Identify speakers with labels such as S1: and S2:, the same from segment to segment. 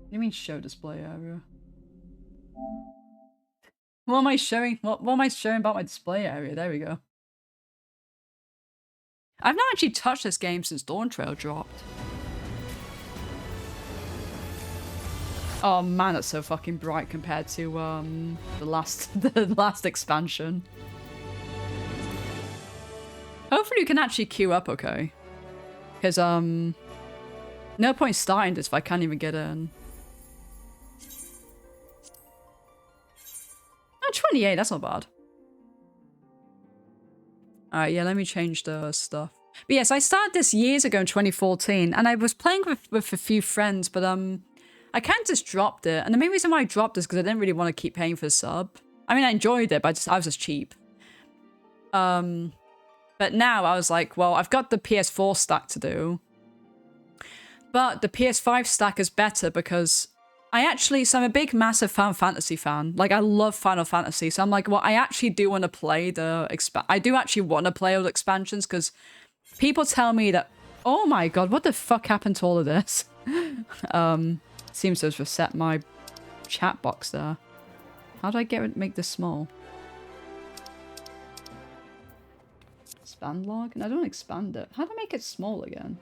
S1: do you mean show display area? What am I showing? What am I showing about my display area? There we go. I've not actually touched this game since Dawn Trail dropped. Oh man, that's so fucking bright compared to the last expansion. Hopefully you can actually queue up okay. Because no point starting this if I can't even get in. Oh, 28, that's not bad. Alright, yeah, let me change the stuff. But yes, I started this years ago in 2014, and I was playing with a few friends, but I kind of just dropped it. And the main reason why I dropped this is because I didn't really want to keep paying for the sub. I mean, I enjoyed it, but I was just cheap. But now I was like, well, I've got the PS4 stack to do. But the PS5 stack is better because so I'm a big, massive Final Fantasy fan. Like, I love Final Fantasy. So I'm like, well, I actually do want to play I do actually want to play all the expansions because people tell me that, oh my god, what the fuck happened to all of this? Seems to have reset my chat box there. How do I make this small? Expand log? And I don't expand it. How do I make it small again?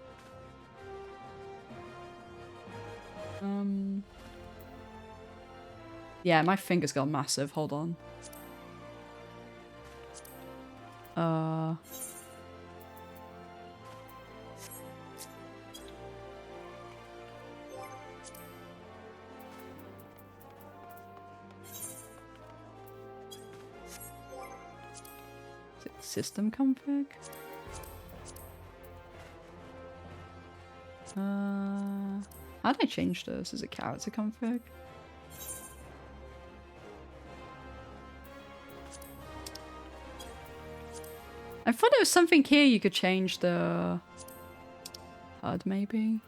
S1: Yeah, my finger's got massive. Hold on. System config? How do I change this? Is it character config? I thought there was something here you could change the HUD maybe.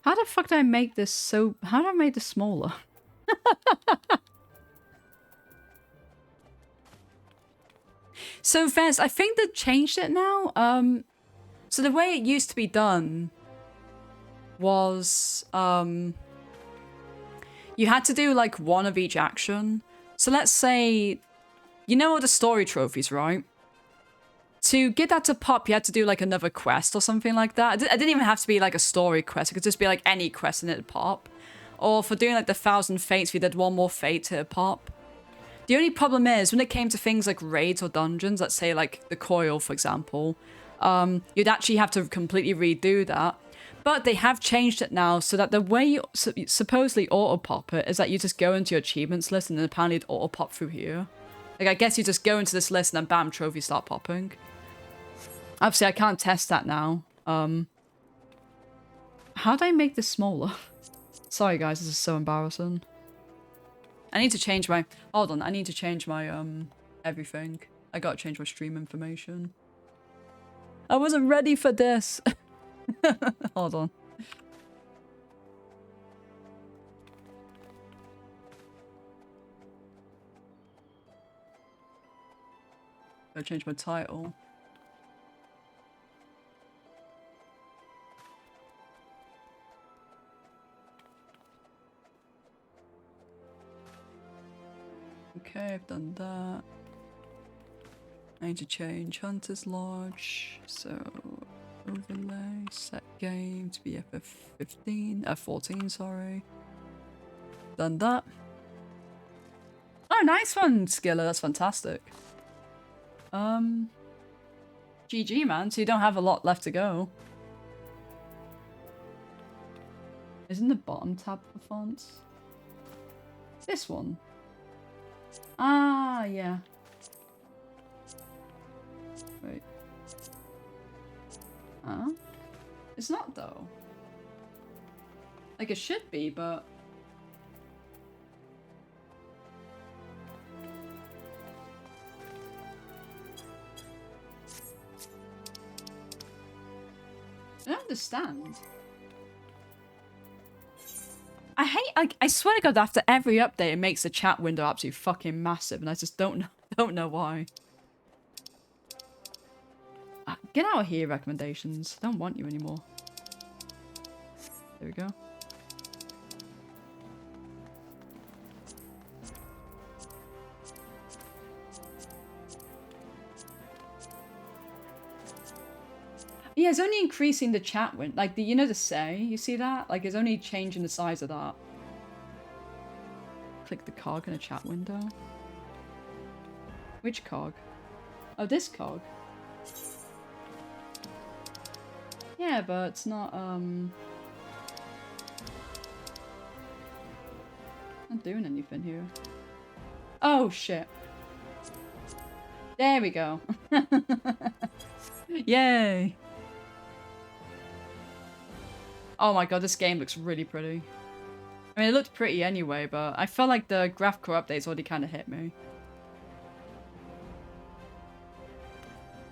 S1: How the fuck did I make this so... How did I make this smaller? So Vez, I think they've changed it now. So the way it used to be done was you had to do like one of each action. So let's say, you know all the story trophies, right? To get that to pop, you had to do like another quest or something like that. It didn't even have to be like a story quest. It could just be like any quest and it'd pop. Or for doing like the 1,000 fates, if you did one more fate to pop. The only problem is, when it came to things like raids or dungeons, let's say like the coil, for example, you'd actually have to completely redo that. But they have changed it now so that the way you supposedly auto-pop it is that you just go into your achievements list and then apparently it auto-pop through here. Like, I guess you just go into this list and then bam, trophies start popping. Obviously, I can't test that now. How do I make this smaller? Sorry guys, this is so embarrassing. I need to change my... Hold on, I need to change my, everything. I gotta change my stream information. I wasn't ready for this. Hold on. Gotta change my title. Okay, I've done that. I need to change Hunter's Lodge. So, overlay, set game to be FF15, 14, sorry. Done that. Oh, nice one, Skiller. That's fantastic. GG, man. So you don't have a lot left to go. Isn't the bottom tab for fonts? This one. Ah, yeah. Wait. It's not, though. Like, it should be, but... I don't understand. I hate, I swear to God, after every update, it makes the chat window absolutely fucking massive, and I just don't know why. Get out of here, recommendations. I don't want you anymore. There we go. Yeah, it's only increasing the chat window. Like, you know the say? You see that? Like, it's only changing the size of that. Click the cog in a chat window. Which cog? Oh, this cog. Yeah, but it's not, not doing anything here. Oh, shit. There we go. Yay. Oh my god, this game looks really pretty. I mean, it looked pretty anyway, but I felt like the graphical updates already kind of hit me.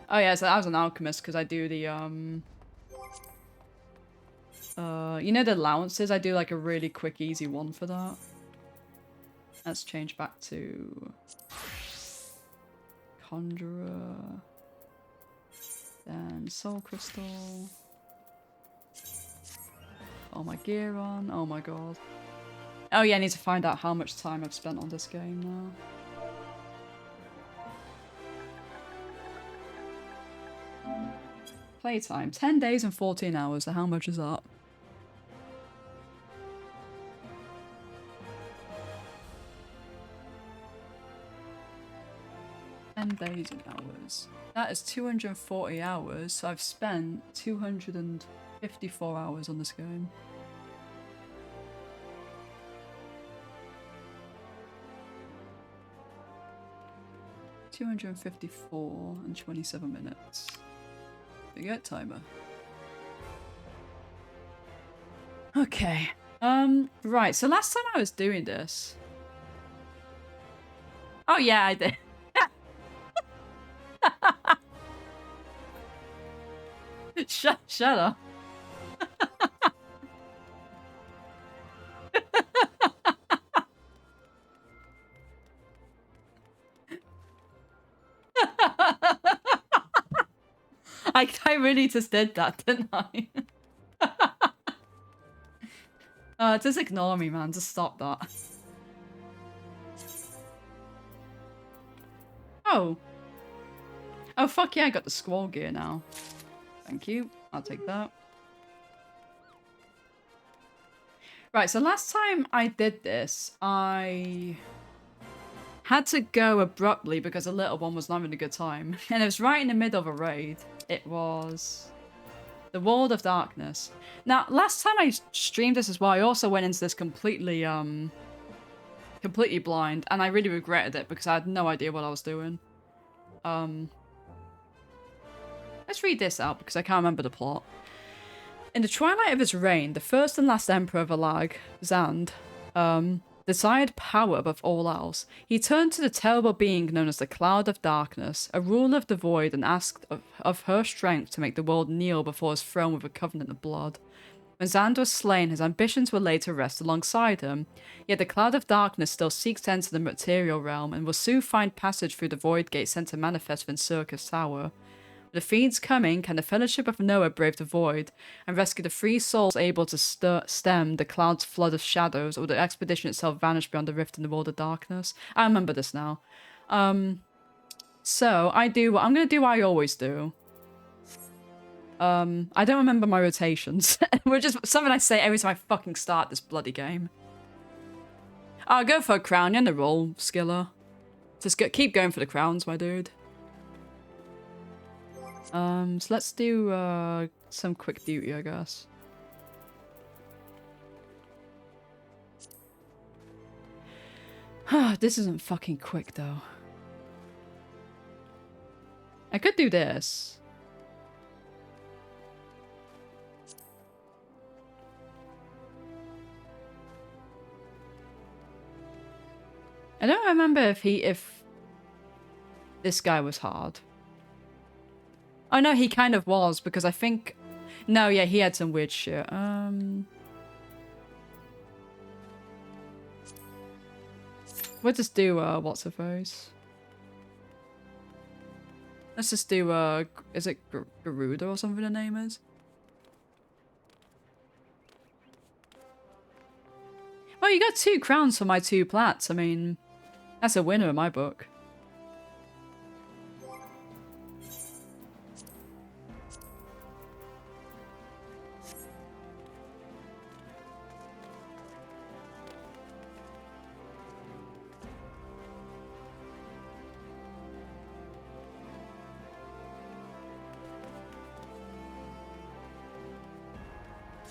S1: Oh yeah, so I was an alchemist because I do the, you know the allowances? I do like a really quick, easy one for that. Let's change back to Conjurer. Then Soul Crystal. All my gear on. Oh my god. Oh yeah, I need to find out how much time I've spent on this game now. Playtime. 10 days and 14 hours. So how much is that? Days and hours. That is 240 hours, so I've spent 254 hours on this game. $254 and 27 minutes. There you go, timer. Okay. Right, so last time I was doing this... Oh yeah, I did. Shut up. I really just did that, didn't I? Just ignore me, man. Just stop that. Oh. Oh, fuck yeah, I got the squall gear now. Thank you. I'll take that. Right, so last time I did this, I had to go abruptly because a little one was not having a good time. And it was right in the middle of a raid. It was the World of Darkness. Now, last time I streamed this as well, I also went into this completely blind, and I really regretted it because I had no idea what I was doing. Let's read this out because I can't remember the plot. In the twilight of his reign, the first and last emperor of Alag, Zand, desired power above all else. He turned to the terrible being known as the Cloud of Darkness, a ruler of the void, and asked of her strength to make the world kneel before his throne with a covenant of blood. When Zand was slain, his ambitions were laid to rest alongside him, yet the Cloud of Darkness still seeks to enter the material realm and will soon find passage through the void gate sent to manifest within Circus Tower. With the fiends coming, can the Fellowship of Noah brave the void and rescue the free souls able to stem the cloud's flood of shadows, or the expedition itself vanish beyond the rift in the world of darkness? I remember this now. So I'm going to do what I always do. I don't remember my rotations. Which is something I say every time I fucking start this bloody game. I'll go for a crown. You're in the roll, Skiller. Just keep going for the crowns, my dude. So let's do some quick duty, I guess. This isn't fucking quick, though. I could do this. I don't remember if this guy was hard. Oh no, he kind of was, because I think... No, yeah, he had some weird shit. We'll just do, what's her face? Let's just do, is it Garuda or something the name is? Well, you got 2 crowns for my 2 plats. I mean, that's a winner in my book.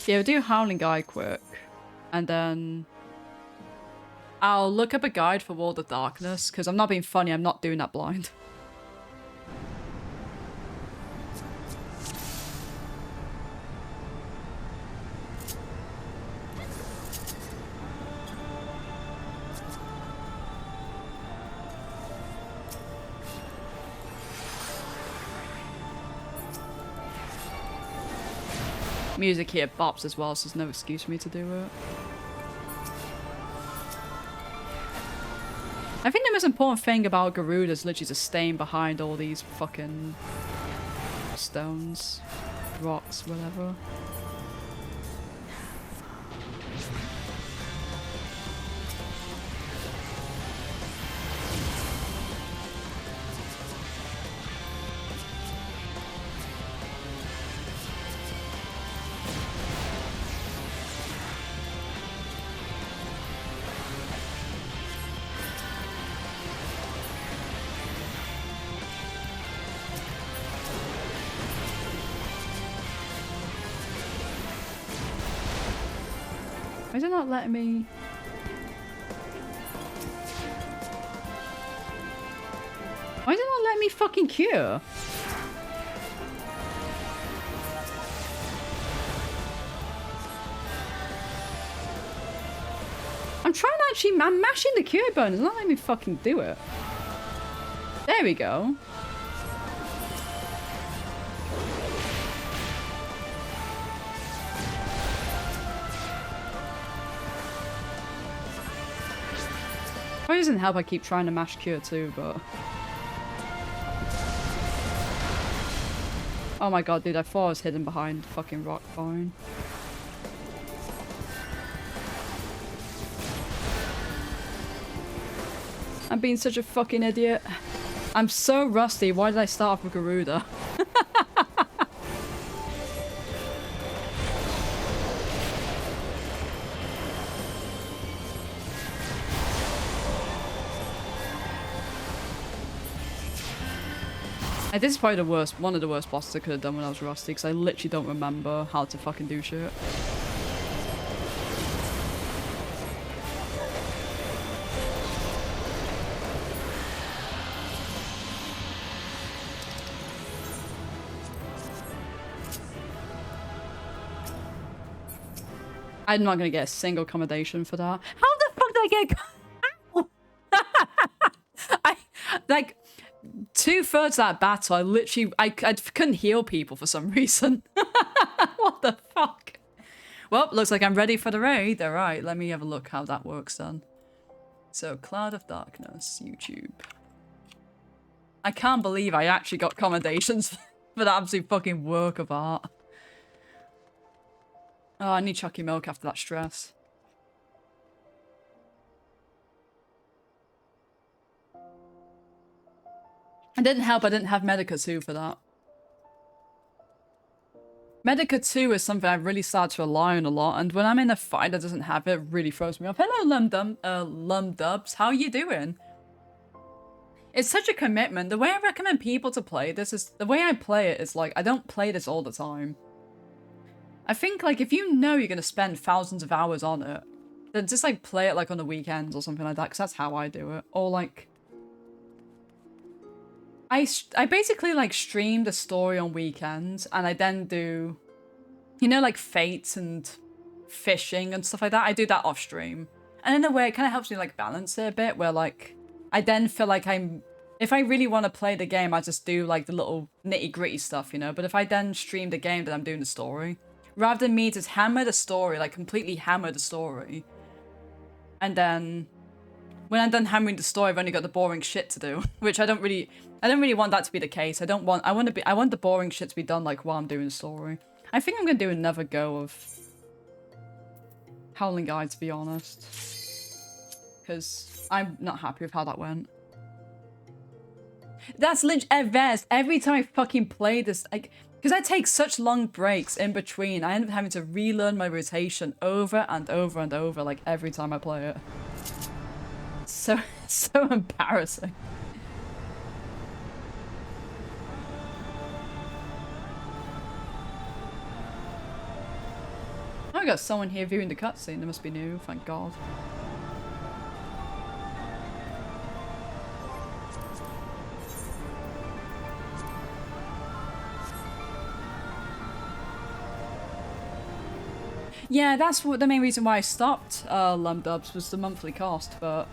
S1: Yeah, we'll do Howling Guy quick. And then I'll look up a guide for World of Darkness, because I'm not being funny, I'm not doing that blind. Music here bops as well, so there's no excuse for me to do it. I think the most important thing about Garuda is literally just staying behind all these fucking stones, rocks, whatever. Why is it not letting me? Why is it not letting me fucking cure? I'm trying to actually, I'm mashing the cure button, it's not letting me fucking do it. There we go. It doesn't help I keep trying to mash cure too, but... Oh my god, dude, I thought I was hidden behind fucking rock fine. I'm being such a fucking idiot. I'm so rusty, why did I start off with Garuda? This is probably the worst, one of the worst bosses I could have done when I was rusty, because I literally don't remember how to fucking do shit. I'm not gonna get a single commendation for that. How the fuck did I get? Like 2/3 of that battle, I literally, I couldn't heal people for some reason. What the fuck? Well, looks like I'm ready for the raid. All right, let me have a look how that works then. So, Cloud of Darkness, YouTube. I can't believe I actually got commendations for that absolute fucking work of art. Oh, I need Chucky Milk after that stress. It didn't help I didn't have Medica 2 for that. Medica 2 is something I've really started to rely on a lot, and when I'm in a fight that doesn't have it, it really throws me off. Hello, Lumdubs, how are you doing? It's such a commitment. The way I recommend people to play this is, the way I play it is like, I don't play this all the time. I think like, if you know you're going to spend thousands of hours on it, then just like play it like on the weekends or something like that, because that's how I do it. Or like, I basically like stream the story on weekends, and I then do, you know, like fates and fishing and stuff like that. I do that off stream. And in a way, it kind of helps me like balance it a bit, where like, I then feel like if I really want to play the game, I just do like the little nitty gritty stuff, you know? But if I then stream the game, then I'm doing the story. Rather than me just hammer the story, like completely hammer the story. And then when I'm done hammering the story, I've only got the boring shit to do, which I don't really want that to be the case. I want the boring shit to be done like while I'm doing the story. I think I'm gonna do another go of Howling Guide, to be honest, because I'm not happy with how that went. That's literally every time I fucking play this, like, because I take such long breaks in between, I end up having to relearn my rotation over and over and over, like, every time I play it. So embarrassing. Oh, I got someone here viewing the cutscene. They must be new, thank God. Yeah, that's what the main reason why I stopped Lumdubs was the monthly cost, but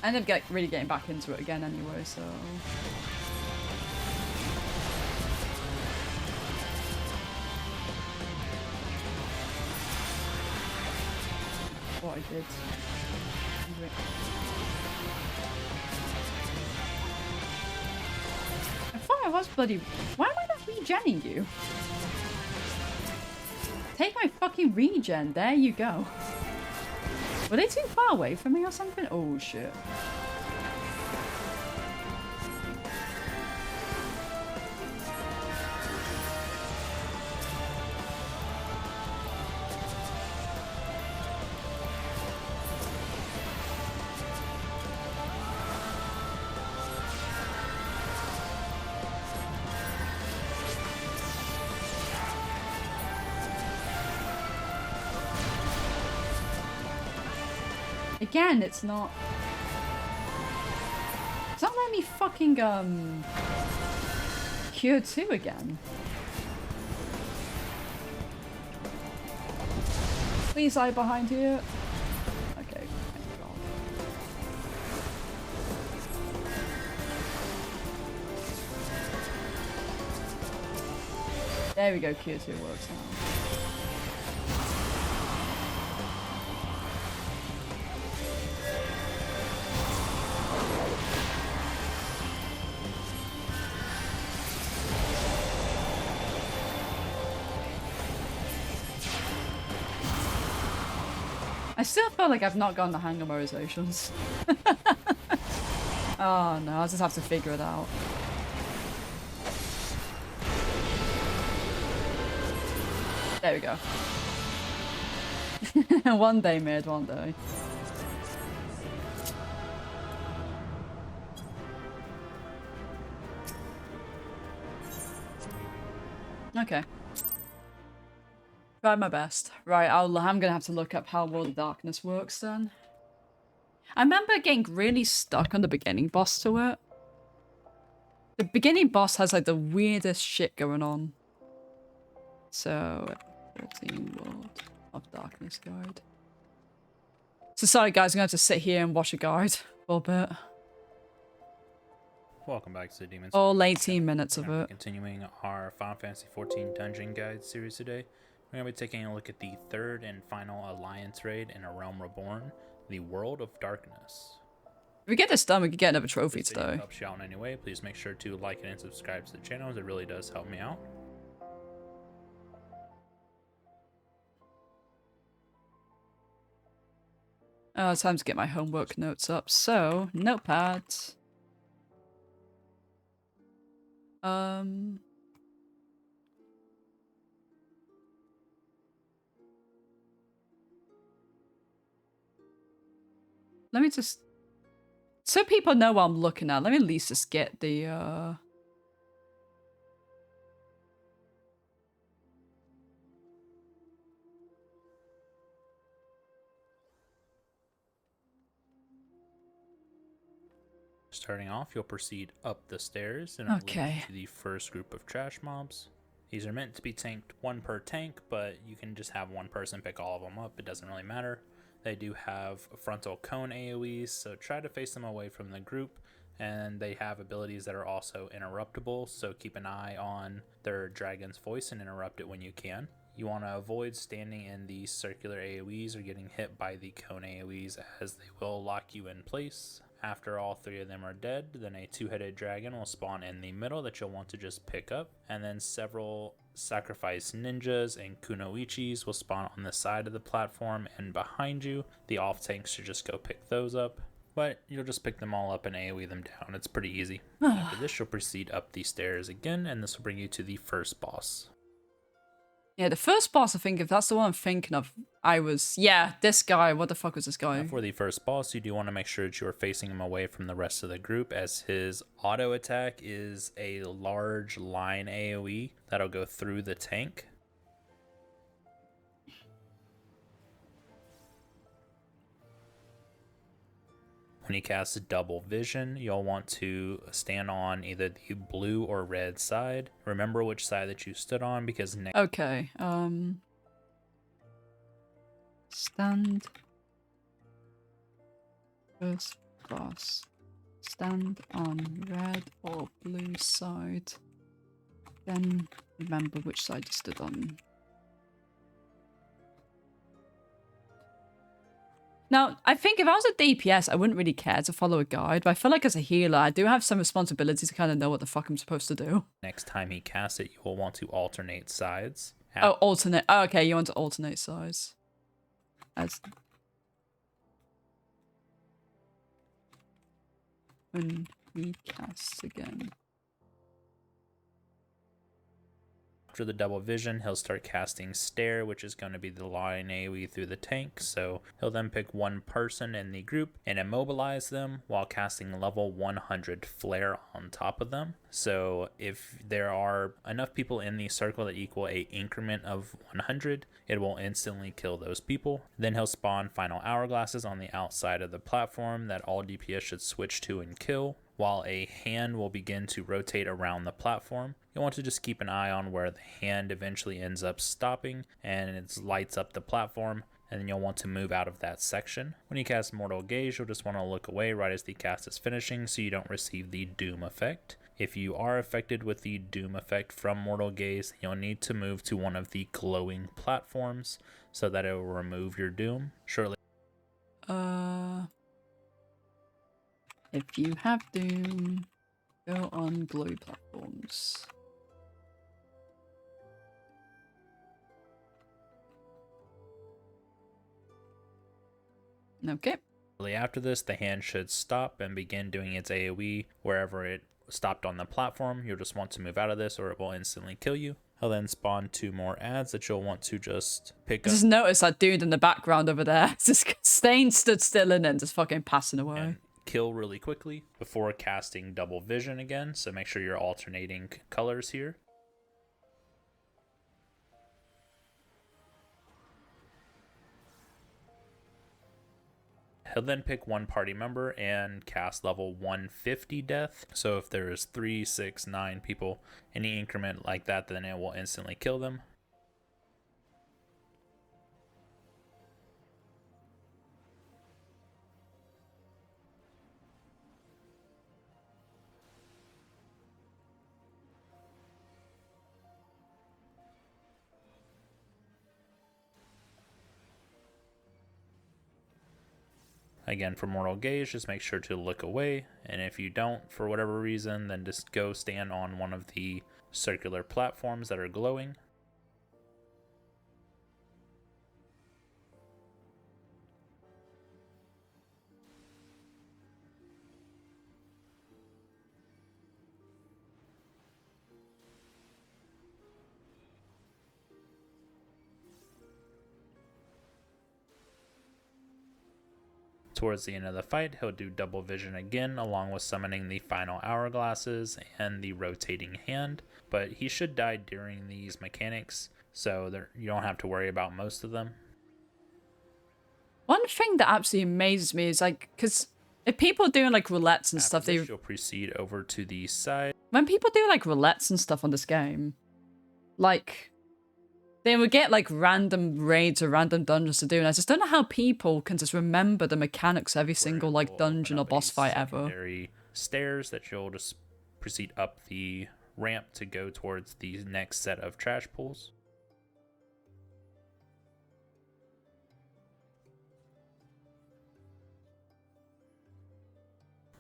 S1: I ended up really getting back into it again anyway, so what I did. I thought I was bloody... Why am I not regenning you? Take my fucking regen. There you go. Were they too far away from me or something? Oh, shit. Again, it's not letting me fucking, cure 2 again. Please hide behind here. Okay, thank God. There we go, cure 2 works now. I still feel like I've not gotten the hang of my rotations. Oh no, I'll just have to figure it out. There we go. One day, mid, one day. Okay. Tried my best. Right, I'm gonna have to look up how World of Darkness works then. I remember getting really stuck on the beginning boss to it. The beginning boss has like the weirdest shit going on. So, 14 World of Darkness guide. So sorry guys, I'm gonna have to sit here and watch a guide for a bit.
S2: Welcome back to the Demon's
S1: All 18 minutes of it.
S2: Continuing our Final Fantasy XIV Dungeon Guide series today. We're going to be taking a look at the third and final Alliance raid in A Realm Reborn, the World of Darkness.
S1: If we get this done, we could get another trophy
S2: If this video
S1: today.
S2: helps you out in any way, please make sure to like it and subscribe to the channel, as it really does help me out.
S1: Time to get my homework notes up. So, notepad. Let me just... So people know what I'm looking at, let me at least just get the,
S2: Starting off, you'll proceed up the stairs and
S1: okay.
S2: to the first group of trash mobs. These are meant to be tanked one per tank, but you can just have one person pick all of them up. It doesn't really matter. They do have frontal cone AoEs, so try to face them away from the group. And they have abilities that are also interruptible, so keep an eye on their dragon's voice and interrupt it when you can. You want to avoid standing in the circular AoEs or getting hit by the cone AoEs, as they will lock you in place. After all 3 of them are dead, then a 2-headed dragon will spawn in the middle that you'll want to just pick up, and then several sacrifice ninjas and kunoichis will spawn on the side of the platform and behind you. The off tanks should just go pick those up, but you'll just pick them all up and AoE them down. It's pretty easy. After this, you'll proceed up the stairs again, and this will bring you to the first boss.
S1: Yeah, the first boss, I think, if that's the one I'm thinking of, this guy. What the fuck was this guy?
S2: Now for the first boss, you do want to make sure that you are facing him away from the rest of the group, as his auto attack is a large line AoE that'll go through the tank. When he casts double vision, you'll want to stand on either the blue or red side. Remember which side that you stood on, because
S1: okay, stand first boss. Stand on red or blue side. Then remember which side you stood on. Now, I think if I was a DPS, I wouldn't really care to follow a guide, but I feel like as a healer, I do have some responsibility to kind of know what the fuck I'm supposed to do.
S2: Next time he casts it, you will want to alternate sides.
S1: Oh, alternate. Oh, okay, you want to alternate sides. As when he casts again.
S2: After the double vision, he'll start casting Stare, which is going to be the line AoE through the tank. So he'll then pick one person in the group and immobilize them while casting level 100 Flare on top of them. So if there are enough people in the circle that equal a increment of 100, it will instantly kill those people. Then he'll spawn final hourglasses on the outside of the platform that all DPS should switch to and kill, while a hand will begin to rotate around the platform. You'll want to just keep an eye on where the hand eventually ends up stopping and it lights up the platform, and then you'll want to move out of that section. When you cast Mortal Gaze, you'll just want to look away right as the cast is finishing so you don't receive the Doom effect. If you are affected with the Doom effect from Mortal Gaze, you'll need to move to one of the glowing platforms so that it will remove your Doom. Shortly.
S1: If you have Doom, go on glow platforms. Okay.
S2: After this, the hand should stop and begin doing its AoE wherever it stopped on the platform. You'll just want to move out of this or it will instantly kill you. He'll then spawn 2 more ads that you'll want to just pick up.
S1: Just notice that dude in the background over there. Just staying stood still and then just fucking passing away.
S2: And kill really quickly before casting double vision again. So make sure you're alternating colors here. He'll then pick one party member and cast level 150 death. So if there's 3, 6, 9 people, any increment like that, then it will instantly kill them. Again, for Mortal Gaze, just make sure to look away, and if you don't, for whatever reason, then just go stand on one of the circular platforms that are glowing. Towards the end of the fight, he'll do double vision again, along with summoning the final hourglasses and the rotating hand, but he should die during these mechanics, so you don't have to worry about most of them.
S1: One thing that absolutely amazes me is, like, because if people are doing, like, roulettes and stuff,
S2: You'll proceed over to the side.
S1: When people do, like, roulettes and stuff on this game, like, they would get, like, random raids or random dungeons to do, and I just don't know how people can just remember the mechanics of every single, like, dungeon or boss fight ever.
S2: stairs that you'll just proceed up the ramp to go towards the next set of trash pools.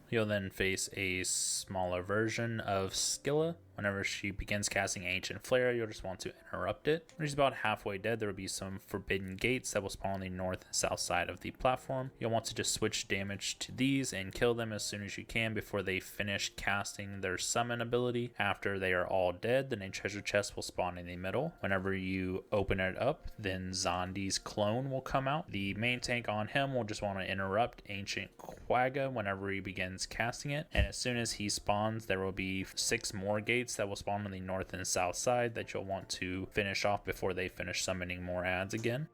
S2: You'll then face a smaller version of Scylla. Whenever she begins casting Ancient Flare, you'll just want to interrupt it. When she's about halfway dead, there will be some forbidden gates that will spawn on the north and south side of the platform. You'll want to just switch damage to these and kill them as soon as you can before they finish casting their summon ability. After they are all dead, then a treasure chest will spawn in the middle. Whenever you open it up, then Zondi's clone will come out. The main tank on him will just want to interrupt Ancient Quagga whenever he begins casting it. And as soon as he spawns, there will be 6 more gates that will spawn on the north and south side that you'll want to finish off before they finish summoning more adds again.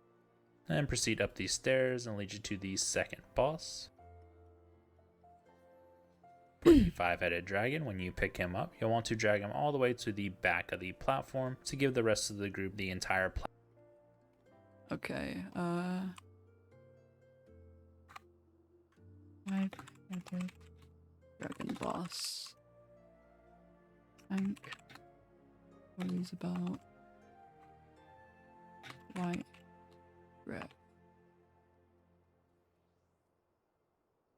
S2: And proceed up these stairs and lead you to the second boss. For the 5-headed dragon, when you pick him up, you'll want to drag him all the way to the back of the platform to give the rest of the group the entire platform.
S1: Okay, 5-headed dragon boss. Tank. What is about? White. Red.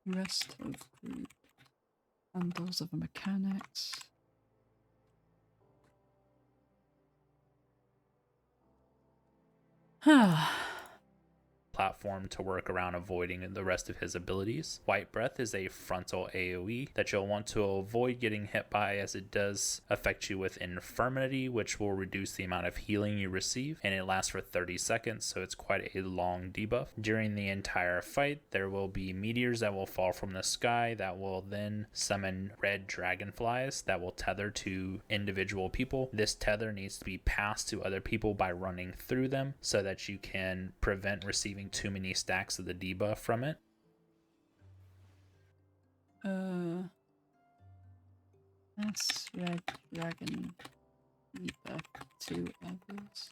S1: Rest of group. Handles of mechanics.
S2: Platform to work around avoiding the rest of his abilities. White Breath is a frontal AoE that you'll want to avoid getting hit by, as it does affect you with Infirmity, which will reduce the amount of healing you receive, and it lasts for 30 seconds, so it's quite a long debuff. During the entire fight, there will be meteors that will fall from the sky that will then summon red dragonflies that will tether to individual people. This tether needs to be passed to other people by running through them so that you can prevent receiving too many stacks of the debuff from it.
S1: That's red dragon debuff to others.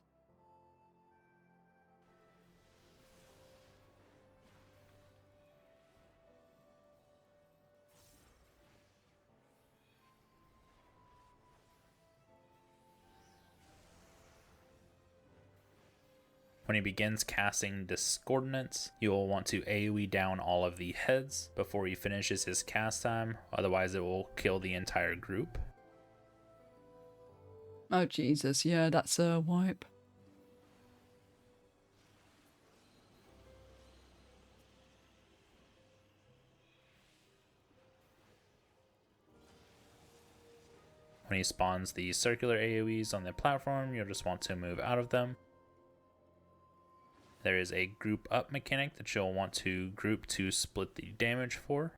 S2: When he begins casting Discordance, you will want to AoE down all of the heads before he finishes his cast time, otherwise it will kill the entire group.
S1: Oh Jesus, yeah, that's a wipe.
S2: When he spawns the circular AoEs on the platform, you'll just want to move out of them. There is a group up mechanic that you'll want to group to split the damage for.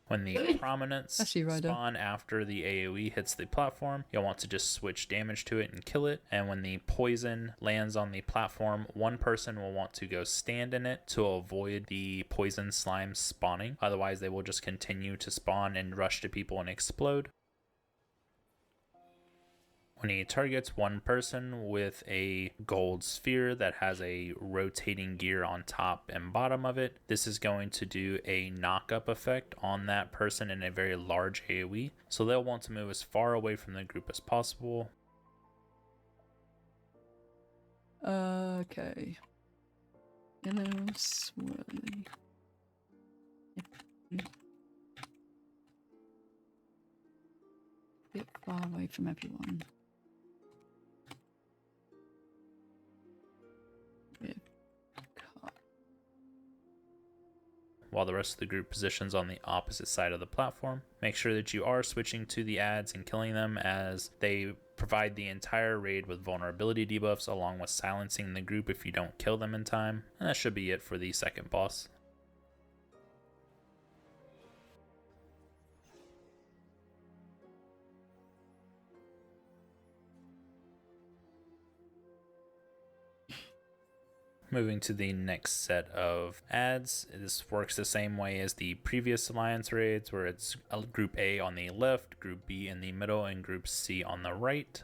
S2: When the prominence spawn after the AoE hits the platform, you'll want to just switch damage to it and kill it. And when the poison lands on the platform, one person will want to go stand in it to avoid the poison slime spawning. Otherwise, they will just continue to spawn and rush to people and explode. When he targets one person with a gold sphere that has a rotating gear on top and bottom of it, this is going to do a knock-up effect on that person in a very large AoE. So they'll want to move as far away from the group as possible.
S1: Okay. Yellow swirly. Get far away from everyone.
S2: While the rest of the group positions on the opposite side of the platform. Make sure that you are switching to the adds and killing them, as they provide the entire raid with vulnerability debuffs along with silencing the group if you don't kill them in time. And that should be it for the second boss. Moving to the next set of adds, this works the same way as the previous alliance raids, where it's Group A on the left, Group B in the middle, and Group C on the right.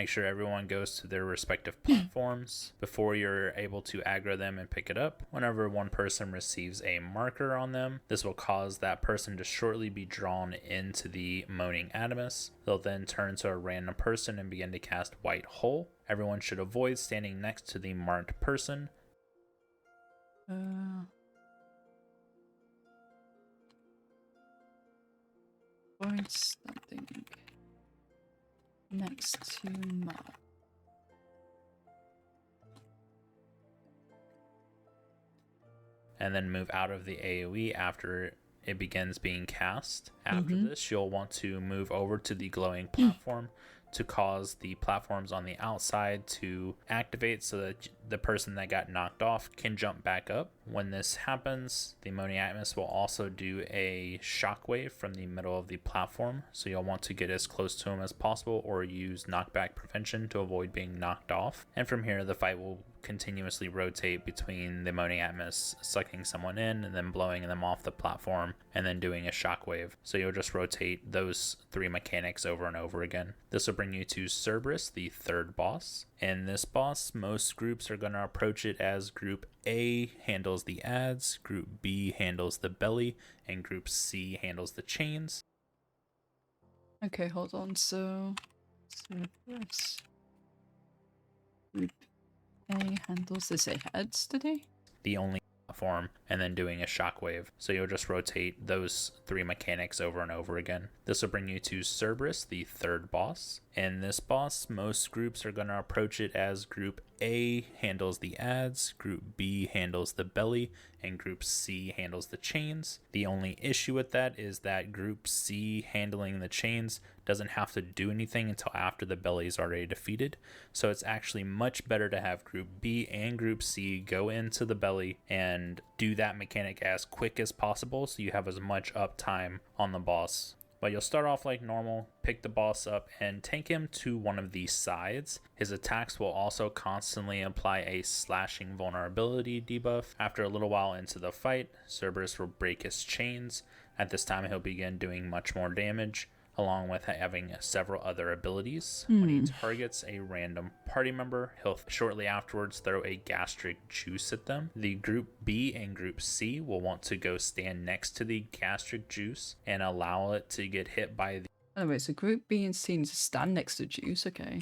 S2: Make sure everyone goes to their respective platforms before you're able to aggro them and pick it up. Whenever one person receives a marker on them, this will cause that person to shortly be drawn into the Moaning Animus. They'll then turn to a random person and begin to cast White Hole. Everyone should avoid standing next to the marked person.
S1: Avoid standing next to mark.
S2: And then move out of the AoE after it begins being cast. After this, you'll want to move over to the glowing platform to cause the platforms on the outside to activate so that the person that got knocked off can jump back up. When this happens, the Moaning Animus will also do a shockwave from the middle of the platform, so you'll want to get as close to him as possible or use knockback prevention to avoid being knocked off. And from here, the fight will continuously rotate between the Moaning Animus sucking someone in and then blowing them off the platform and then doing a shockwave. So you'll just rotate those 3 mechanics over and over again. This will bring you to Cerberus, the 3rd boss. In this boss, most groups are going to approach it as Group A handles the adds, Group B handles the belly, and Group C handles the chains.
S1: Okay, hold on. So, Cerberus. Group A handles this. Say heads, did he?
S2: The only platform, and then doing a shockwave. So you'll just rotate those 3 mechanics over and over again. This will bring you to Cerberus, the 3rd boss. In this boss, most groups are going to approach it as Group A handles the adds, Group B handles the belly, and Group C handles the chains. The only issue with that is that Group C handling the chains doesn't have to do anything until after the belly is already defeated. So it's actually much better to have Group B and Group C go into the belly and do that mechanic as quick as possible so you have as much uptime on the boss. But you'll start off like normal, pick the boss up, and take him to one of these sides. His attacks will also constantly apply a slashing vulnerability debuff. After a little while into the fight, Cerberus will break his chains. At this time, he'll begin doing much more damage, along with having several other abilities. When he targets a random party member, he'll shortly afterwards throw a gastric juice at them. The Group B and Group C will want to go stand next to the gastric juice and allow it to get hit by the...
S1: Oh, wait, so Group B and C need to stand next to juice, okay.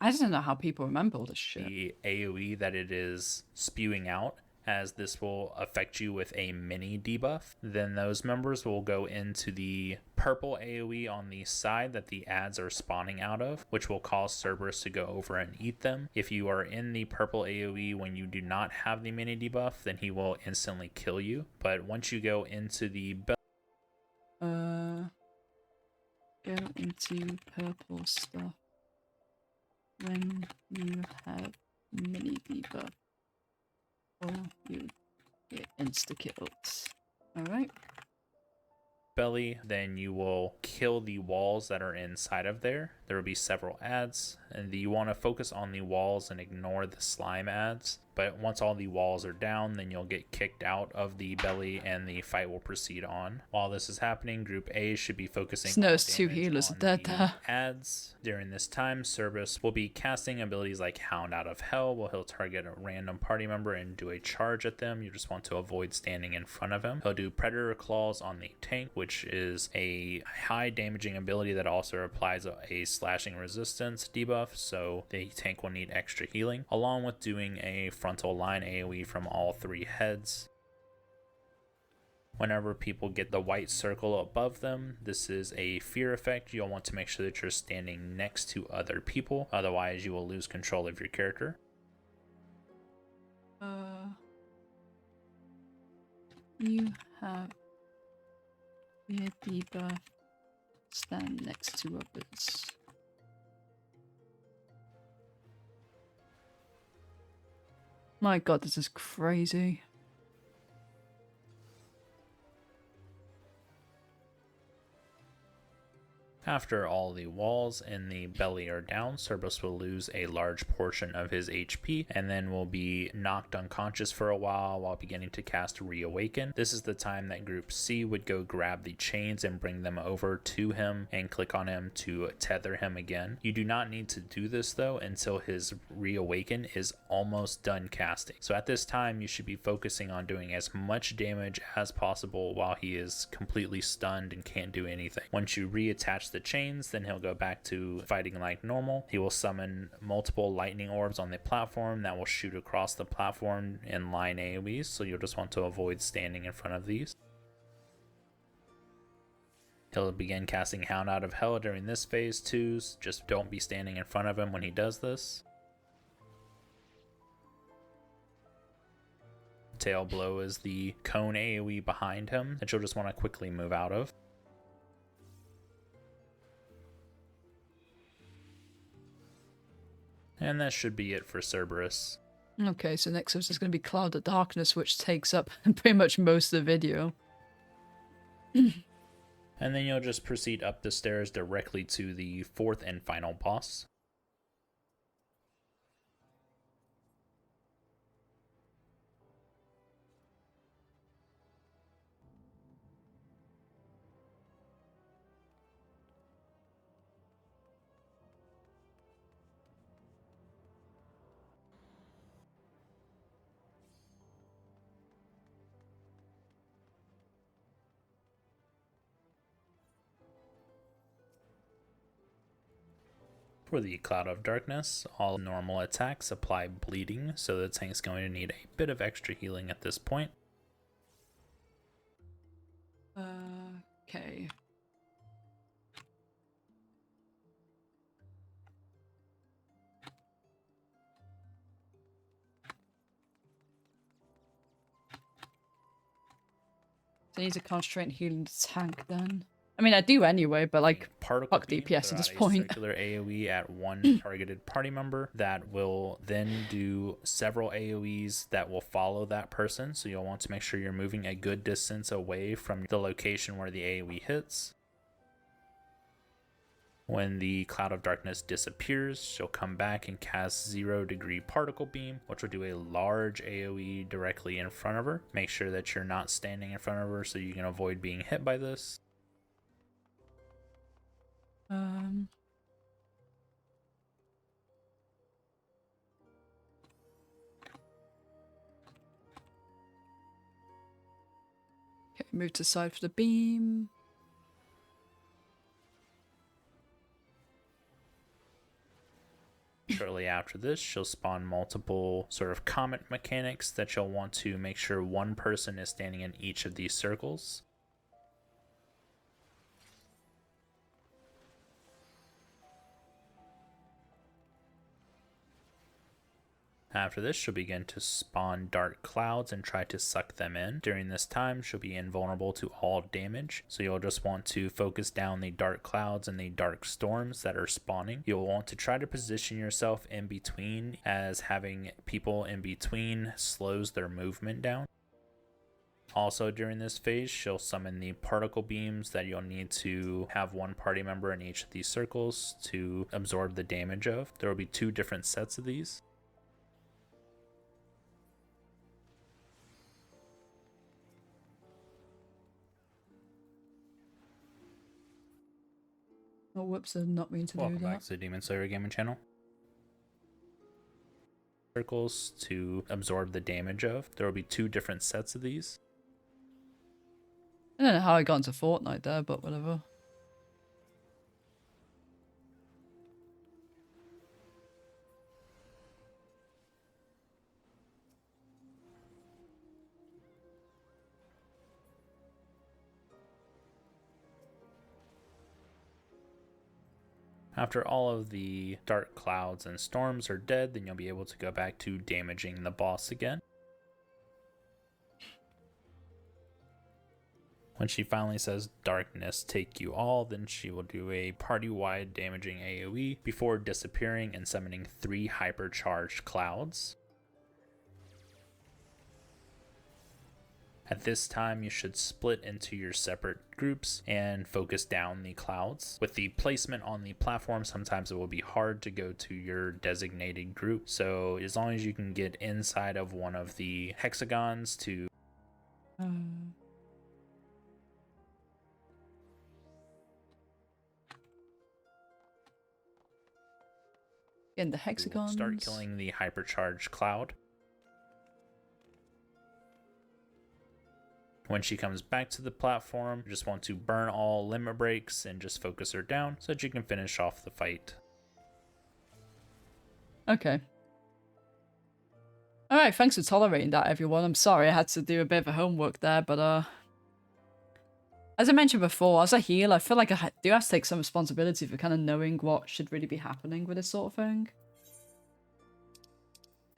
S1: I don't know how people remember all this shit.
S2: The AoE that it is spewing out, as this will affect you with a mini debuff. Then those members will go into the purple AoE on the side that the adds are spawning out of, which will cause Cerberus to go over and eat them. If you are in the purple AoE when you do not have the mini debuff, then he will instantly kill you. But once you go into the
S1: go into purple stuff when you have mini debuff, or you get insta-killed. Alright.
S2: belly, then you will kill the walls that are inside of there. There will be several adds, and you want to focus on the walls and ignore the slime adds. But once all the walls are down, then you'll get kicked out of the belly and the fight will proceed on. While this is happening, Group A should be focusing
S1: Snow's 2 healers
S2: on
S1: dead
S2: the
S1: there.
S2: adds. During this time, Cerberus will be casting abilities like Hound Out of Hell, where he'll target a random party member and do a charge at them. You just want to avoid standing in front of him. He'll do Predator Claws on the tank, which is a high damaging ability that also applies a slashing resistance debuff, so the tank will need extra healing, along with doing a frontal line AoE from all 3 heads. Whenever people get the white circle above them, this is a fear effect. You'll want to make sure that you're standing next to other people, otherwise you will lose control of your character.
S1: You have fear debuff, stand next to others. My god, this is crazy.
S2: After all the walls in the belly are down, Cerberus will lose a large portion of his HP and then will be knocked unconscious for a while beginning to cast Reawaken. This is the time that Group C would go grab the chains and bring them over to him and click on him to tether him again. You do not need to do this though until his Reawaken is almost done casting. So at this time you should be focusing on doing as much damage as possible while he is completely stunned and can't do anything. Once you reattach the chains, then he'll go back to fighting like normal. He will summon multiple lightning orbs on the platform that will shoot across the platform in line AoEs, so you'll just want to avoid standing in front of these. He'll begin casting Hound Out of Hell during this phase too, so just don't be standing in front of him when he does this. Tail Blow is the cone AoE behind him that you'll just want to quickly move out of. And that should be it for Cerberus.
S1: Okay, so next up is going to be Cloud of Darkness, which takes up pretty much most of the video.
S2: And then you'll just proceed up the stairs directly to the fourth and final boss. For the Cloud of Darkness, all normal attacks apply bleeding, so the tank's going to need a bit of extra healing at this point.
S1: Okay. So I need to concentrate on healing the tank then. I mean, I do anyway, but like,
S2: Particle
S1: fuck
S2: beam,
S1: DPS at this
S2: a
S1: point.
S2: Circular AoE at one targeted party member that will then do several AoEs that will follow that person. So you'll want to make sure you're moving a good distance away from the location where the AoE hits. When the Cloud of Darkness disappears, she'll come back and cast 0 degree particle beam, which will do a large AoE directly in front of her. Make sure that you're not standing in front of her so you can avoid being hit by this.
S1: Okay, move to the side for the beam.
S2: Shortly after this, she'll spawn multiple sort of comet mechanics that you'll want to make sure one person is standing in each of these circles. After this, she'll begin to spawn dark clouds and try to suck them in. During this time, she'll be invulnerable to all damage, so you'll just want to focus down the dark clouds and the dark storms that are spawning. You'll want to try to position yourself in between, as having people in between slows their movement down. Also during this phase, she'll summon the particle beams that you'll need to have one party member in each of these circles to absorb the damage of. There will be 2 different sets of these.
S1: Oh, whoops, I did not mean to
S2: Welcome
S1: do that.
S2: back to the Demon Slayer Gaming channel. Circles to absorb the damage of. There will be 2 different sets of these.
S1: I don't know how I got into Fortnite there, but whatever.
S2: After all of the dark clouds and storms are dead, then you'll be able to go back to damaging the boss again. When she finally says darkness take you all, then she will do a party-wide damaging AoE before disappearing and summoning 3 hypercharged clouds. At this time, you should split into your separate groups and focus down the clouds. With the placement on the platform, sometimes it will be hard to go to your designated group. So as long as you can get inside of one of the hexagons to
S1: in the hexagons.
S2: Start killing the hypercharged cloud. When she comes back to the platform, you just want to burn all limit breaks and just focus her down so that you can finish off the fight.
S1: Okay. Alright, thanks for tolerating that, everyone. I'm sorry I had to do a bit of homework there, but as I mentioned before, as a healer, I feel like I do have to take some responsibility for kind of knowing what should really be happening with this sort of thing.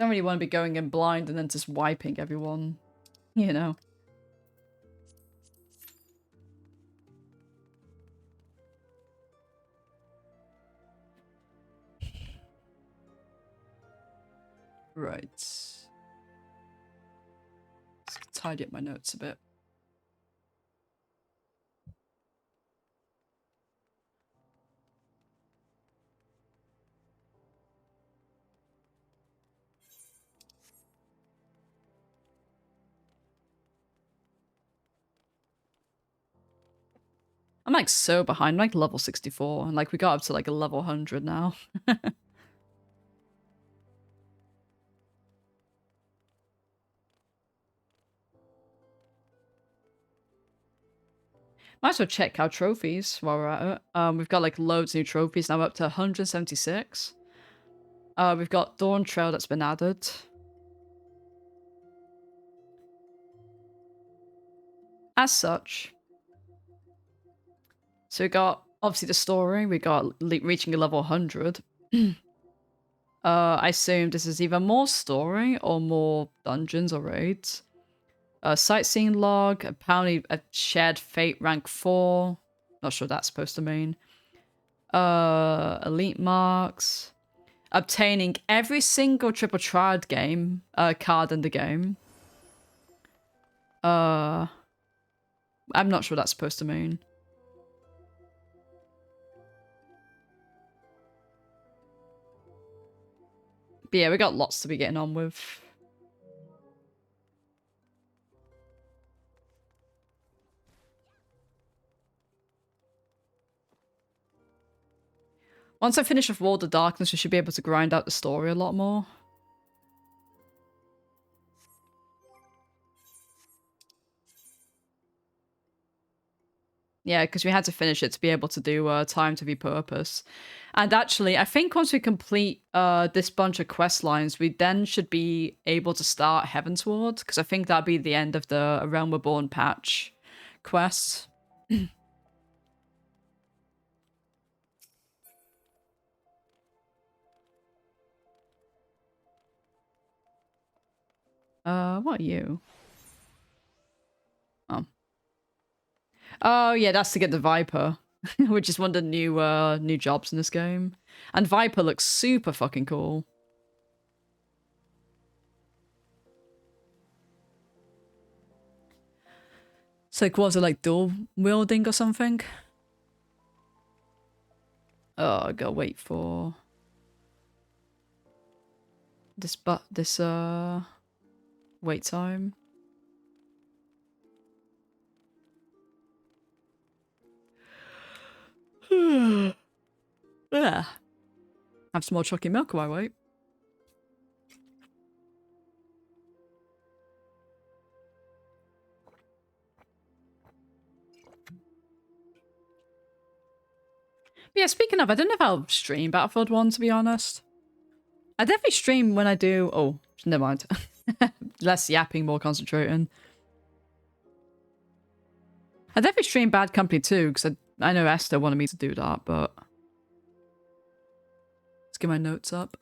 S1: Don't really want to be going in blind and then just wiping everyone, you know. Right. Let's tidy up my notes a bit. I'm like so behind, I'm like level 64, and like we got up to like a level 100 now. Might as well check our trophies while we're at it. We've got like loads of new trophies now, up to 176. We've got Dawn Trail that's been added. As such, so we got obviously the story. We got reaching a level 100. I assume this is either more story or more dungeons or raids. Sightseeing log, apparently a shared fate rank 4. Not sure what that's supposed to mean. Elite marks. Obtaining every single triple triad game card in the game. I'm not sure what that's supposed to mean. But yeah, we got lots to be getting on with. Once I finish with World of Darkness, we should be able to grind out the story a lot more. Yeah, because we had to finish it to be able to do Time to Repurpose. And actually, I think once we complete this bunch of quest lines, we then should be able to start Heavensward, because I think that'll be the end of the A Realm Reborn patch quest. What are you? Oh. Oh, yeah, that's to get the Viper, which is one of the new jobs in this game. And Viper looks super fucking cool. So, like, was it like dual wielding or something? Oh, I gotta wait for this wait time. Yeah. Have some more chocolate milk while I wait. But yeah, speaking of, I don't know if I'll stream Battlefield 1, to be honest. I definitely stream when I do... Oh, never mind. Less yapping, more concentrating. I definitely stream Bad Company 2, because I know Esther wanted me to do that, but... Let's get my notes up.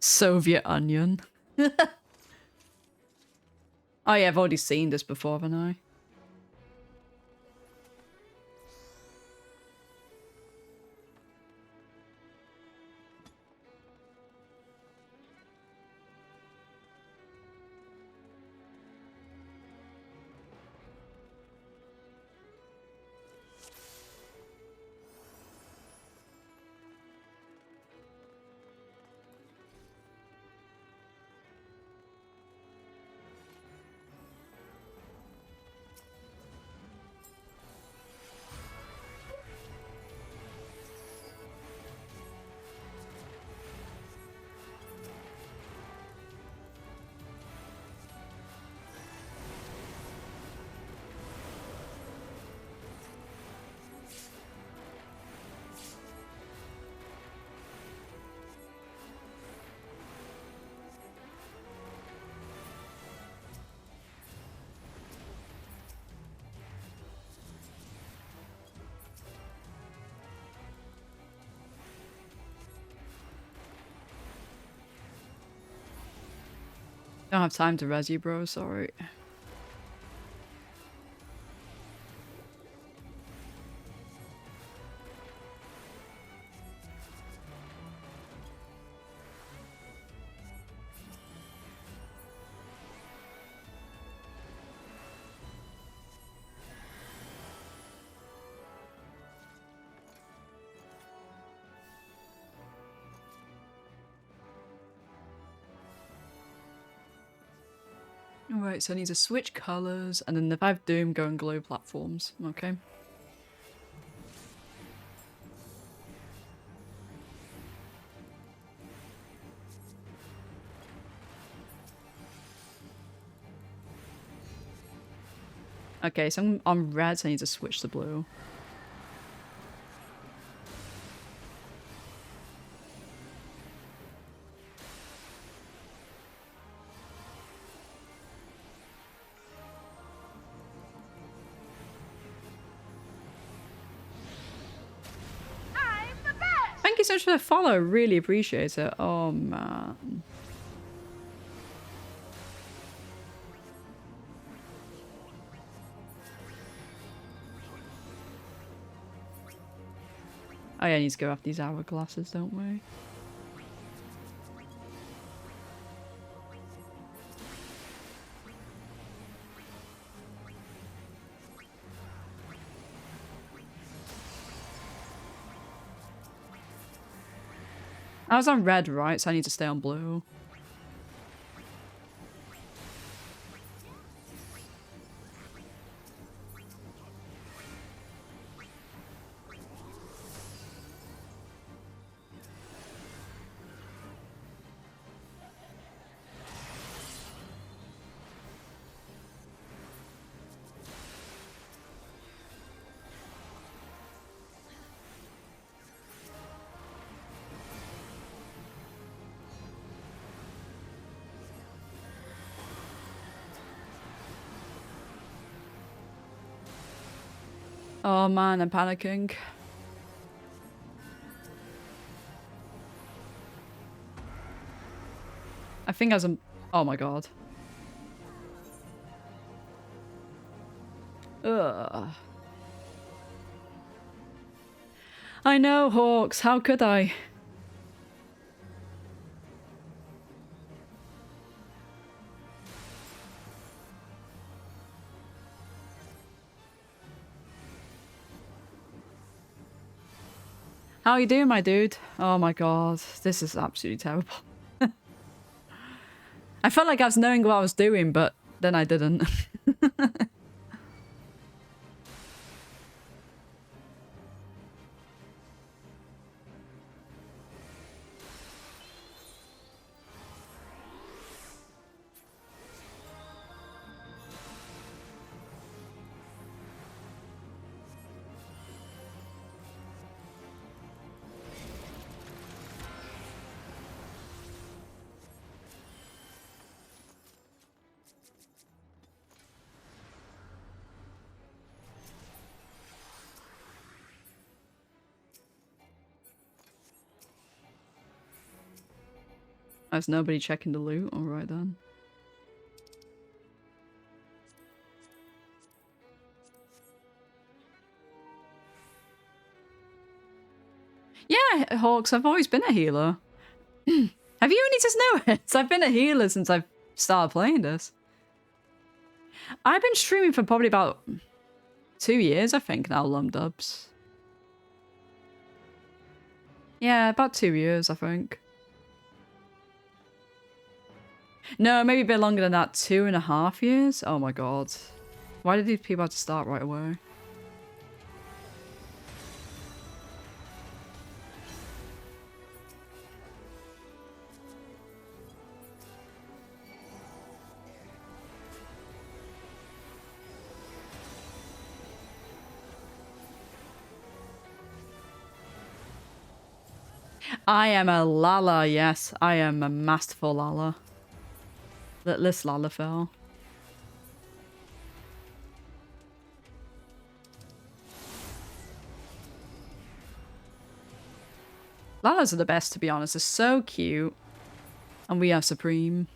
S1: Soviet onion. Oh yeah, I've already seen this before, haven't I? Don't have time to res you, bro. Sorry. Alright, so I need to switch colours, and then if I have Doom, go and glow platforms. Okay. Okay, so I'm on red, so I need to switch to blue. Thank you so much for the follow. Really appreciate it. Oh, man. Oh yeah, I need to go after these hourglasses, don't we? I was on red, right? So I need to stay on blue. Oh man, I'm panicking. I think as a... Oh my god. Ugh. I know, Hawks. How could I? How you doing, my dude? Oh my god. This is absolutely terrible. I felt like I was knowing what I was doing, but then I didn't. There's nobody checking the loot. Alright then. Yeah, Hawks, I've always been a healer. Have you only just noticed? I've been a healer since I've started playing this. I've been streaming for probably about 2 years, I think, now, Lumdubs. Yeah, about 2 years, I think. No, maybe a bit longer than that. 2.5 years? Oh my god. Why did these people have to start right away? I am a Lala, yes. I am a masterful Lala. Let this Lala fell. Lalas are the best, to be honest. They're so cute. And we are supreme.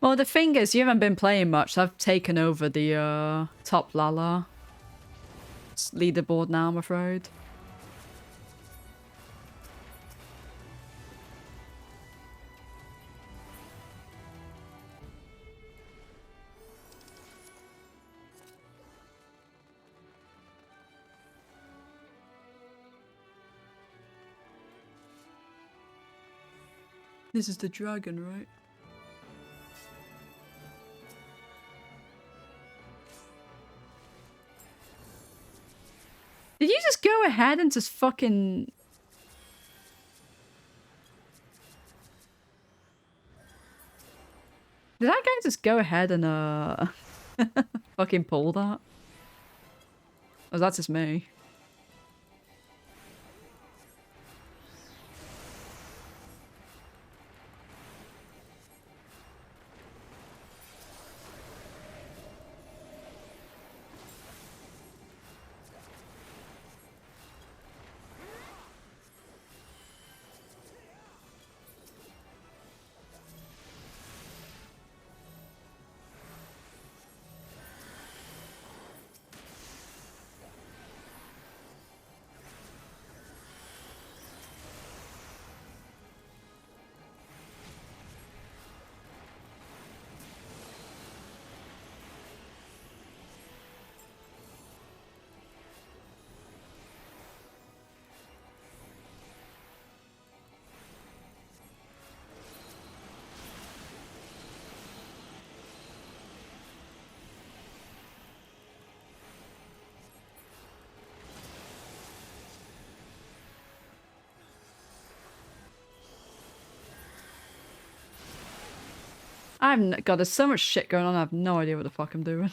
S1: Well, the thing is, you haven't been playing much. I've taken over the top Lala leaderboard now, I'm afraid. This is the dragon, right? Did you just go ahead and just fucking... Did that guy just go ahead and fucking pull that? Or was that just me? God, there's so much shit going on, I have no idea what the fuck I'm doing.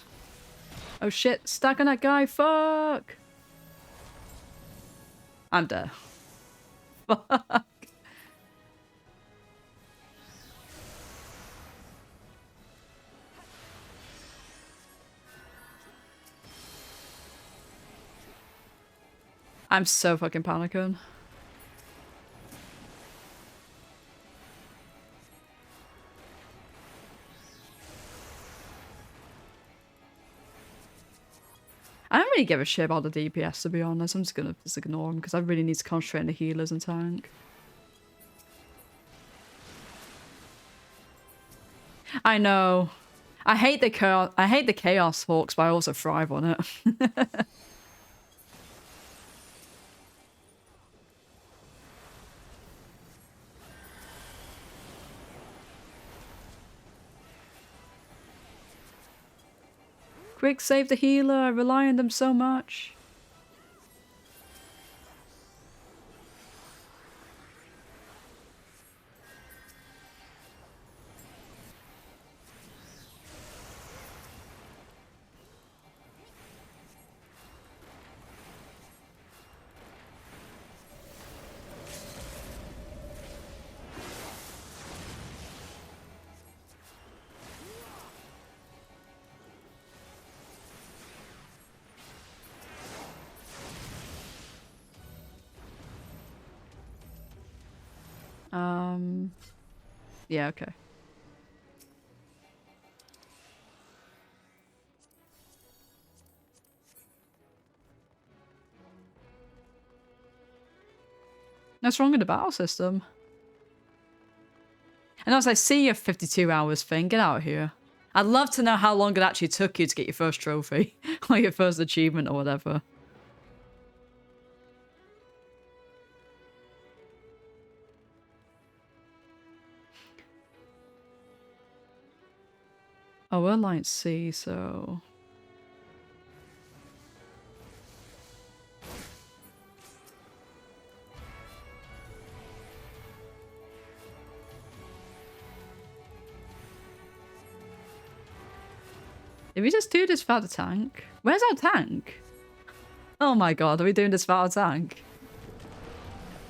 S1: Oh shit, stuck on that guy, fuck! I'm dead. Fuck. I'm so fucking panicking. I don't really give a shit about the DPS, to be honest. I'm just gonna just ignore them because I really need to concentrate on the healers and tank. I know. I hate the chaos hawks, but I also thrive on it. Quick, save the healer. I rely on them so much. Yeah, okay. What's wrong with the battle system? And as I see your 52 hours thing, get out of here. I'd love to know how long it actually took you to get your first trophy. Or your first achievement or whatever. Oh, we're Alliance C, so... Did we just do this without a tank? Where's our tank? Oh my god, are we doing this without a tank?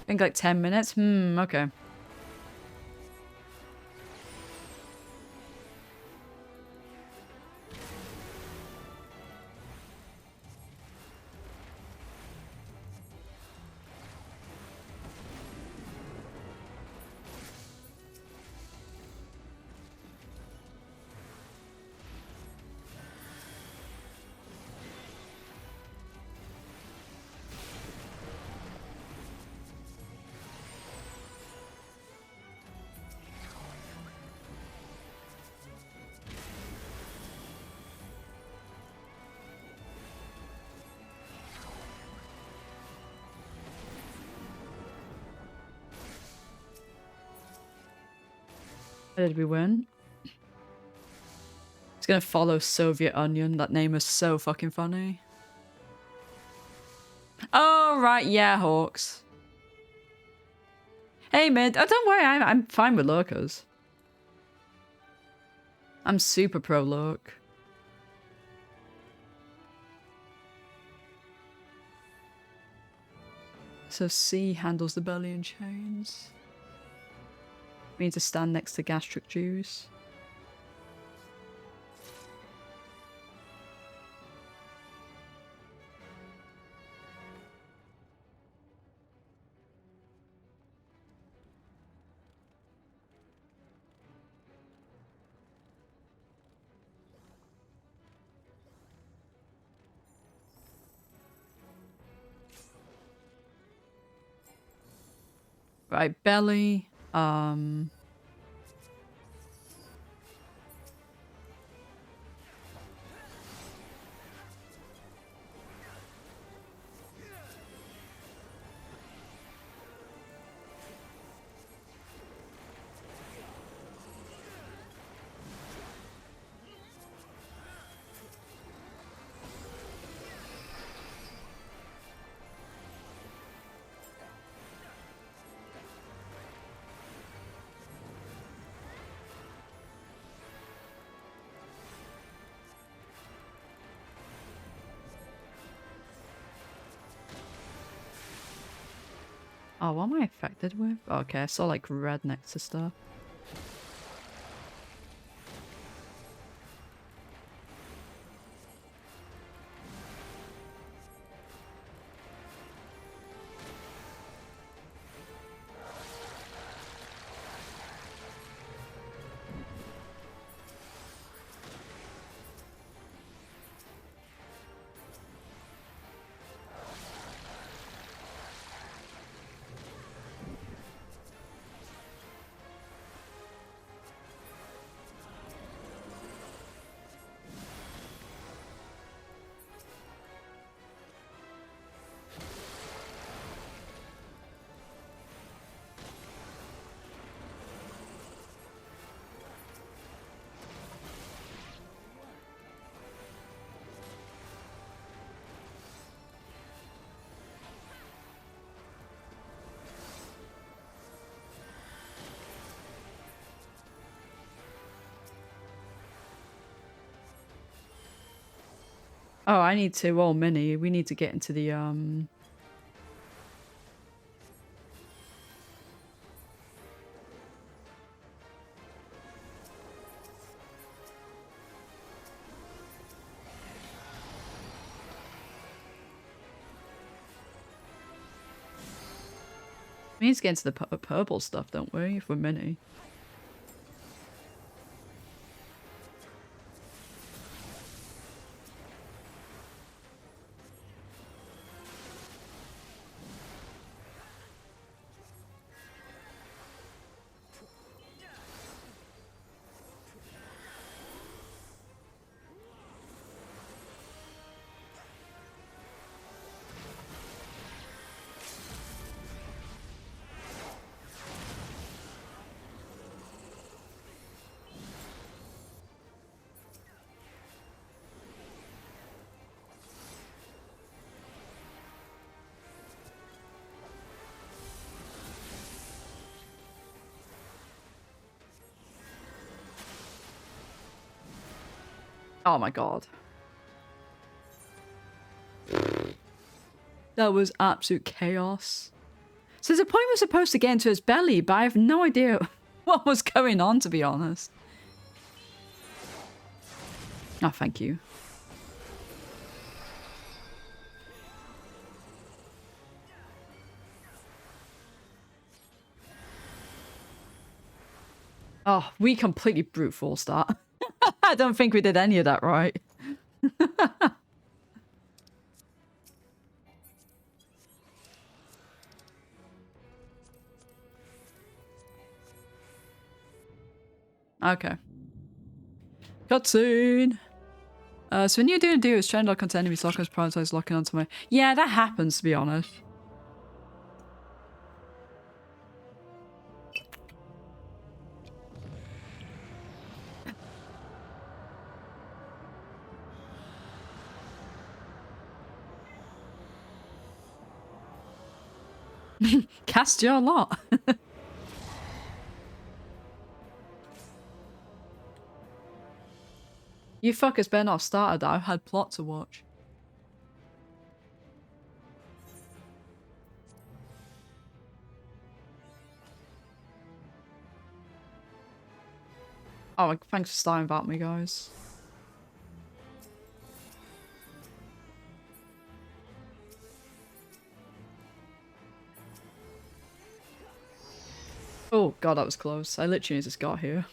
S1: I think like 10 minutes? Okay. Where did we win? It's gonna follow Soviet Onion. That name is so fucking funny. Oh, right, yeah, Hawks. Hey, mid. Oh, don't worry, I'm fine with lurkers. I'm super pro lurk. So C handles the belly and chains. We need to stand next to gastric juice. Right, belly. Oh, what am I affected with? Oh, okay, I saw like red next to stuff. Oh, I need to. Oh, Mini. We need to get into the We need to get into the purple stuff, don't we? If we're mini. Oh my god. That was absolute chaos. So there's a point we're supposed to get into his belly, but I have no idea what was going on, to be honest. Oh, thank you. Oh, we completely brute forced that. I don't think we did any of that right. Okay. Cutscene! So when you're doing a deal, it's trying to lock onto enemies, lock onto prioritize locking onto my... Yeah, that happens, to be honest. Cast your lot. You fuckers better not have started that. I've had plot to watch. Oh, thanks for starting about me, guys. Oh god, that was close. I literally just got here.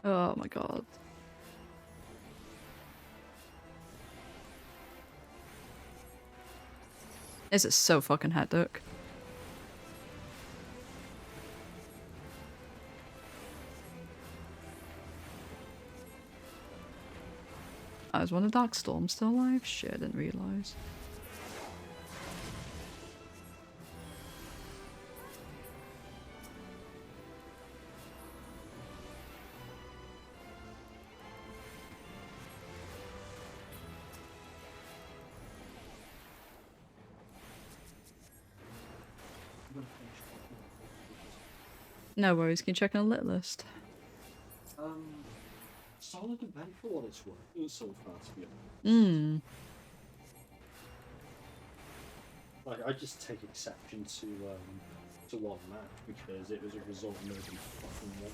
S1: Oh my god. This is so fucking hectic. Oh, is one of Darkstorm still alive? Shit, I didn't realise. No worries, can you check on a lit list?
S3: Solid event for what it's worth so far, to be honest. Like, I just take exception to one match because it was a result nobody fucking wanted.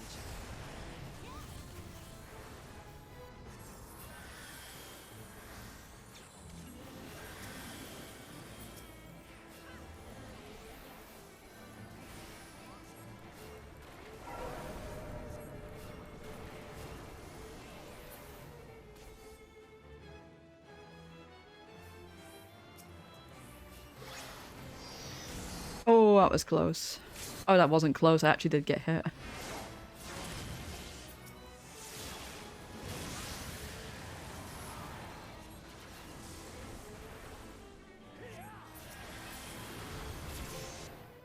S1: Oh, that was close. Oh, that wasn't close. I actually did get hit.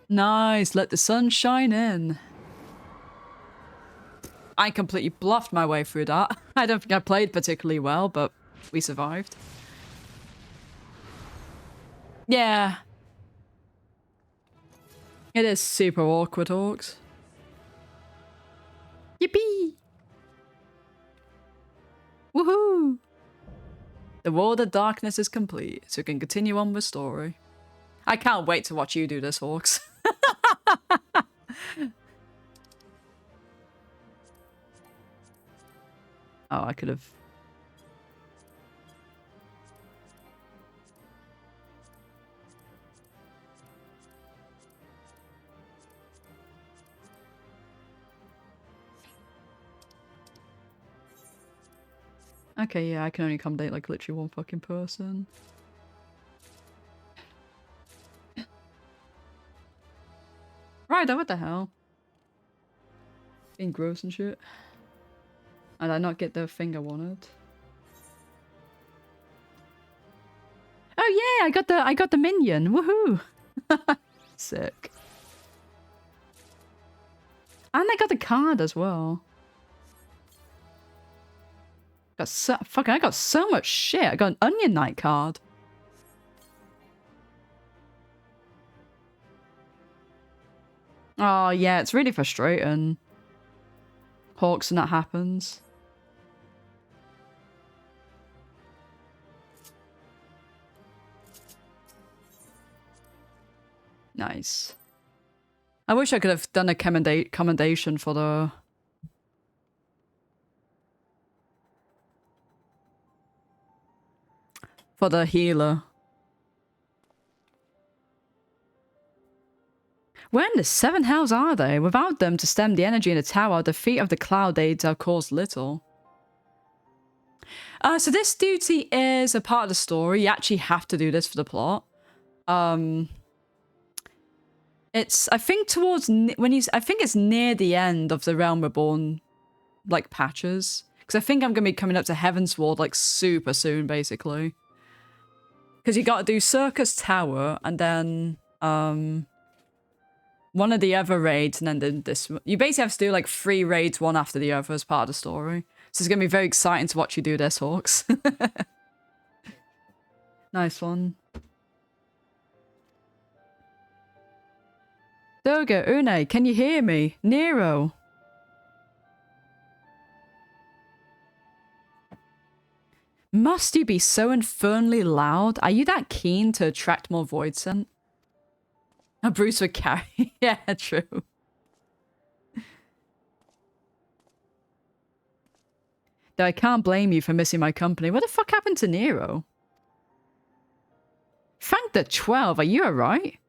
S1: Nice, let the sun shine in. I completely bluffed my way through that. I don't think I played particularly well, but we survived. Yeah. It is super awkward, Orcs. Yippee! Woohoo! The World of Darkness is complete, so we can continue on with story. I can't wait to watch you do this, Orcs. Oh, I could have... Okay, yeah, I can only accommodate like literally one fucking person. Right, what the hell? Being gross and shit. Did I not get the thing I wanted? Oh yeah, I got the minion. Woohoo! Sick. And I got the card as well. I got so much shit. I got an Onion Knight card. Oh yeah, it's really frustrating. Hawks and that happens. Nice. I wish I could have done a commendation for the... For the healer. Where in the seven hells are they? Without them to stem the energy in the tower, the defeat of the Cloud Aids have caused little. So this duty is a part of the story. You actually have to do this for the plot. It's, I think towards, I think it's near the end of the Realm Reborn, like, patches. Because I think I'm going to be coming up to Heavensward, like, super soon, basically. Because you got to do Circus Tower, and then, one of the other raids, and then this. You basically have to do, like, 3 raids, one after the other as part of the story. So it's going to be very exciting to watch you do this, Hawks. Nice one. Doga, Une, can you hear me? Nero. Must you be so infernally loud? Are you that keen to attract more void scent? Oh, Bruce would carry. Yeah, true. Though I can't blame you for missing my company. What the fuck happened to Nero? Frank the 12, are you alright?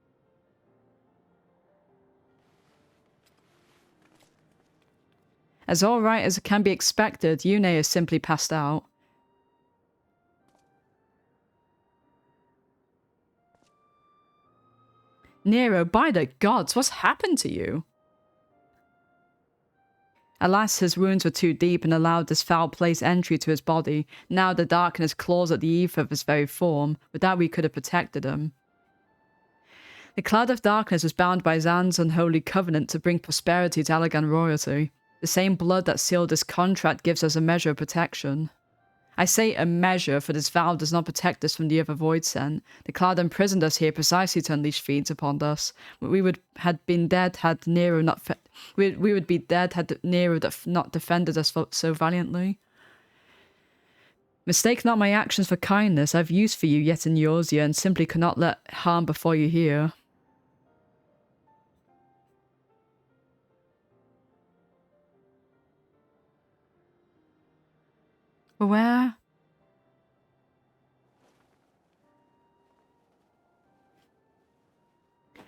S1: As alright as can be expected, Une is simply passed out. Nero, by the gods, what's happened to you? Alas, his wounds were too deep and allowed this foul place entry to his body. Now the darkness claws at the ether of his very form. With that we could have protected him. The cloud of darkness was bound by Zan's unholy covenant to bring prosperity to Allegan royalty. The same blood that sealed this contract gives us a measure of protection. I say a measure, for this vow does not protect us from the other void scent. The cloud imprisoned us here precisely to unleash fiends upon us. We would had been dead had Nero not. We would be dead had Nero not defended us so valiantly. Mistake not my actions for kindness. I've use for you yet in Eorzea, and simply cannot let harm befall you here. Where?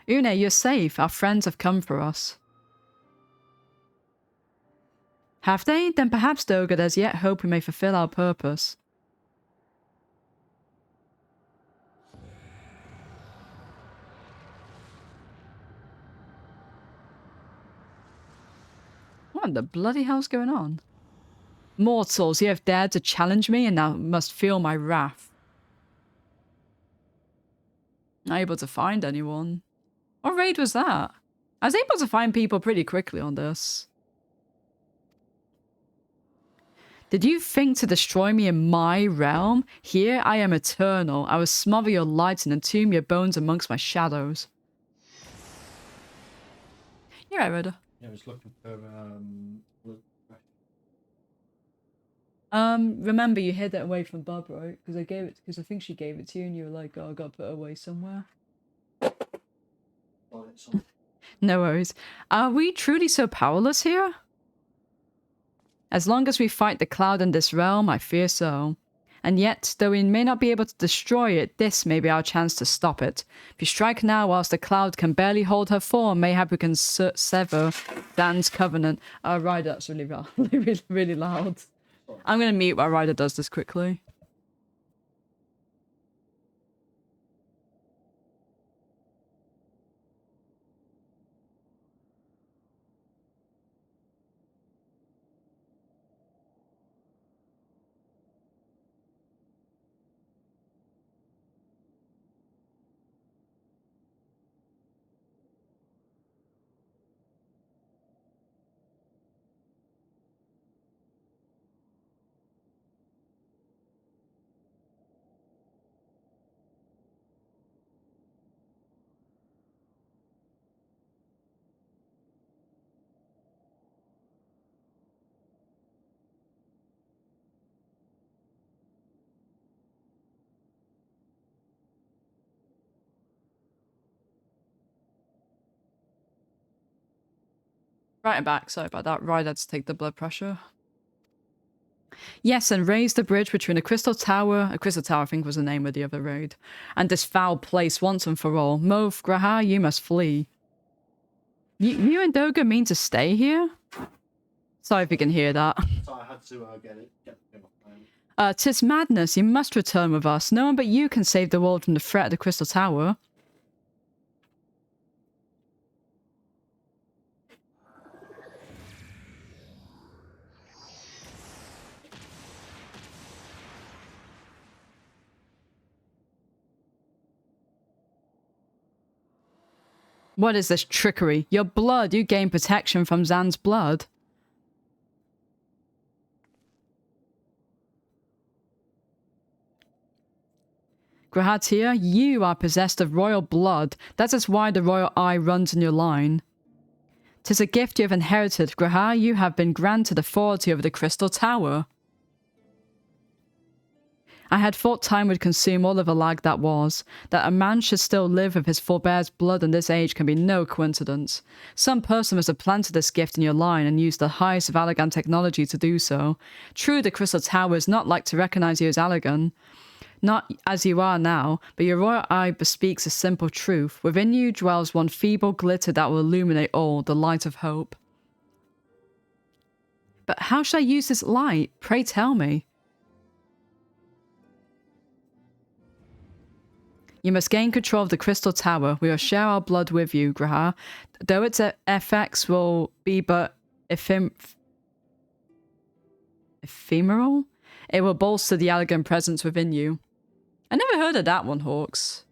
S1: Une, you're safe. Our friends have come for us. Have they? Then perhaps, Doga, there's yet hope we may fulfill our purpose. What the bloody hell's going on? Mortals, you have dared to challenge me and now must feel my wrath. Not able to find anyone. What raid was that? I was able to find people pretty quickly on this. Did you think to destroy me in my realm? Here I am eternal. I will smother your light and entomb your bones amongst my shadows. Yeah, I read it.
S3: Yeah, I was looking for
S1: Remember you hid it away from Bob, right? Because I think she gave it to you and you were like, oh, I gotta put it away somewhere. No worries. Are we truly so powerless here? As long as we fight the cloud in this realm, I fear so. And yet, though we may not be able to destroy it, this may be our chance to stop it. If you strike now whilst the cloud can barely hold her form, mayhap we can sever Dan's covenant. Ryder, that's really loud. really loud. I'm gonna mute while Ryder does this quickly. Right back, sorry about that. Ryder to take the blood pressure. Yes, and raise the bridge between a crystal tower, I think was the name of the other raid, and this foul place once and for all. Moph, Graha, you must flee. You and Doga mean to stay here? Sorry if you can hear that.
S3: So I had to get the thing off my own.
S1: 'Tis madness, you must return with us. No one but you can save the world from the threat of the crystal tower. What is this trickery? Your blood, you gain protection from Zan's blood. Grahatia, you are possessed of royal blood. That is why the royal eye runs in your line. 'Tis a gift you have inherited. Graha, you have been granted authority over the crystal tower. I had thought time would consume all of the lag that was. That a man should still live with his forebear's blood in this age can be no coincidence. Some person must have planted this gift in your line and used the highest of Allagan technology to do so. True, the crystal tower is not like to recognize you as Allagan. Not as you are now, but your royal eye bespeaks a simple truth. Within you dwells one feeble glitter that will illuminate all, the light of hope. But how should I use this light? Pray tell me. You must gain control of the crystal tower. We will share our blood with you, Graha. Though its effects will be but ephemeral, it will bolster the Allagan presence within you. I never heard of that one, Hawks.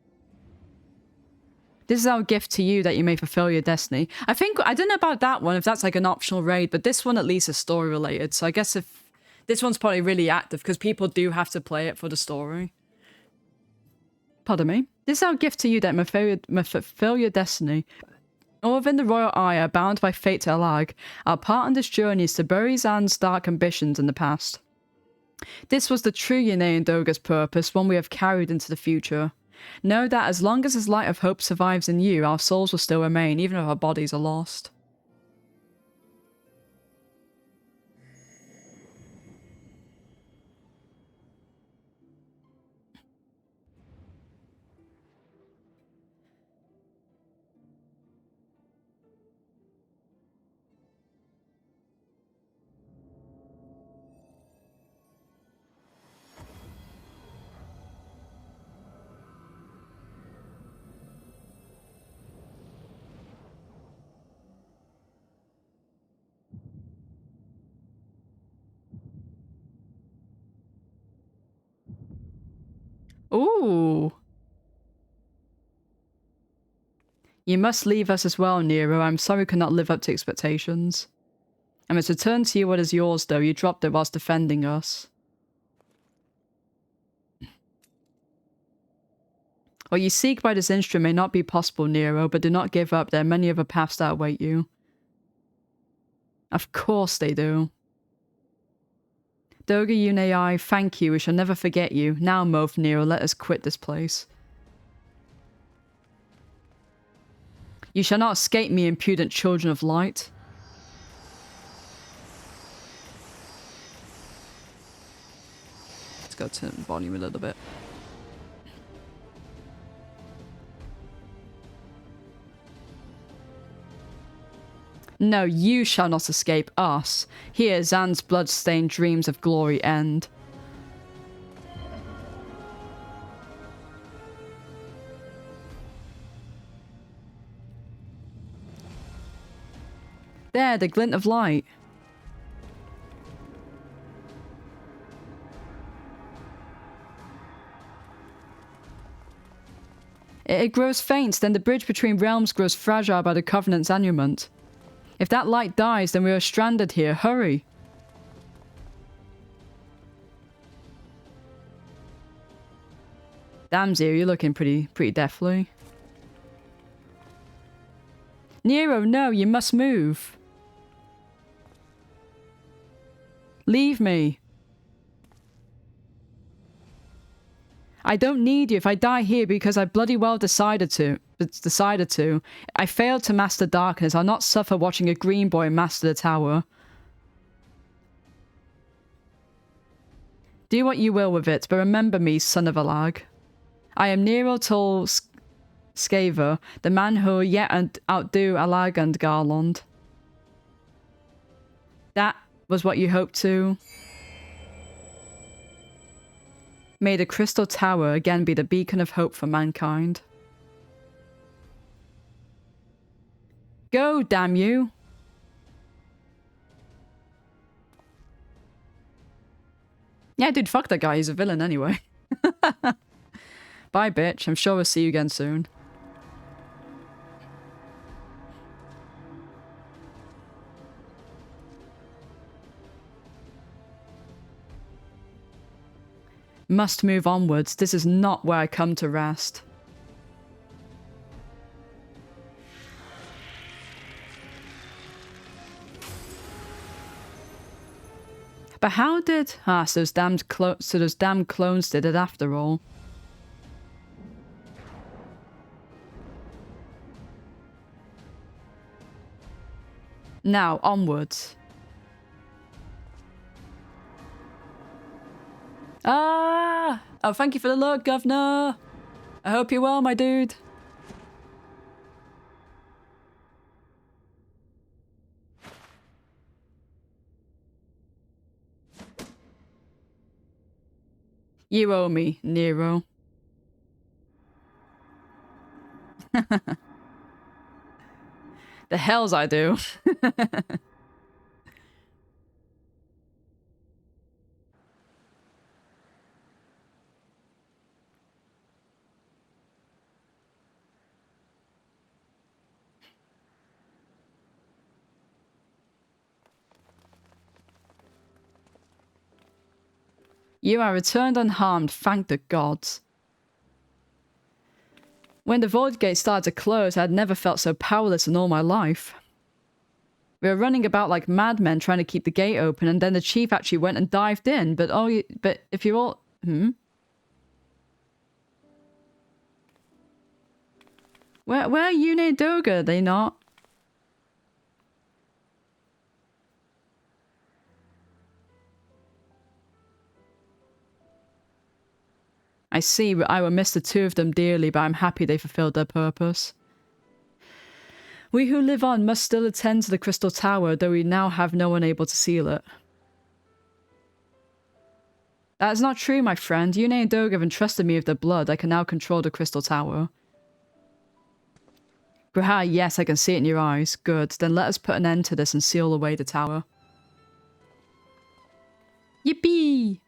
S1: This is our gift to you that you may fulfill your destiny. I don't know about that one, if that's like an optional raid, but this one at least is story related. So I guess if this one's probably really active because people do have to play it for the story. Pardon me. This is our gift to you that may fulfill your destiny. All within the royal eye are bound by fate to Allag. Our part in this journey is to bury Zan's dark ambitions in the past. This was the true Yene and Doga's purpose, one we have carried into the future. Know that as long as this light of hope survives in you, our souls will still remain, even if our bodies are lost. Ooh. You must leave us as well, Nero. I'm sorry we cannot live up to expectations. I must return to you what is yours, though. You dropped it whilst defending us. What you seek by this instrument may not be possible, Nero, but do not give up. There are many other paths that await you. Of course they do. Doga Unei, thank you. We shall never forget you. Now, Moph, Nero, let us quit this place. You shall not escape me, impudent children of light. Let's go turn the volume a little bit. No, you shall not escape us. Here, Zan's blood-stained dreams of glory end. There, the glint of light. It grows faint, then the bridge between realms grows fragile by the Covenant's annulment. If that light dies, then we are stranded here. Hurry! Damn, Zero, you're looking pretty deathly. Nero, no, you must move. Leave me. I don't need you if I die here because I bloody well decided to. I failed to master darkness. I'll not suffer watching a green boy master the tower. Do what you will with it, but remember me, son of a lag. I am Nero Tull Scaver, the man who will yet outdo Alag and Garland. That was what you hoped to. May the Crystal Tower again be the beacon of hope for mankind. Go, damn you! Yeah, dude, fuck that guy. He's a villain anyway. Bye, bitch. I'm sure we'll see you again soon. Must move onwards. This is not where I come to rest. But how did... Ah, so those damn clones did it after all. Now, onwards. Ah! Oh, thank you for the look, Governor! I hope you're well, my dude. You owe me, Nero. The hells I do. You are returned unharmed, thank the gods. When the Void Gate started to close, I had never felt so powerless in all my life. We were running about like madmen trying to keep the gate open, and then the chief actually went and dived in, but if you're all... Where are Yune Doga? Are they not? I see, I will miss the two of them dearly, but I'm happy they fulfilled their purpose. We who live on must still attend to the Crystal Tower, though we now have no one able to seal it. That is not true, my friend. Yune and Doga have entrusted me with their blood. I can now control the Crystal Tower. Graha, yes, I can see it in your eyes. Good, then let us put an end to this and seal away the tower. Yippee!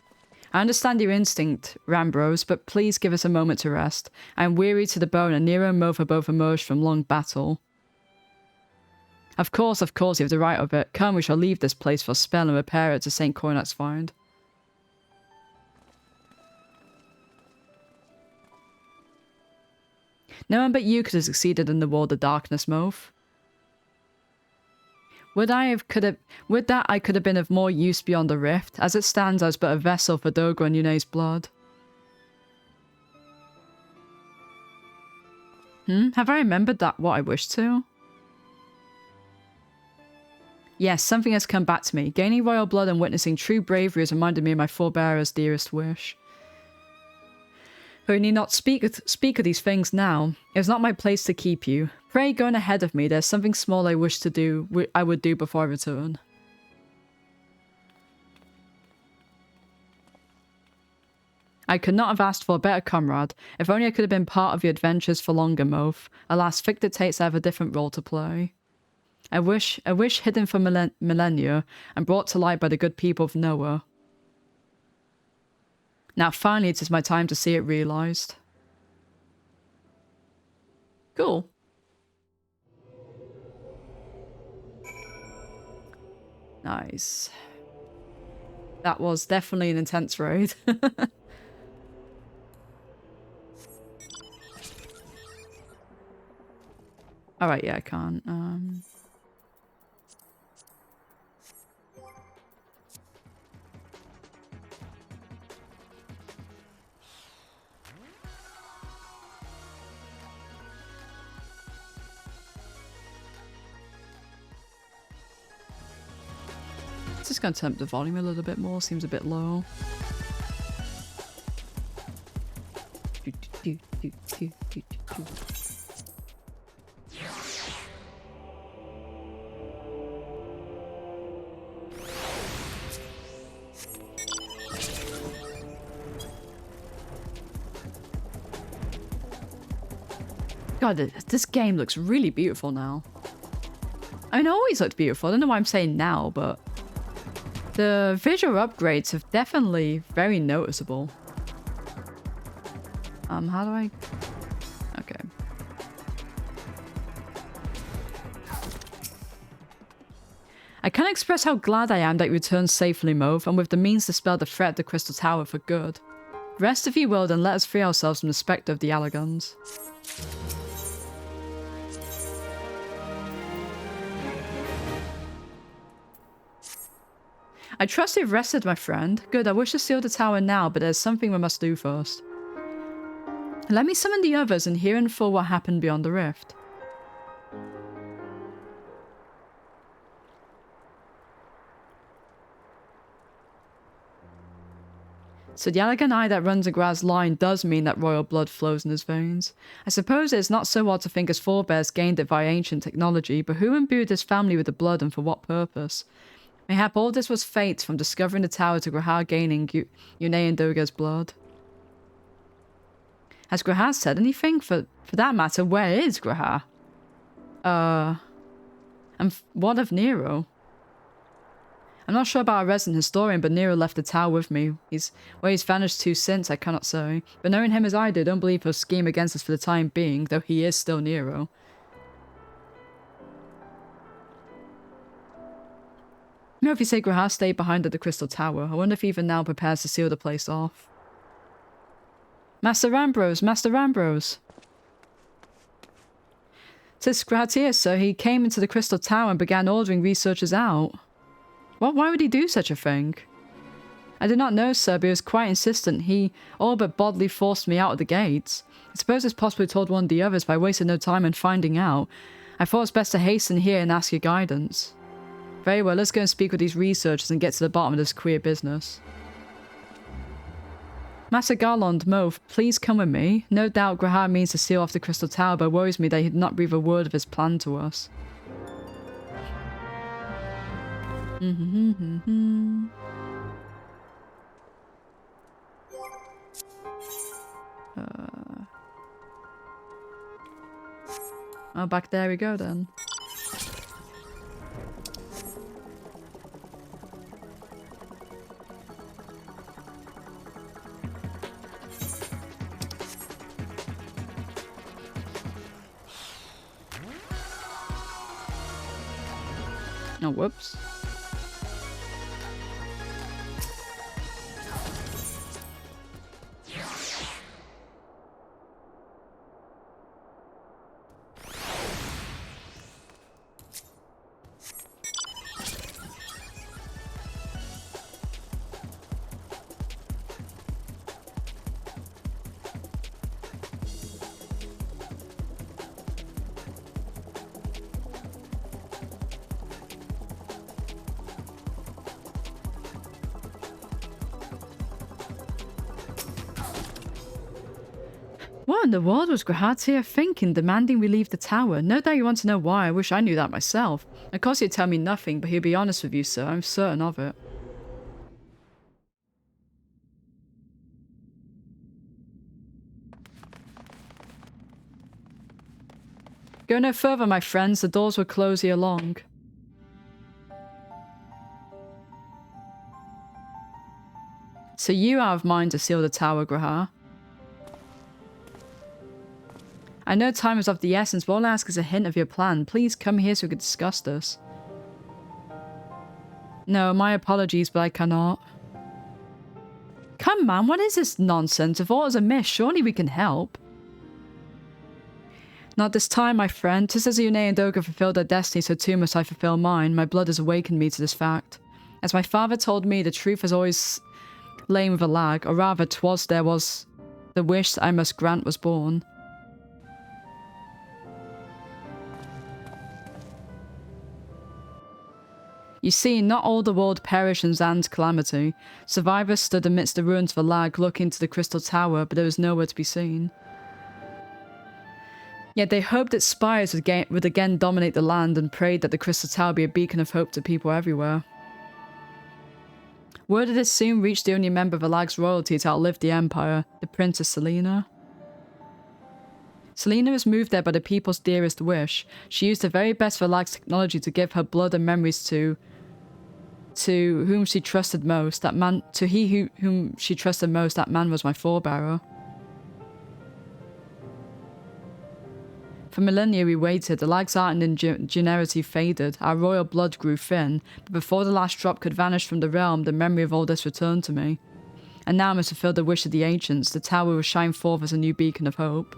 S1: I understand your instinct, Rambros, but please give us a moment to rest. I am weary to the bone, and Nero and Moph have both emerged from long battle. Of course, you have the right of it. Come, we shall leave this place for a spell and repair it to St. Cornet's find. No one but you could have succeeded in the World of Darkness, Moph. Would that I could have been of more use beyond the rift? As it stands, I was but a vessel for Dogra and Yune's blood. Have I remembered that what I wished to? Yes, something has come back to me. Gaining royal blood and witnessing true bravery has reminded me of my forebearer's dearest wish. But we need not speak of these things now. It is not my place to keep you. Pray, go on ahead of me. There's something small I wish to do. I would do before I return. I could not have asked for a better comrade. If only I could have been part of your adventures for longer, Moph. Alas, Fic dictates I have a different role to play. A wish hidden for millennia and brought to light by the good people of Noah. Now finally it is my time to see it realized. Cool. Nice. That was definitely an intense raid. Alright, yeah, I can't. Just going to turn up the volume a little bit more. Seems a bit low. God, this game looks really beautiful now. I mean, it always looked beautiful. I don't know why I'm saying now, but the visual upgrades have definitely very noticeable. How do I... Okay. I can't express how glad I am that you returned safely, Moph, and with the means to dispel the threat of the Crystal Tower for good. Rest if you will, and let us free ourselves from the spectre of the Allagons. I trust you've rested, my friend. Good, I wish to seal the tower now, but there's something we must do first. Let me summon the others and hear in full what happened beyond the rift. So the Allagan eye that runs Agraz's line does mean that royal blood flows in his veins. I suppose it's not so odd to think his forebears gained it via ancient technology, but who imbued his family with the blood and for what purpose? Mayhap all this was fate, from discovering the tower to Grahar gaining Yune and Doga's blood. Has Grahar said anything? For that matter, where is Grahar? And what of Nero? I'm not sure about our resident historian, but Nero left the tower with me. Where he's vanished to since, I cannot say. But knowing him as I do, don't believe he'll scheme against us for the time being, though he is still Nero. You know, if you say Grahar stayed behind at the Crystal Tower, I wonder if he even now prepares to seal the place off. Master Rambros! Master Rambros! 'Tis Grahar here, sir. He came into the Crystal Tower and began ordering researchers out. Well, why would he do such a thing? I did not know, sir, but he was quite insistent. He all but bodily forced me out of the gates. I suppose it's possibly told one of the others, but I wasted no time in finding out. I thought it was best to hasten here and ask your guidance. Very well, let's go and speak with these researchers and get to the bottom of this queer business. Master Garland, Moph, please come with me. No doubt Grahar means to seal off the Crystal Tower, but it worries me that he did not breathe a word of his plan to us. Oh, back there we go then. Oh, whoops. What in the world was Grahatia thinking, demanding we leave the tower? No doubt you want to know why. I wish I knew that myself. Of course he'd tell me nothing, but he'll be honest with you, sir. I'm certain of it. Go no further, my friends. The doors will close ere long. So you are of mind to seal the tower, Grahar? I know time is of the essence, but all I ask is a hint of your plan. Please come here so we can discuss this. No, my apologies, but I cannot. Come, man, what is this nonsense? If all is amiss, surely we can help. Not this time, my friend. 'Tis as Une and Doga fulfilled their destiny, so too must I fulfill mine. My blood has awakened me to this fact. As my father told me, the truth has always lain with a lag, or rather, 'twas there was the wish I must grant was born. You see, not all the world perished in Zan's calamity. Survivors stood amidst the ruins of a lag, looking to the crystal tower, but there was nowhere to be seen. Yet they hoped that spires would again dominate the land and prayed that the crystal tower be a beacon of hope to people everywhere. Word of this soon reached the only member of the lag's royalty to outlive the empire, the Princess Selena. Selena was moved there by the people's dearest wish. She used the very best of the lag's technology to give her blood and memories to whom she trusted most. Whom she trusted most, that man was my forebearer. For millennia we waited, the lag's art and ingenuity faded, our royal blood grew thin, but before the last drop could vanish from the realm, the memory of all this returned to me. And now I must fulfill the wish of the ancients, the tower will shine forth as a new beacon of hope.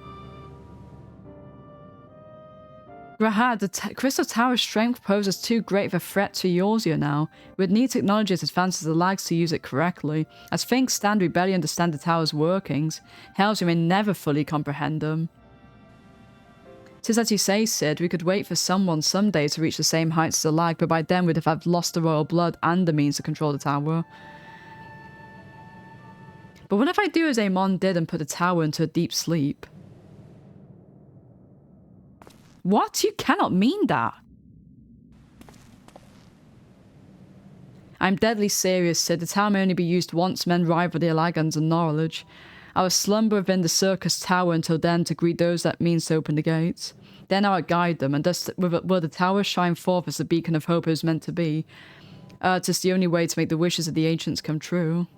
S1: Grahad, the Crystal Tower's strength poses too great of a threat to Eorzea now. We'd need technology as advanced as the lags to use it correctly. As things stand, we barely understand the tower's workings. Hells, we may never fully comprehend them. 'Tis as you say, Sid, we could wait for someone someday to reach the same heights as the lag, but by then we'd have lost the royal blood and the means to control the tower. But what if I do as Amon did and put the tower into a deep sleep? What? You cannot mean that. I'm deadly serious, Sid. The tower may only be used once men rival the Alagans in knowledge. I will slumber within the circus tower until then to greet those that means to open the gates. Then I will guide them, and thus will the tower shine forth as the beacon of hope it was meant to be. 'Tis the only way to make the wishes of the ancients come true.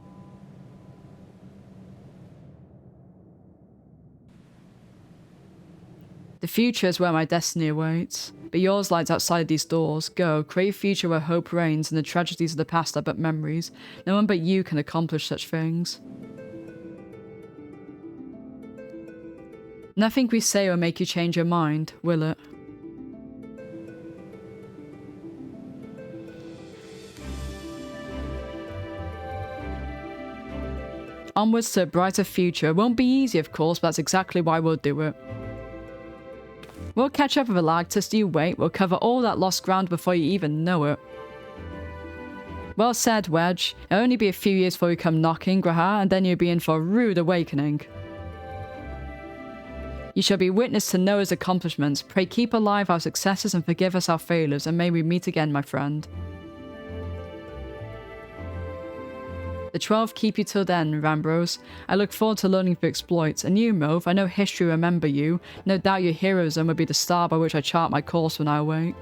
S1: The future is where my destiny awaits, but yours lies outside these doors. Go, create a future where hope reigns and the tragedies of the past are but memories. No one but you can accomplish such things. Nothing we say will make you change your mind, will it? Onwards to a brighter future. It won't be easy, of course, but that's exactly why we'll do it. We'll catch up with a lag, just you wait. We'll cover all that lost ground before you even know it. Well said, Wedge. It'll only be a few years before we come knocking, Grahar, and then you'll be in for a rude awakening. You shall be witness to Noah's accomplishments. Pray keep alive our successes and forgive us our failures, and may we meet again, my friend. The 12 keep you till then, Rambros. I look forward to learning of your exploits. And you, Moph, I know history will remember you. No doubt your heroism will be the star by which I chart my course when I awake.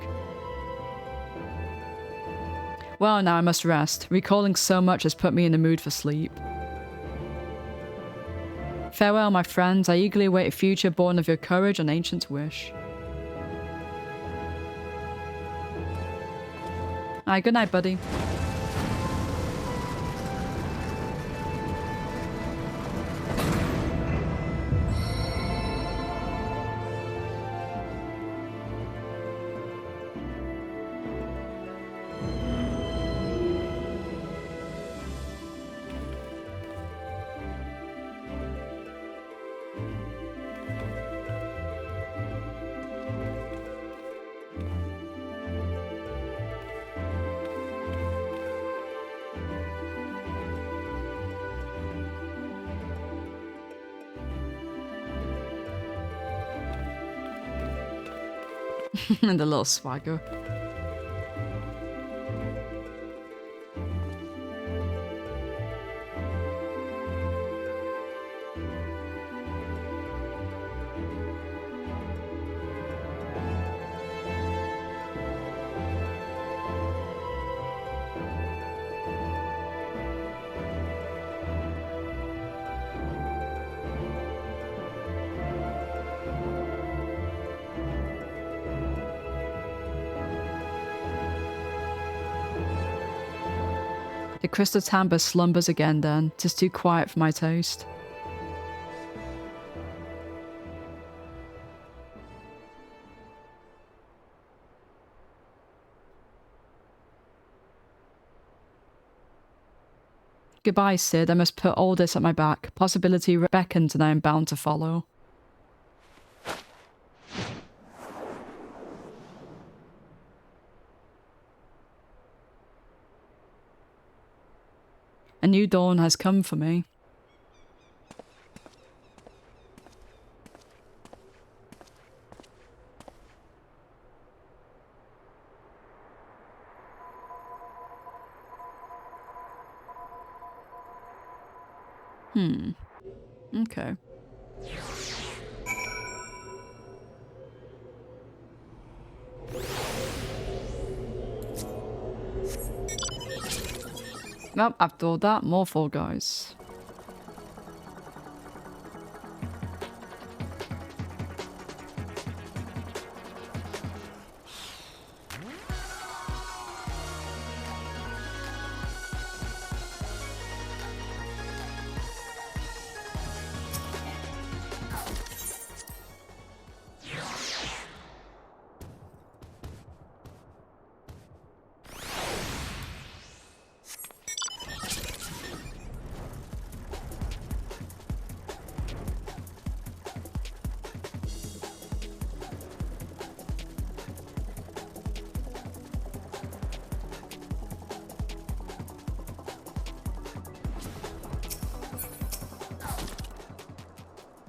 S1: Well, now I must rest. Recalling so much has put me in the mood for sleep. Farewell, my friends. I eagerly await a future born of your courage and ancient wish. Alright, good night, buddy. And the little swagger. The crystal timbre slumbers again then. 'Tis too quiet for my taste. Goodbye, Sid. I must put all this at my back. Possibility beckons and I am bound to follow. A new dawn has come for me. Okay. Well, after all that, more Fall Guys.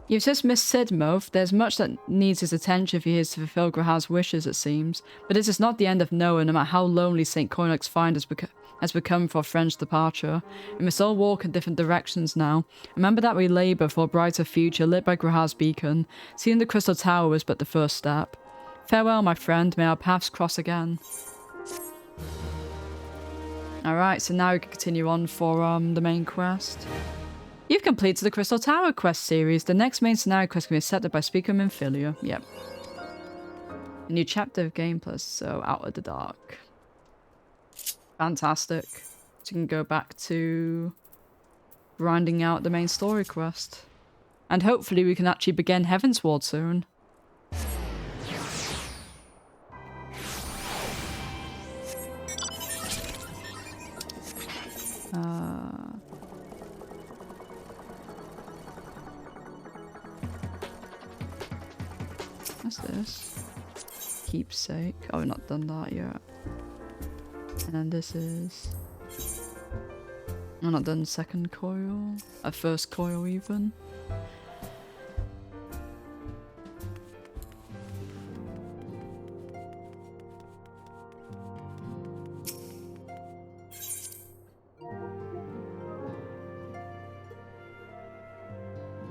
S1: You've just missed Sid, Moph. There's much that needs his attention if he is to fulfill Grahal's wishes, it seems. But this is not the end of Noah, no matter how lonely St. Coinlock's find has become for French departure. We must all walk in different directions now. Remember that we labour for a brighter future lit by Grahal's beacon. Seeing the Crystal Tower was but the first step. Farewell, my friend. May our paths cross again. Alright, so now we can continue on for the main quest. You've completed the Crystal Tower quest series. The next main scenario quest can be accepted by Speaker Minfilia. Yep. A new chapter of gameplay, so Out of the Dark. Fantastic. So you can go back to grinding out the main story quest. And hopefully we can actually begin Heavensward soon. What's this? Keepsake. Oh, we've not done that yet. And then this is... I've not done second coil. A first coil even.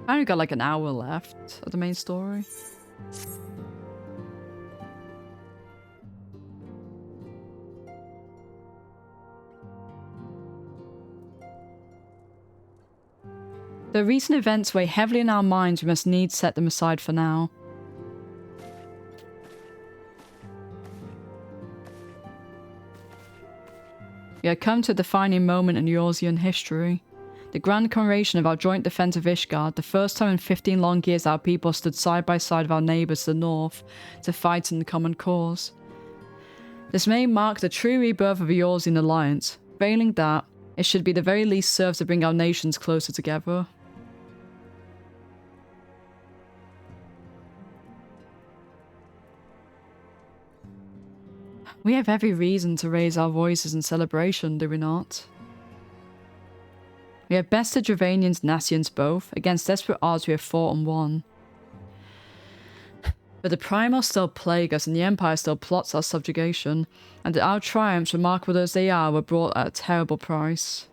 S1: I only got like an hour left of the main story. The recent events weigh heavily in our minds. We must needs set them aside for now. We had come to a defining moment in Eorzean history. The grand coronation of our joint defense of Ishgard, the first time in 15 long years our people stood side by side with our neighbours to the north to fight in the common cause. This may mark the true rebirth of the Eorzean alliance. Failing that, it should be the very least serve to bring our nations closer together. We have every reason to raise our voices in celebration, do we not? We have bested Dravanians and Nassians both. Against desperate odds we have fought and won. But the Primals still plague us and the Empire still plots our subjugation, and our triumphs, remarkable as they are, were brought at a terrible price.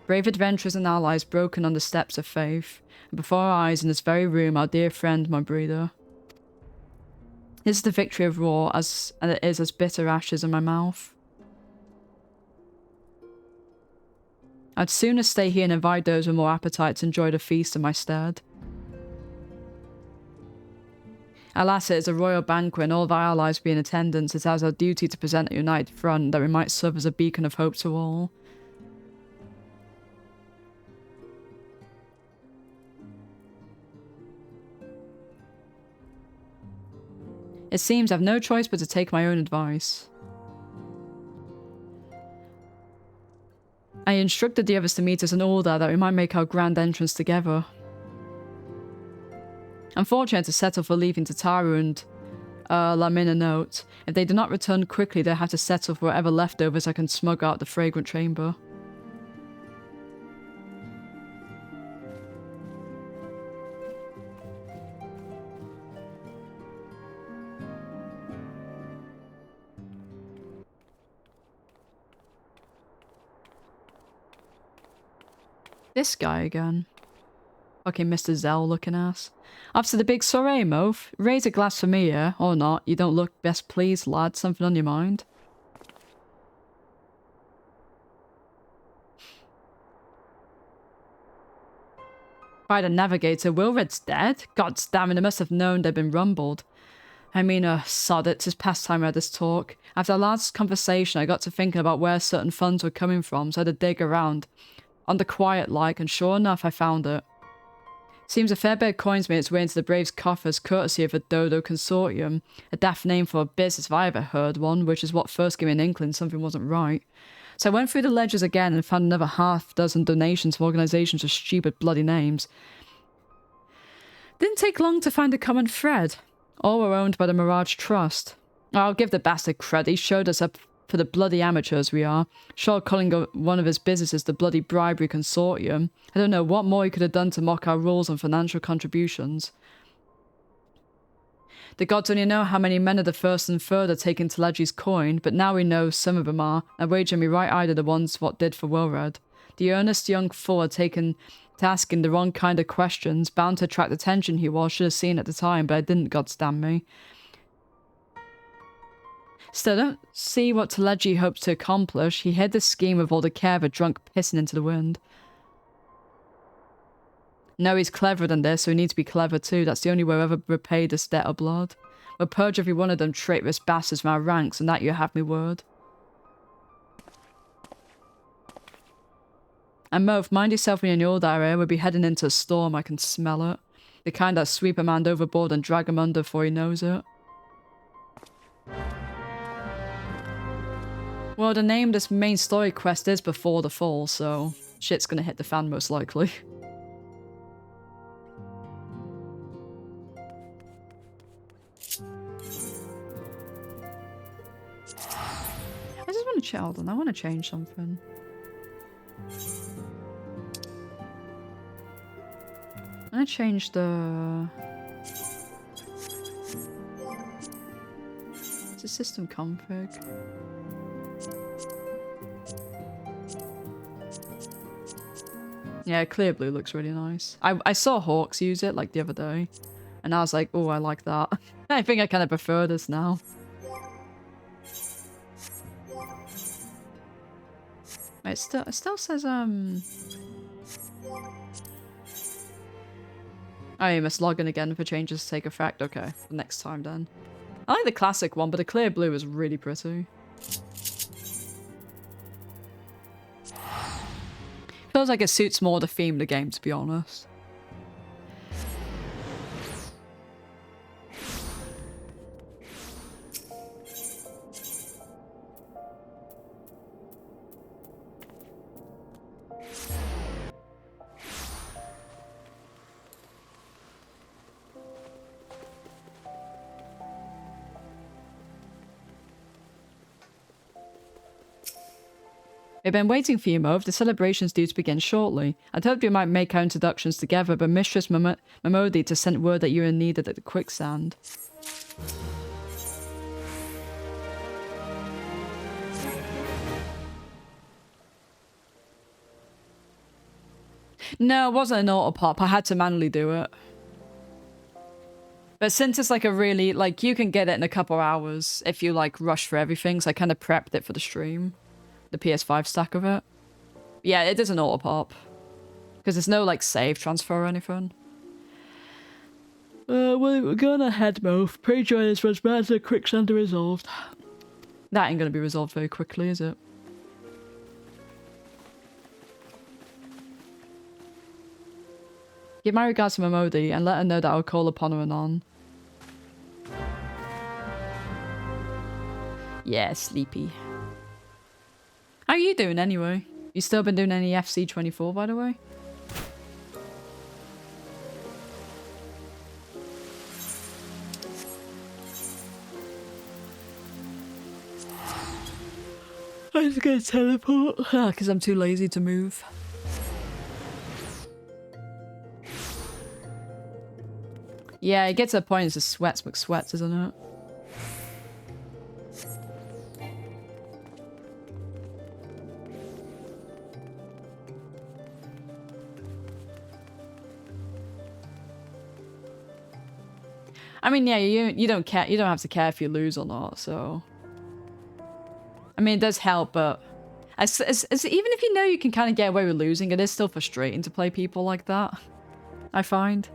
S1: Brave adventurers and allies broken on the steps of faith, and before our eyes in this very room our dear friend, my breeder. This is the victory of war, and it is as bitter ashes in my mouth. I'd sooner stay here and invite those with more appetite to enjoy the feast in my stead. Alas, it is a royal banquet and all of our allies be in attendance. It is our duty to present a united front that we might serve as a beacon of hope to all. It seems I've no choice but to take my own advice. I instructed the others to meet us in order that we might make our grand entrance together. I'm fortunate to settle for leaving Tataru and Lamin a note. If they do not return quickly, they'll have to settle for whatever leftovers I can smuggle out the fragrant chamber. This guy again. Fucking Mr. Zell looking ass. After the big soiree, Moph. Raise a glass for me, yeah? Or not. You don't look best pleased, lad. Something on your mind? By the navigator, Wilred's dead? God's damn it, I must have known they'd been rumbled. I mean, sod it, 'tis past time we had this talk. After our last conversation, I got to thinking about where certain funds were coming from, so I had to dig around. On the quiet like, and sure enough, I found it. Seems a fair bit of coins made its way into the Braves' coffers courtesy of the Dodo Consortium, a daft name for a business if I ever heard one, which is what first gave me an inkling something wasn't right. So I went through the ledgers again and found another half-dozen donations from organisations with stupid bloody names. Didn't take long to find a common thread. All were owned by the Mirage Trust. I'll give the bastard credit, he showed us up for the bloody amateurs we are. Sure, calling one of his businesses the bloody bribery consortium. I don't know what more he could have done to mock our rules and financial contributions. The gods only know how many men of the first and third are taking Telegi's coin, but now we know some of them are, and wager me right eye to the ones what did for Wilred. The earnest young fool had taken to asking the wrong kind of questions, bound to attract attention he was, should have seen at the time, but I didn't, gods damn me. Still, I don't see what Telegi hopes to accomplish. He hid the scheme with all the care of a drunk pissing into the wind. No, he's cleverer than this, so he needs to be clever too. That's the only way we'll ever repay this debt of blood. We'll purge every one of them traitorous bastards from our ranks, and that you have me word. And Moph, mind yourself when you're in your area. We'll be heading into a storm, I can smell it. The kind that sweep a man overboard and drag him under before he knows it. Well, the name of this main story quest is Before the Fall, so shit's gonna hit the fan most likely. I just want to chill, and I want to change something. I'm gonna change the... It's a system config. Yeah, clear blue looks really nice. I saw Hawks use it like the other day, and I was like, oh, I like that. I think I kind of prefer this now. It still says Oh, you must log in again for changes to take effect. Okay, next time then. I like the classic one, but the clear blue is really pretty. Feels like it suits more the theme of the game, to be honest. We've been waiting for you, Moph. The celebration's due to begin shortly. I'd hoped we might make our introductions together, but Mistress Mamodi just sent word that you were needed at the quicksand. No, it wasn't an auto pop. I had to manually do it. But since it's like a really, like, you can get it in a couple hours if you, like, rush for everything, so I kind of prepped it for the stream. The PS5 stack of it. Yeah, it doesn't auto pop. Because there's no, like, save transfer or anything. Well, we're gonna head, Moph. Pray join us once matters of quicksand are resolved. That ain't gonna be resolved very quickly, is it? Give my regards to Mamodi and let her know that I'll call upon her anon. Yeah, sleepy. How are you doing anyway? You still been doing any FC24, by the way? I'm just gonna teleport. Because I'm too lazy to move. Yeah, it gets to a point it's just sweats McSweats, isn't it? I mean, yeah, you don't care. You don't have to care if you lose or not. So, I mean, it does help, but as even if you know you can kind of get away with losing, it is still frustrating to play people like that. I find.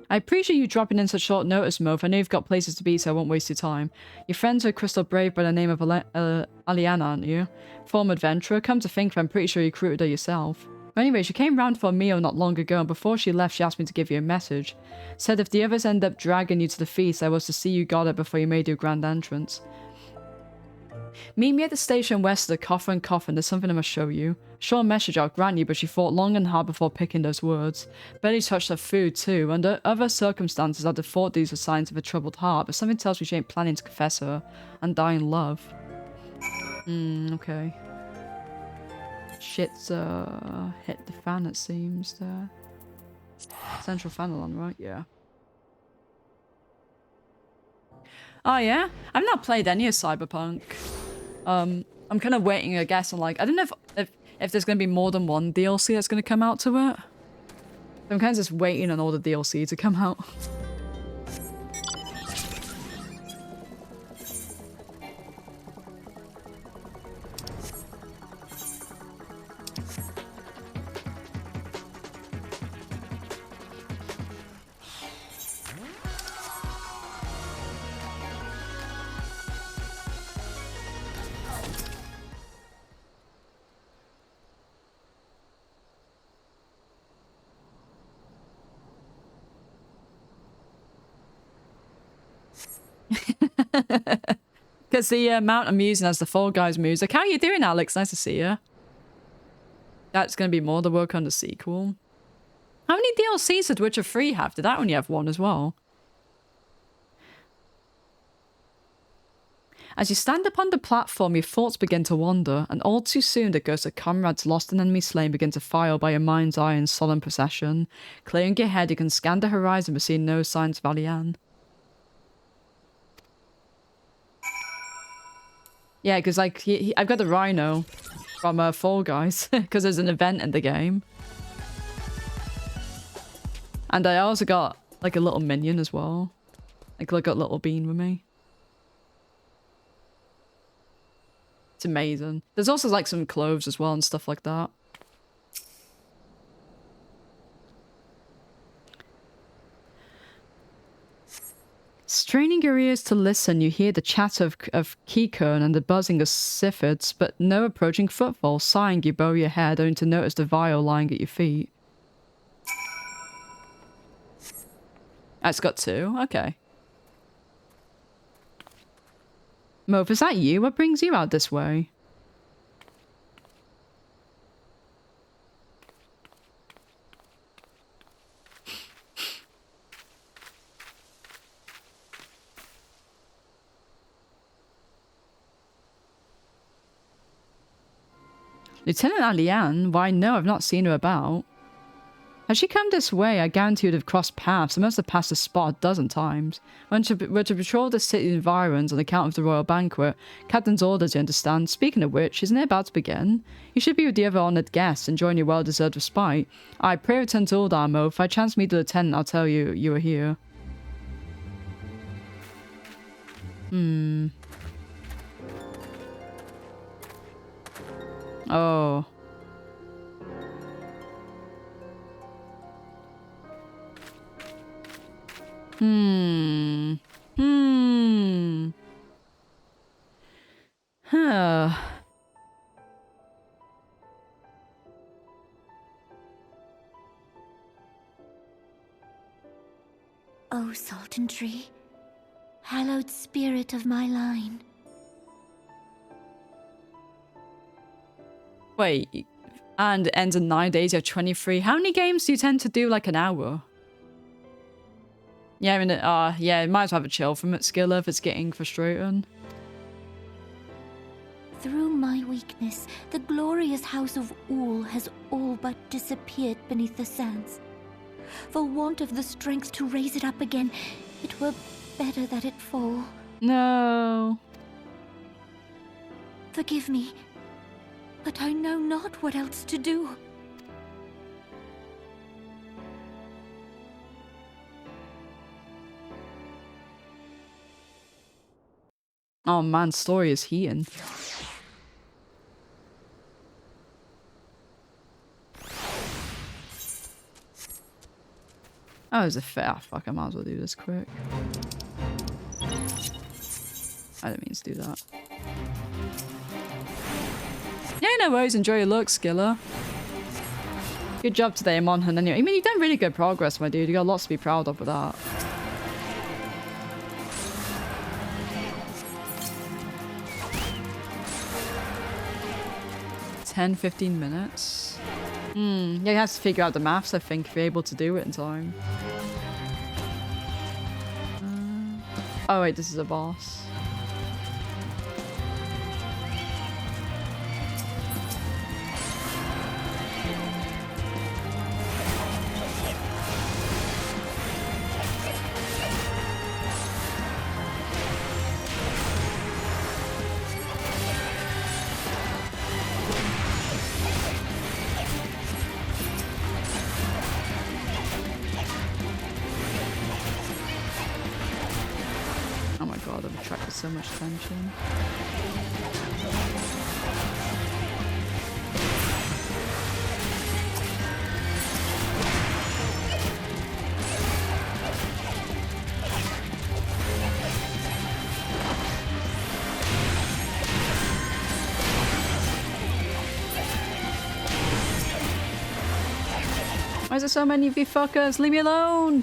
S1: I appreciate you dropping in such short notice, Moph. I know you've got places to be, so I won't waste your time. You're friends with Crystal Brave by the name of Aliana, aren't you? Former adventurer? Come to think of it, I'm pretty sure you recruited her yourself. But anyway, she came round for a meal not long ago, and before she left, she asked me to give you a message. Said if the others end up dragging you to the feast, I was to see you got it before you made your grand entrance. Meet me at the station west of the Coffin Coffin. There's something I must show you. Short message, I'll grant you, but she thought long and hard before picking those words. Barely touched her food, too. Under other circumstances, I'd have thought these were signs of a troubled heart, but something tells me she ain't planning to confess her undying love. Okay. Shit's, hit the fan, it seems, there. Central Fanelon, right? Yeah. Oh, yeah? I've not played any of Cyberpunk. I'm kind of waiting, I guess, on like, I don't know if there's going to be more than one DLC that's going to come out to it. I'm kind of just waiting on all the DLC to come out. Because the Mount I'm using as the Fall Guys music. How are you doing, Alex? Nice to see you. That's going to be more the work on the sequel. How many DLCs did Witcher 3 have? Did that only have one as well? As you stand upon the platform, your thoughts begin to wander, and all too soon the ghosts of comrades lost and enemy slain begin to file by your mind's eye in solemn procession. Clearing your head, you can scan the horizon but see no signs of Alianne. Yeah, because like I've got the Rhino from Fall Guys because there's an event in the game, and I also got like a little minion as well, like a little bean with me. It's amazing. There's also like some clothes as well and stuff like that. Straining your ears to listen, you hear the chatter of Kikun and the buzzing of siffords, but no approaching footfall. Sighing, you bow your head, only to notice the vial lying at your feet. Oh, it's got 2. Okay. Moph, is that you? What brings you out this way? Lieutenant Aliane? Why, no, I've not seen her about. Had she come this way, I guarantee you'd have crossed paths. I must have passed the spot a dozen times. We're to patrol the city environs on account of the royal banquet. Captain's orders, you understand. Speaking of which, isn't it about to begin? You should be with the other honoured guests, enjoying your well-deserved respite. I pray return to Uldar, Moph. If I chance to meet the lieutenant, I'll tell you you were here. Oh. Huh.
S4: O Sultan Tree, hallowed spirit of my line.
S1: Wait, and it ends in 9 days, you have 23. How many games do you tend to do like an hour? Yeah, I mean, yeah, you might as well have a chill from it, Skilla, if it's getting frustrating.
S4: Through my weakness, the glorious house of Ul has all but disappeared beneath the sands. For want of the strength to raise it up again, it were better that it fall.
S1: No.
S4: Forgive me, but I know not what else to do.
S1: Oh man, story is heating. Oh, there's a fair. Fuck, I might as well do this quick. I didn't mean to do that. Yeah, no worries. Enjoy your look, Skilla. Good job today, Monhan. Anyway, I mean, you've done really good progress, my dude. You got lots to be proud of with that. 10-15 minutes. Yeah, you have to figure out the maths, I think, if you're able to do it in time. Oh wait, this is a boss. So much tension. Why is there so many of you fuckers? Leave me alone!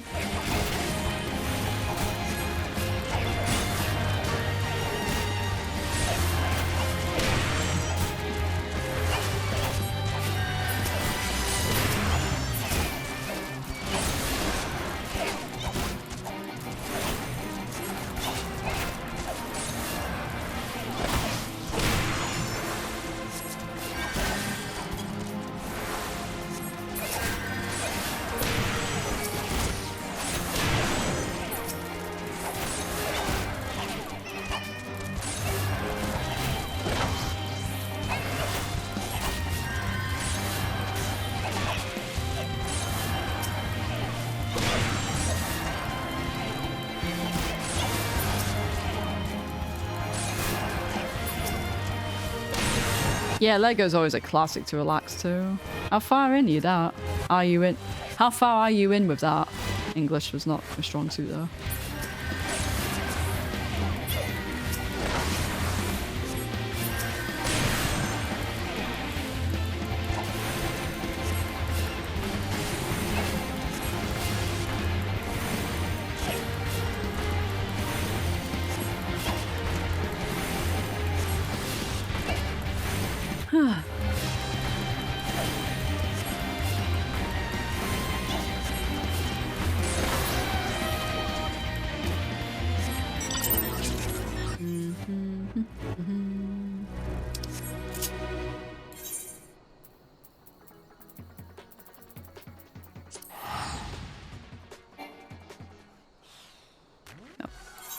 S1: Yeah, Lego's always a classic to relax to. How far in are you that? Are you in? How far are you in with that? English was not a strong suit though.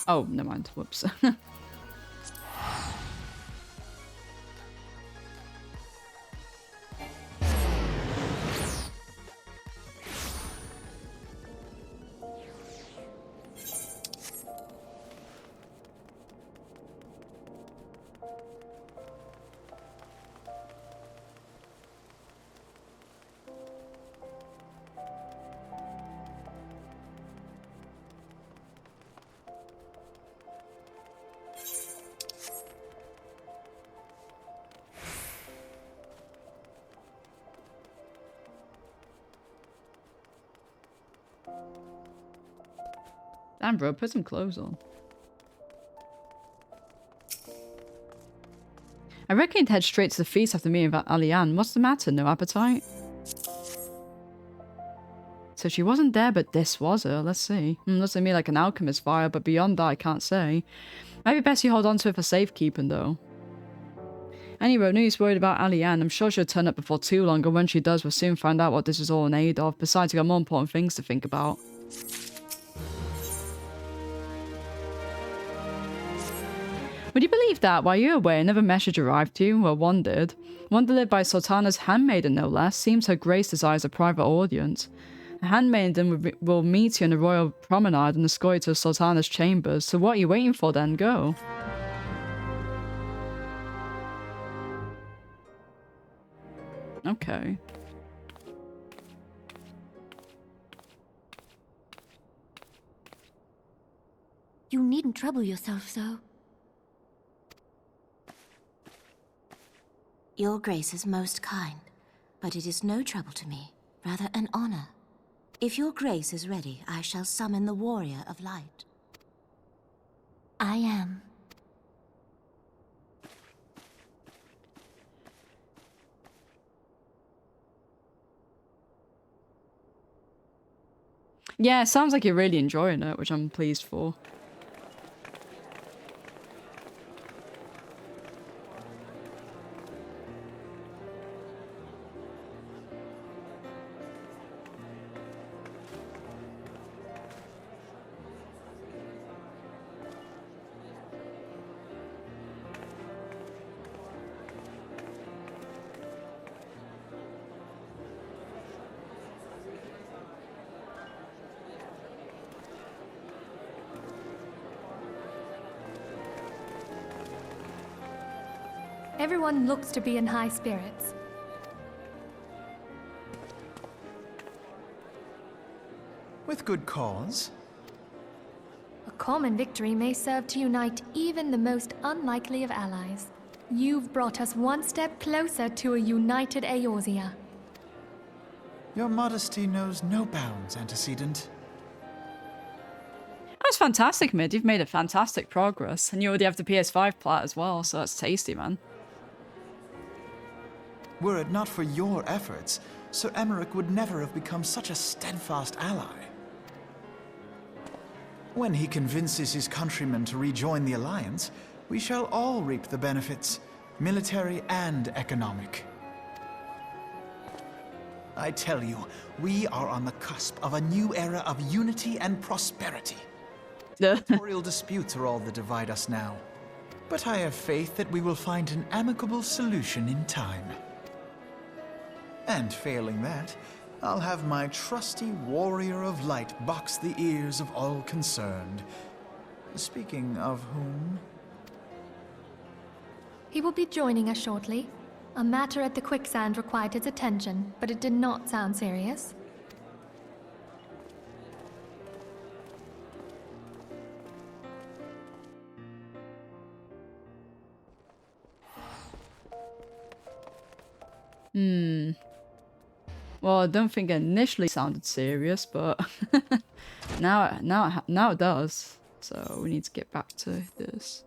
S1: Oh, never mind. Whoops. Damn, bro, put some clothes on. I reckon he'd head straight to the feast after meeting with Alianne. What's the matter? No appetite? So she wasn't there, but this was her. Let's see. Looks like me like an alchemist fire, but beyond that, I can't say. Maybe best you hold on to it for safekeeping, though. Anyway, no use worried about Alianne. I'm sure she'll turn up before too long, and when she does, we'll soon find out what this is all in aid of. Besides, we got more important things to think about. Would you believe that, while you were away, another message arrived to you? Well, one did. One delivered by Sultana's handmaiden, no less. Seems her grace desires a private audience. A handmaiden will meet you in the royal promenade and escort you to Sultana's chambers. So what are you waiting for then? Go. Okay.
S4: You needn't trouble yourself so.
S5: Your grace is most kind, but it is no trouble to me, rather an honor. If your grace is ready, I shall summon the warrior of light.
S4: I am.
S1: Yeah, it sounds like you're really enjoying it, which I'm pleased for.
S6: Everyone looks to be in high spirits.
S7: With good cause.
S6: A common victory may serve to unite even the most unlikely of allies. You've brought us one step closer to a united Eorzea.
S7: Your modesty knows no bounds, antecedent.
S1: That's fantastic, Mid. You've made a fantastic progress. And you already have the PS5 plat as well, so that's tasty, man.
S7: Were it not for your efforts, Sir Emmerich would never have become such a steadfast ally. When he convinces his countrymen to rejoin the Alliance, we shall all reap the benefits, military and economic. I tell you, we are on the cusp of a new era of unity and prosperity. Territorial disputes are all that divide us now. But I have faith that we will find an amicable solution in time. And failing that, I'll have my trusty warrior of light box the ears of all concerned. Speaking of whom...
S6: He will be joining us shortly. A matter at the quicksand required his attention, but it did not sound serious.
S1: Well, I don't think it initially sounded serious, but now it does. So we need to get back to this.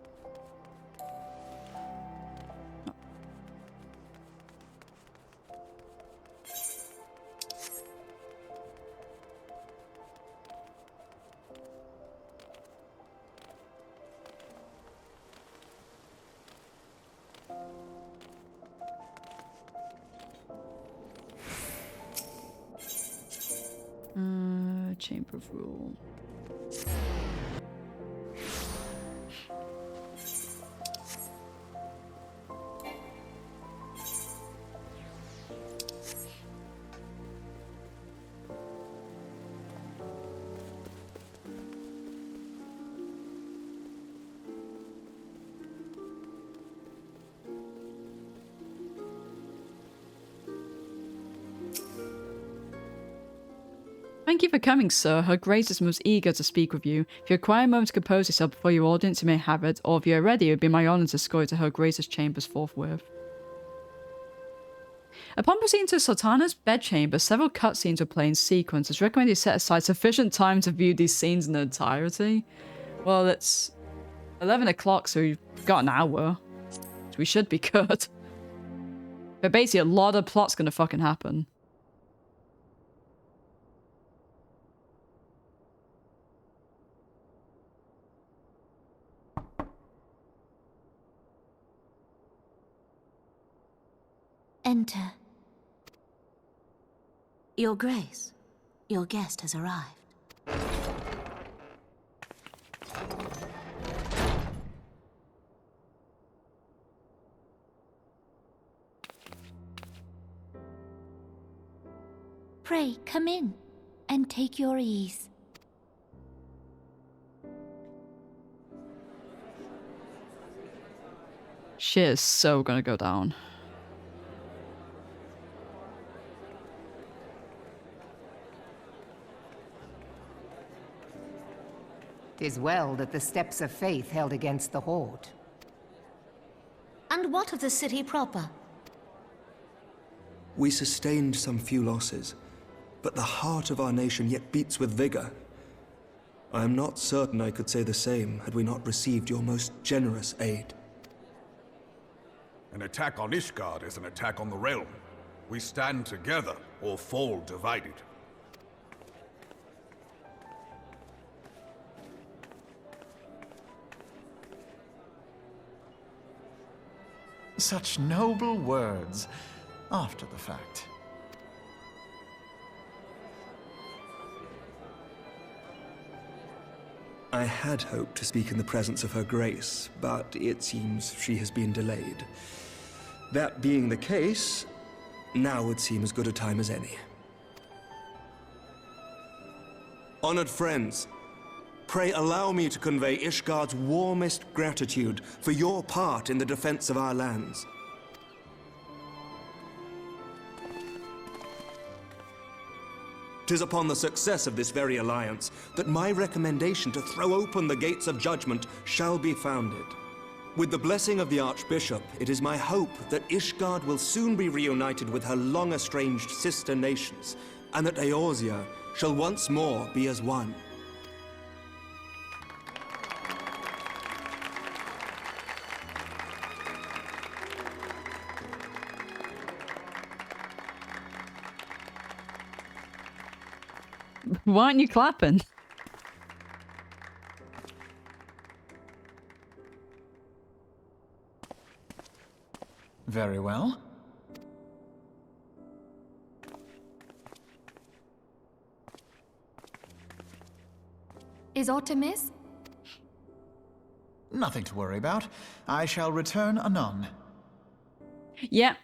S1: Chamber of Rule. Thank you for coming, sir. Her Grace is most eager to speak with you. If you require a moment to compose yourself before your audience, you may have it, or if you are ready, it would be my honor to escort you to Her Grace's chambers forthwith. Upon proceeding to Sultana's bedchamber, several cutscenes will play in sequence. It's recommended you set aside sufficient time to view these scenes in their entirety. Well, it's 11 o'clock, so we've got an hour. So we should be good. But basically, a lot of plot's gonna fucking happen.
S4: Enter.
S5: Your Grace, your guest has arrived.
S4: Pray, come in, and take your ease.
S1: Shit is so gonna go down.
S8: 'Tis well that the steps of faith held against the Horde.
S5: And what of the city proper?
S9: We sustained some few losses, but the heart of our nation yet beats with vigor. I am not certain I could say the same had we not received your most generous aid.
S10: An attack on Ishgard is an attack on the realm. We stand together or fall divided.
S7: Such noble words after the fact.
S9: I had hoped to speak in the presence of Her Grace, but it seems she has been delayed. That being the case, now would seem as good a time as any. Honored friends, pray allow me to convey Ishgard's warmest gratitude for your part in the defense of our lands. Tis upon the success of this very alliance that my recommendation to throw open the gates of judgment shall be founded. With the blessing of the Archbishop, it is my hope that Ishgard will soon be reunited with her long-estranged sister nations, and that Eorzea shall once more be as one.
S1: Why aren't you clapping?
S7: Very well.
S6: Is aught amiss?
S7: Nothing to worry about. I shall return anon.
S1: Yeah.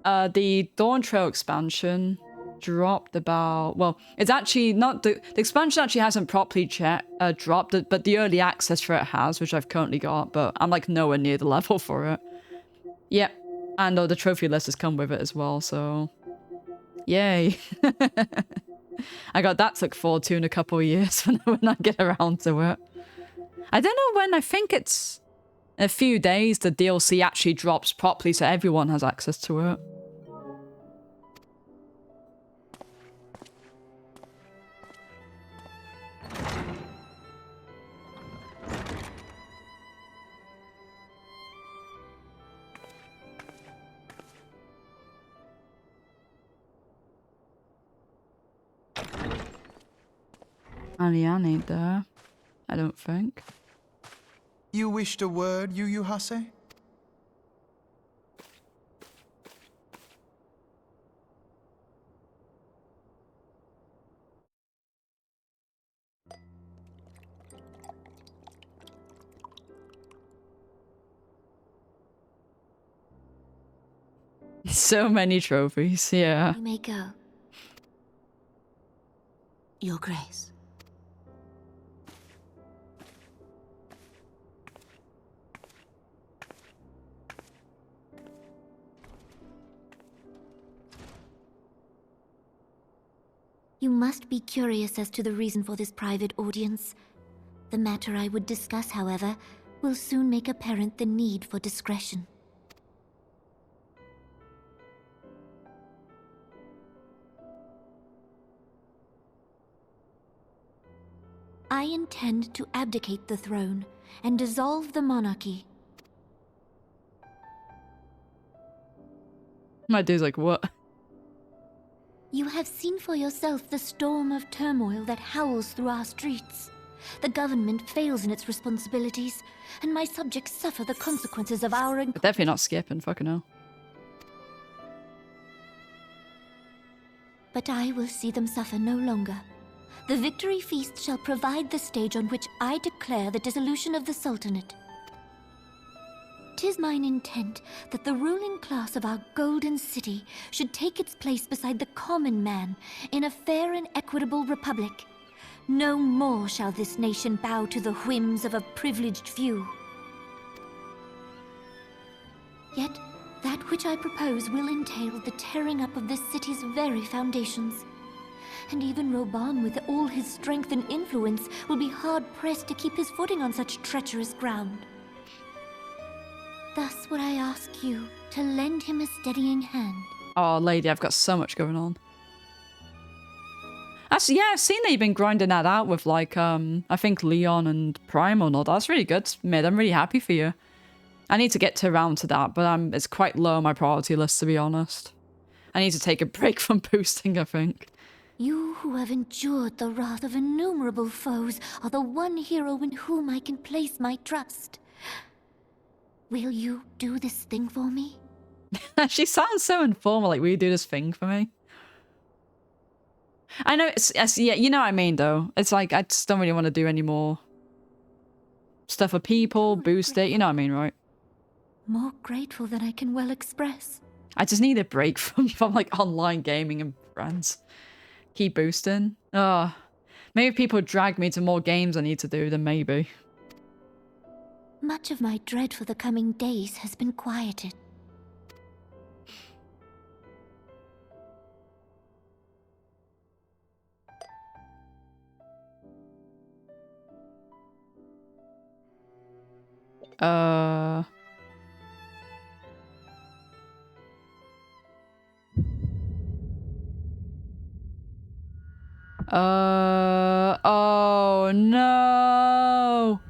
S1: The Dawn Trail expansion dropped about, well, it's actually not the expansion actually hasn't properly dropped it, but the early access for it has, which I've currently got, but I'm like nowhere near the level for it. Yep. And the trophy list has come with it as well, so yay. I got that to look forward to in a couple of years when I get around to it. I don't know when, I think it's in a few days the DLC actually drops properly so everyone has access to it. Aliane ain't there, I don't think.
S7: You wished a word, Yu Hase?
S1: So many trophies, yeah.
S4: You may go.
S5: Your Grace.
S4: You must be curious as to the reason for this private audience. The matter I would discuss, however, will soon make apparent the need for discretion. I intend to abdicate the throne and dissolve the monarchy.
S1: My dude's like, what?
S4: You have seen for yourself the storm of turmoil that howls through our streets. The government fails in its responsibilities, and my subjects suffer the consequences of our...
S1: Definitely not skipping, fucking hell.
S4: But I will see them suffer no longer. The victory feast shall provide the stage on which I declare the dissolution of the Sultanate. 'Tis mine intent that the ruling class of our golden city should take its place beside the common man in a fair and equitable republic. No more shall this nation bow to the whims of a privileged few. Yet, that which I propose will entail the tearing up of this city's very foundations. And even Reborn, with all his strength and influence, will be hard-pressed to keep his footing on such treacherous ground. Thus would I ask you to lend him a steadying hand.
S1: Oh, lady, I've got so much going on. Actually, yeah, I've seen that you've been grinding that out with, like, I think Leon and Prime or not. That's really good, mate. I'm really happy for you. I need to get around to that, but it's quite low on my priority list, to be honest. I need to take a break from boosting, I think.
S4: You who have endured the wrath of innumerable foes are the one hero in whom I can place my trust. Will you do this thing for me?
S1: She sounds so informal, like, will you do this thing for me? I know, yeah, you know what I mean, though. It's like, I just don't really want to do any more stuff for people, boost it, you know what I mean, right?
S4: More grateful than I can well express.
S1: I just need a break from like, online gaming and friends. Keep boosting. Oh, maybe if people drag me to more games I need to do, then maybe.
S4: Much of my dread for the coming days has been quieted.
S1: Oh no!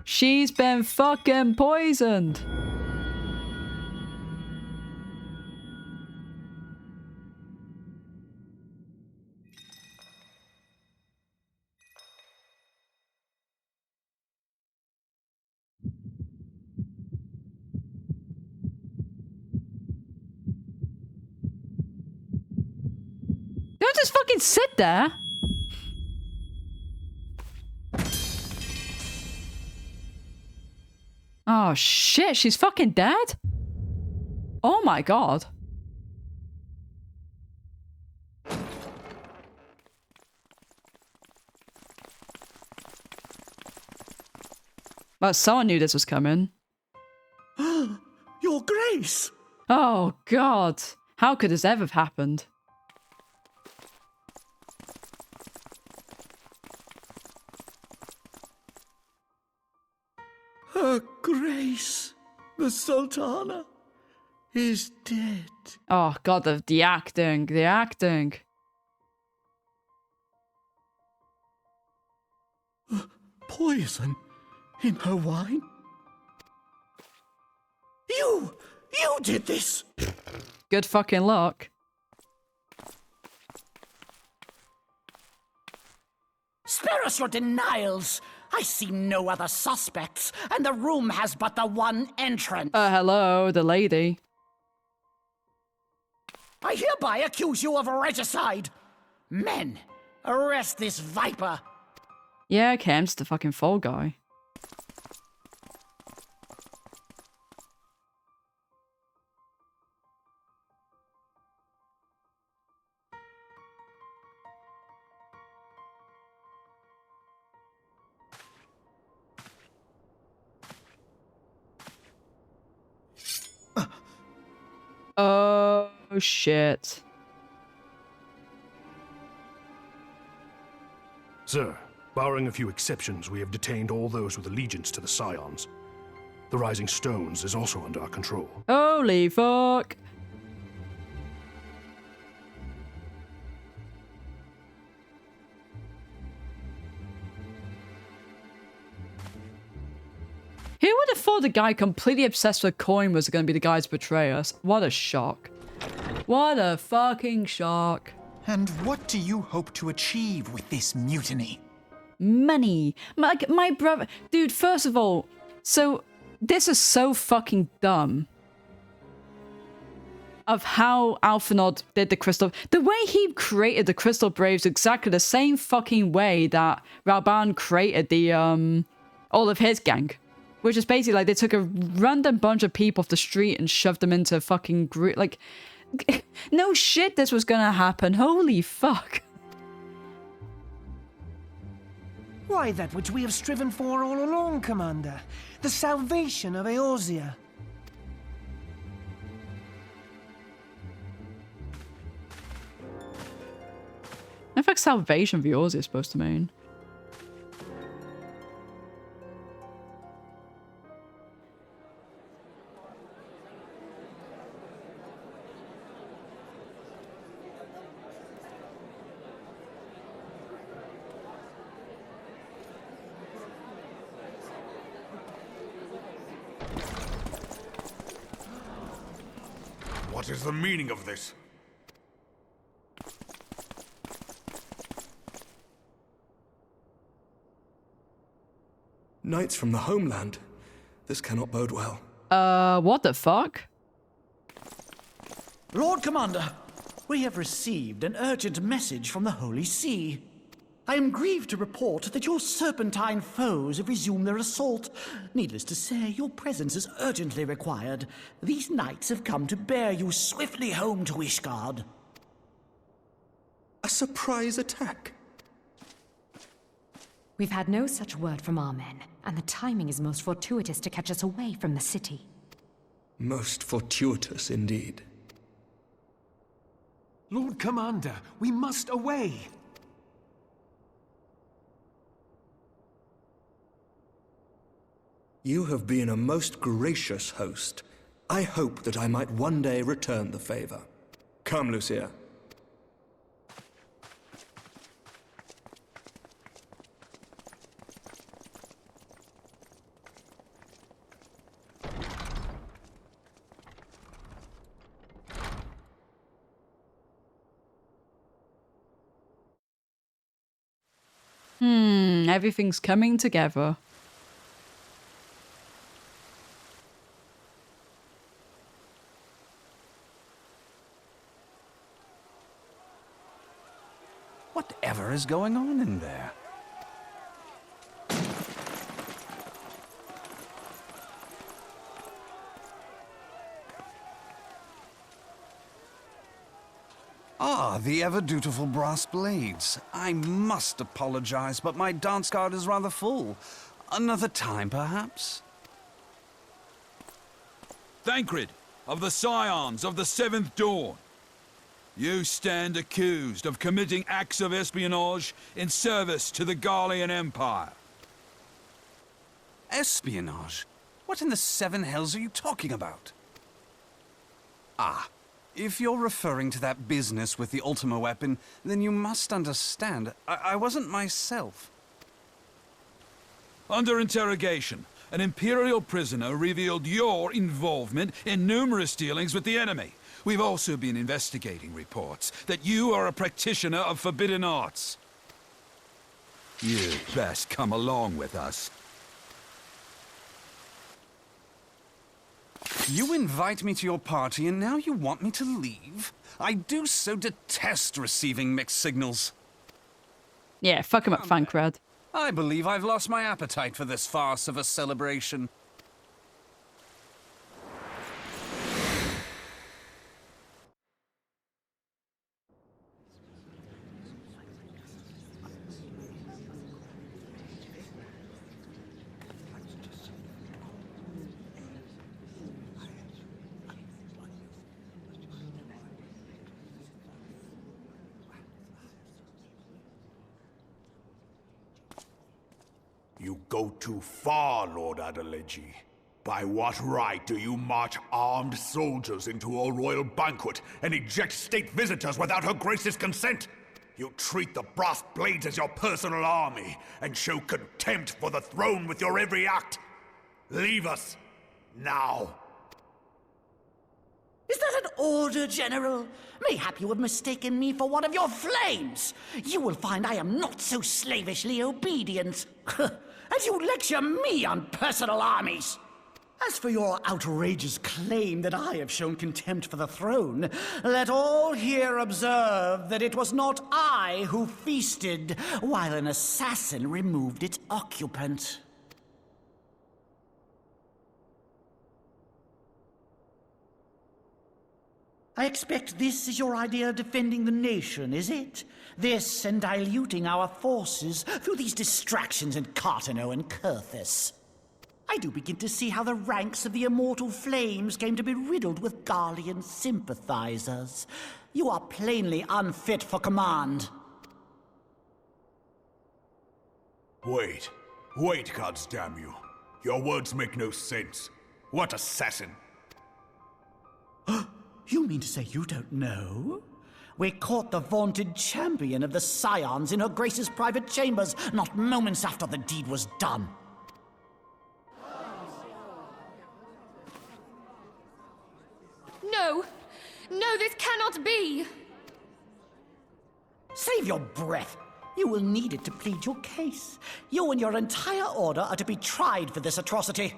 S1: She's been fucking poisoned! Don't just fucking sit there! Oh shit, she's fucking dead? Oh my god. Well, someone knew this was coming.
S7: Your Grace!
S1: Oh god. How could this ever have happened?
S7: Her Grace, the Sultana, is dead.
S1: Oh god, the acting, the acting.
S7: Poison in her wine? You did this!
S1: Good fucking luck.
S11: Spare us your denials! I see no other suspects, and the room has but the one entrance.
S1: Hello, the lady.
S11: I hereby accuse you of regicide. Men, arrest this viper.
S1: Yeah, okay, I'm just a fucking fall guy. Oh, shit.
S12: Sir, barring a few exceptions, we have detained all those with allegiance to the Scions. The Rising Stones is also under our control.
S1: Holy fuck! Who would have thought the guy completely obsessed with coin was going to be the guy to betray us? What a shock. What a fucking shock.
S7: And what do you hope to achieve with this mutiny?
S1: Money. My brother... Dude, first of all, so this is so fucking dumb. Of how Alphinaud did the crystal... The way he created the Crystal Braves exactly the same fucking way that Raban created the, all of his gang. Which is basically like they took a random bunch of people off the street and shoved them into a fucking group. Like, no shit this was gonna happen. Holy fuck.
S13: Why, that which we have striven for all along, Commander. The salvation of Eorzea.
S1: I think salvation of Eorzea is supposed to mean.
S10: What is the meaning of this?
S9: Knights from the homeland. This cannot bode well.
S1: What the fuck?
S11: Lord Commander, we have received an urgent message from the Holy See. I am grieved to report that your serpentine foes have resumed their assault. Needless to say, your presence is urgently required. These knights have come to bear you swiftly home to Ishgard.
S9: A surprise attack?
S14: We've had no such word from our men, and the timing is most fortuitous to catch us away from the city.
S9: Most fortuitous indeed.
S13: Lord Commander, we must away.
S9: You have been a most gracious host. I hope that I might one day return the favor. Come, Lucia.
S1: Everything's coming together.
S15: Whatever is going on in there? Ah, the ever-dutiful brass blades. I must apologize, but my dance card is rather full. Another time, perhaps?
S16: Thancred, of the Scions of the Seventh Dawn. You stand accused of committing acts of espionage in service to the Garlean Empire.
S15: Espionage? What in the seven hells are you talking about? Ah. If you're referring to that business with the Ultima weapon, then you must understand, I wasn't myself.
S16: Under interrogation, an Imperial prisoner revealed your involvement in numerous dealings with the enemy. We've also been investigating reports that you are a practitioner of forbidden arts. You'd best come along with us.
S15: You invite me to your party and now you want me to leave? I do so detest receiving mixed signals.
S1: Yeah, fuck him up, Thancred.
S15: I believe I've lost my appetite for this farce of a celebration.
S10: You go too far, Lord Adeleji. By what right do you march armed soldiers into a royal banquet and eject state visitors without her grace's consent? You treat the brass blades as your personal army and show contempt for the throne with your every act. Leave us, now.
S11: Is that an order, General? Mayhap you have mistaken me for one of your flames. You will find I am not so slavishly obedient. As you lecture me on personal armies. As for your outrageous claim that I have shown contempt for the throne, let all here observe that it was not I who feasted while an assassin removed its occupant. I expect this is your idea of defending the nation, is it? This and diluting our forces through these distractions in Cartano and Kurthis. I do begin to see how the ranks of the Immortal Flames came to be riddled with Garlean sympathizers. You are plainly unfit for command.
S10: Wait, goddamn you. Your words make no sense. What assassin?
S11: You mean to say you don't know? We caught the vaunted champion of the Scions in her grace's private chambers, not moments after the deed was done.
S6: No! No, this cannot be!
S11: Save your breath. You will need it to plead your case. You and your entire order are to be tried for this atrocity.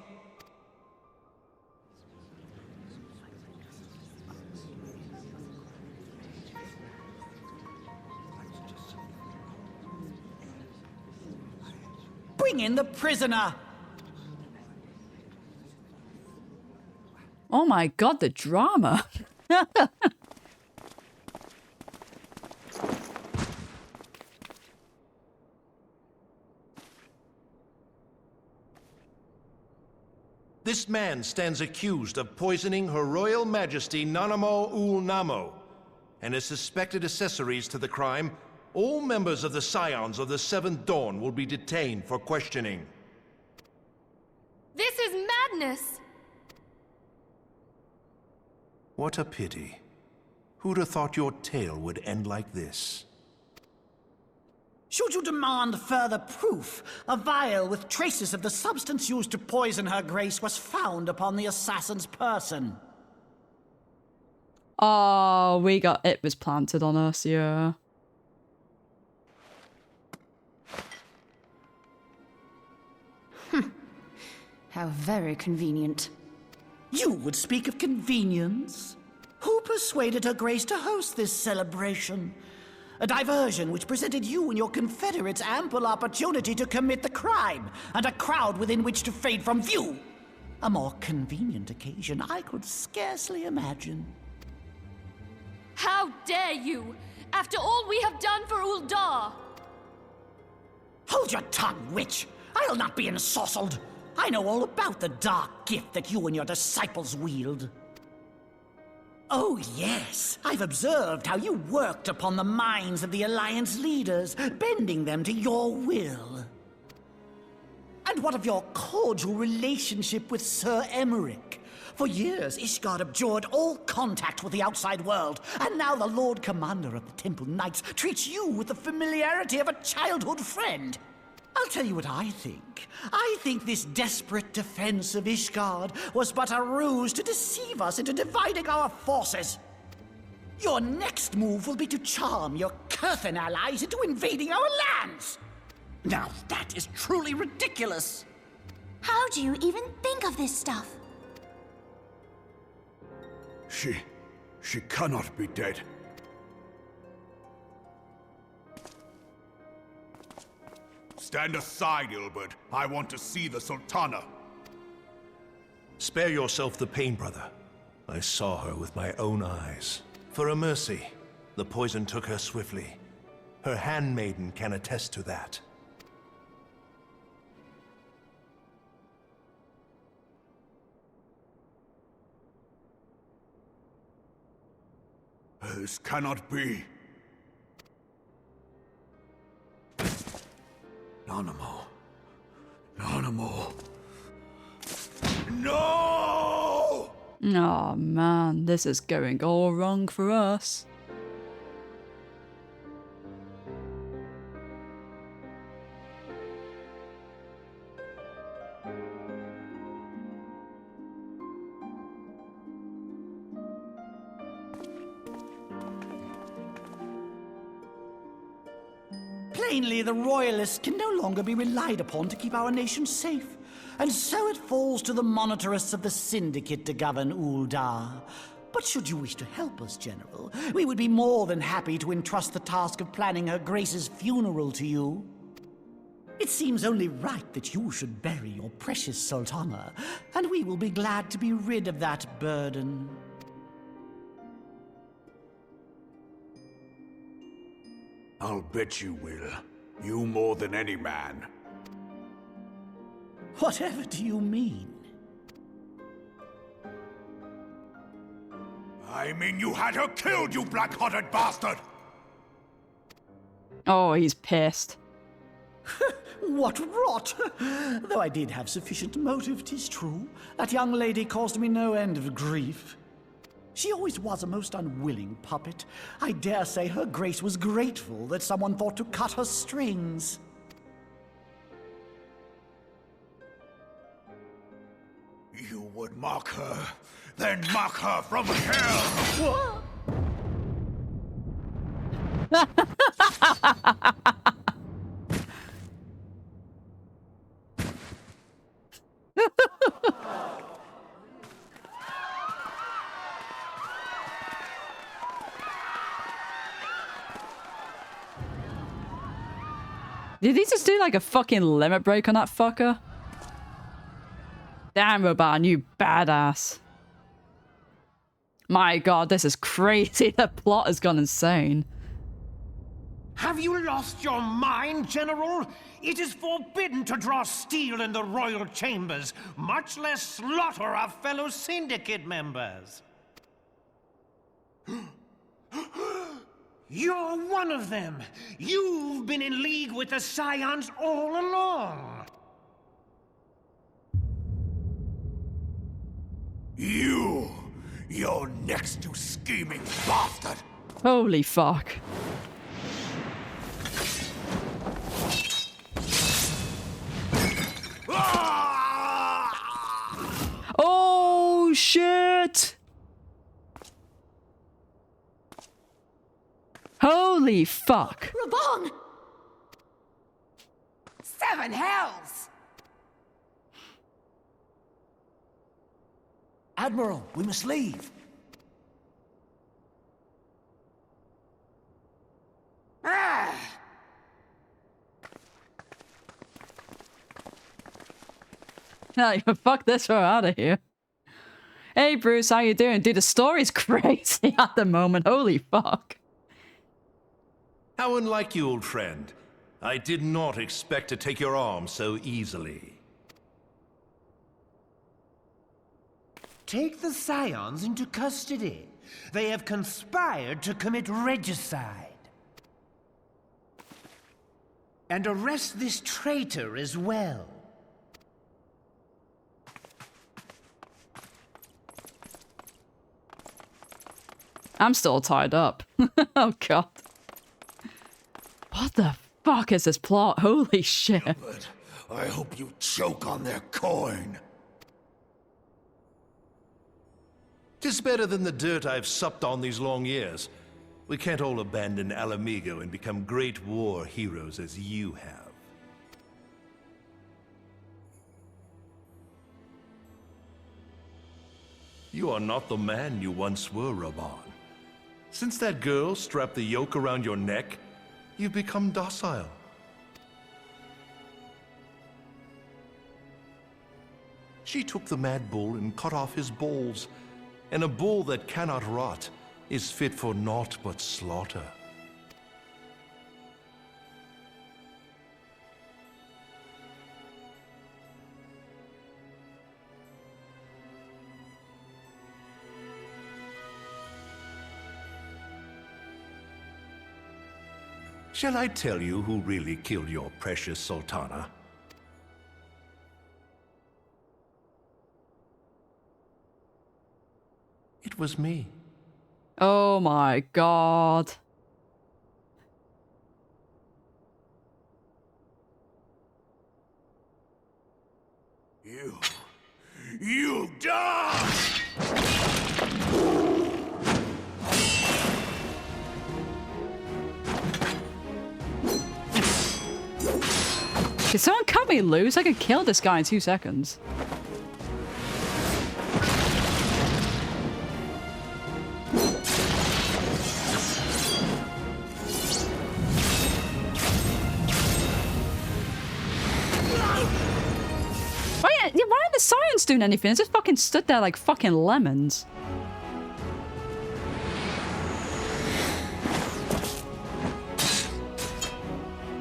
S11: Bring in the prisoner!
S1: Oh my god, the drama.
S17: This man stands accused of poisoning Her Royal Majesty Nanamo Ul Namo, and as suspected accessories to the crime, all members of the Scions of the Seventh Dawn will be detained for questioning.
S6: This is madness!
S17: What a pity. Who'd have thought your tale would end like this?
S11: Should you demand further proof, a vial with traces of the substance used to poison her grace was found upon the assassin's person.
S1: Oh, it was planted on us, yeah.
S14: How very convenient.
S11: You would speak of convenience? Who persuaded her grace to host this celebration? A diversion which presented you and your confederates ample opportunity to commit the crime, and a crowd within which to fade from view. A more convenient occasion I could scarcely imagine.
S6: How dare you! After all we have done for Uldar!
S11: Hold your tongue, witch! I'll not be ensorcelled! I know all about the dark gift that you and your disciples wield. Oh, yes. I've observed how you worked upon the minds of the Alliance leaders, bending them to your will. And what of your cordial relationship with Sir Emmerich? For years, Ishgard abjured all contact with the outside world, and now the Lord Commander of the Temple Knights treats you with the familiarity of a childhood friend. I'll tell you what I think. I think this desperate defense of Ishgard was but a ruse to deceive us into dividing our forces. Your next move will be to charm your Kurthan allies into invading our lands. Now that is truly ridiculous.
S4: How do you even think of this stuff?
S10: She cannot be dead. Stand aside, Ilbert. I want to see the Sultana.
S17: Spare yourself the pain, brother. I saw her with my own eyes. For a mercy, the poison took her swiftly. Her handmaiden can attest to that.
S10: This cannot be. Nanamo.
S16: Animal.
S10: No!
S1: Oh man, this is going all wrong for us.
S11: Plainly, the Royalists can no longer be relied upon to keep our nation safe. And so it falls to the monitorists of the Syndicate to govern Uldar. But should you wish to help us, General, we would be more than happy to entrust the task of planning Her Grace's funeral to you. It seems only right that you should bury your precious Sultana, and we will be glad to be rid of that burden.
S10: I'll bet you will. You more than any man.
S11: Whatever do you mean?
S10: I mean you had her killed, you black-hearted bastard!
S1: Oh, he's pissed.
S11: What rot! Though I did have sufficient motive, 'tis true. That young lady caused me no end of grief. She always was a most unwilling puppet. I dare say Her Grace was grateful that someone thought to cut her strings.
S10: You would mock her, then mock her from hell!
S1: Did he just do like a fucking limit break on that fucker? Damn, Reborn, you badass. My god, this is crazy. The plot has gone insane.
S13: Have you lost your mind, General? It is forbidden to draw steel in the royal chambers, much less slaughter our fellow Syndicate members. You're one of them. You've been in league with the Scions all along.
S10: You're next to scheming bastard.
S1: Holy fuck. Oh shit! Holy fuck.
S8: Reborn! 7 hells!
S11: Admiral, we must leave.
S8: Ah!
S1: Fuck this, we're out of here. Hey Bruce, how you doing? Dude, the story's crazy at the moment. Holy fuck.
S17: How unlike you, old friend. I did not expect to take your arm so easily.
S13: Take the Scions into custody. They have conspired to commit regicide. And arrest this traitor as well.
S1: I'm still tied up. Oh god. What the fuck is this plot? Holy shit.
S10: But I hope you choke on their coin.
S17: 'Tis better than the dirt I've supped on these long years. We can't all abandon Alamigo and become great war heroes as you have. You are not the man you once were, Reborn. Since that girl strapped the yoke around your neck, you've become docile. She took the mad bull and cut off his balls, and a bull that cannot rot is fit for naught but slaughter. Shall I tell you who really killed your precious Sultana? was me.
S1: Oh my god.
S10: You die!
S1: Can someone cut me loose? I could kill this guy in 2 seconds. Why aren't the science doing anything? It's just fucking stood there like fucking lemons.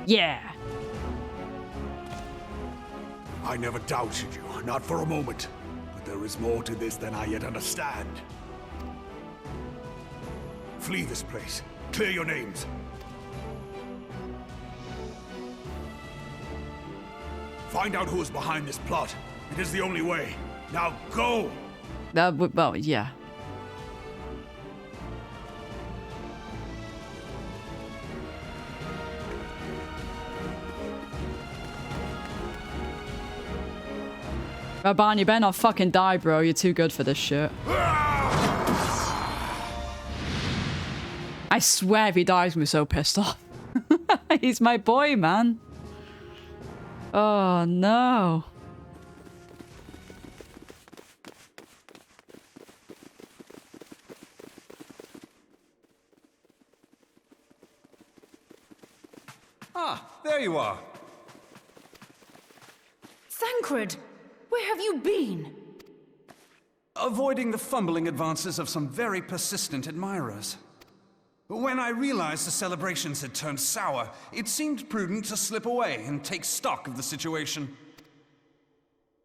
S1: Yeah.
S10: I never doubted you, not for a moment. But there is more to this than I yet understand. Flee this place. Clear your names. Find out who is behind this plot. It is the only way. Now go!
S1: Well, yeah. Reborn, you better not fucking die, bro. You're too good for this shit. I swear if he dies, I'm so pissed off. He's my boy, man. Oh, no.
S15: Ah, there you are.
S14: Thancred, where have you been?
S15: Avoiding the fumbling advances of some very persistent admirers. When I realized the celebrations had turned sour, it seemed prudent to slip away and take stock of the situation.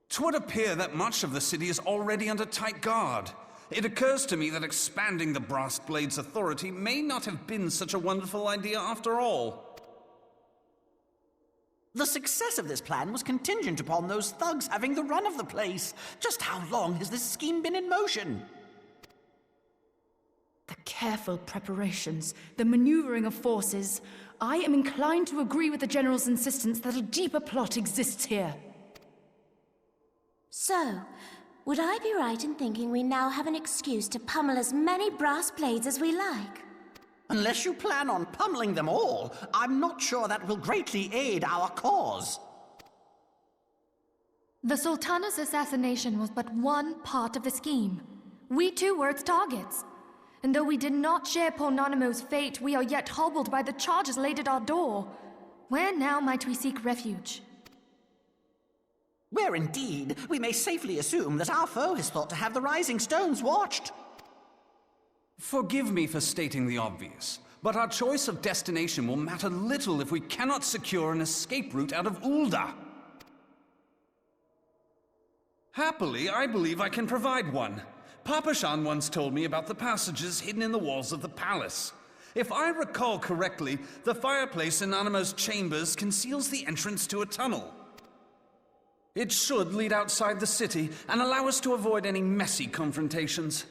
S15: 'Twould appear that much of the city is already under tight guard. It occurs to me that expanding the Brass Blade's authority may not have been such a wonderful idea after all.
S11: The success of this plan was contingent upon those thugs having the run of the place. Just how long has this scheme been in motion?
S14: The careful preparations, the maneuvering of forces. I am inclined to agree with the General's insistence that a deeper plot exists here.
S5: So, would I be right in thinking we now have an excuse to pummel as many brass blades as we like?
S11: Unless you plan on pummeling them all, I'm not sure that will greatly aid our cause.
S6: The Sultana's assassination was but one part of the scheme. We too were its targets. And though we did not share Ponanamo's fate, we are yet hobbled by the charges laid at our door. Where now might we seek refuge?
S11: Where indeed, we may safely assume that our foe is thought to have the Rising Stones watched.
S15: Forgive me for stating the obvious, but our choice of destination will matter little if we cannot secure an escape route out of Ul'dah. Happily, I believe I can provide one. Papashan once told me about the passages hidden in the walls of the palace. If I recall correctly, the fireplace in Anamo's chambers conceals the entrance to a tunnel. It should lead outside the city and allow us to avoid any messy confrontations.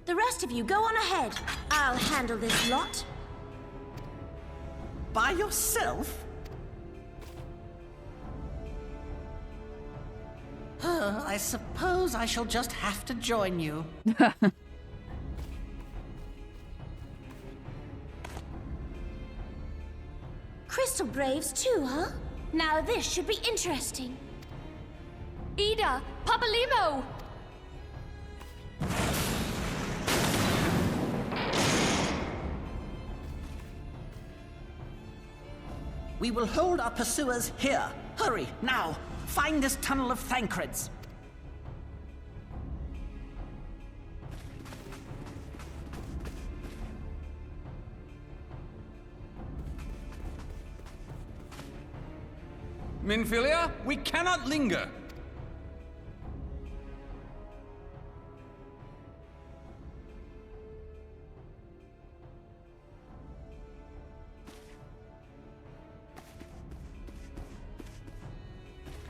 S5: The rest of you go on ahead. I'll handle this lot.
S11: By yourself? I suppose I shall just have to join you.
S5: Crystal Braves too, huh? Now this should be interesting.
S6: Ida! Papalimo!
S11: We will hold our pursuers here. Hurry, now! Find this tunnel of Thancred's.
S15: Minfilia, we cannot linger.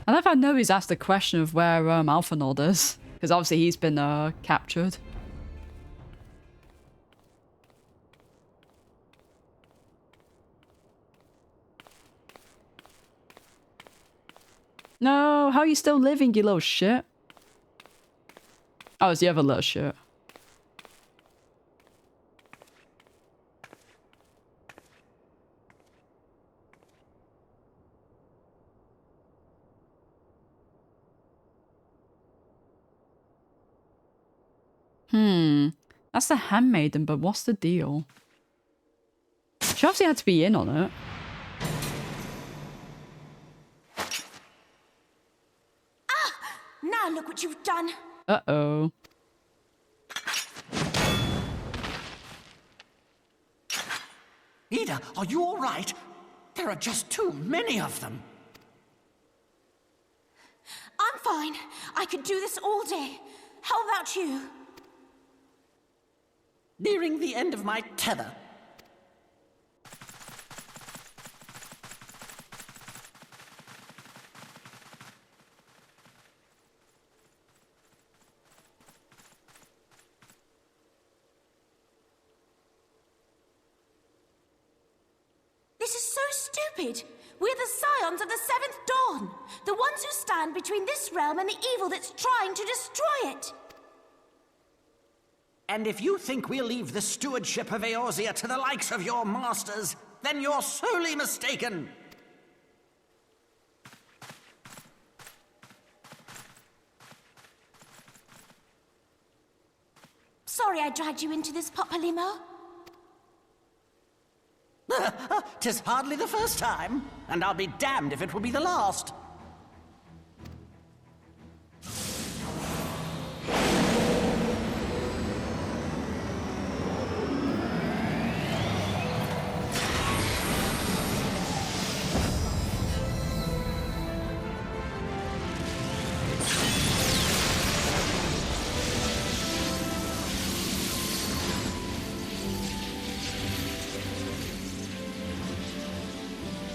S1: I don't know if I know he's asked the question of where Alphinaud is, because obviously he's been captured. No, how are you still living, you little shit? Oh, it's the other little shit. That's the handmaiden, but what's the deal? She obviously had to be in on it.
S5: Now look what you've done.
S1: Uh-oh.
S11: Ida, are you all right? There are just too many of them.
S5: I'm fine. I could do this all day. How about you?
S11: Nearing the end of my tether.
S5: This is so stupid. We're the scions of the Seventh Dawn. The ones who stand between this realm and the evil that's trying to destroy it.
S11: And if you think we'll leave the stewardship of Eorzea to the likes of your masters, then you're sorely mistaken.
S5: Sorry I dragged you into this, Popolimo.
S11: 'Tis hardly the first time, and I'll be damned if it will be the last.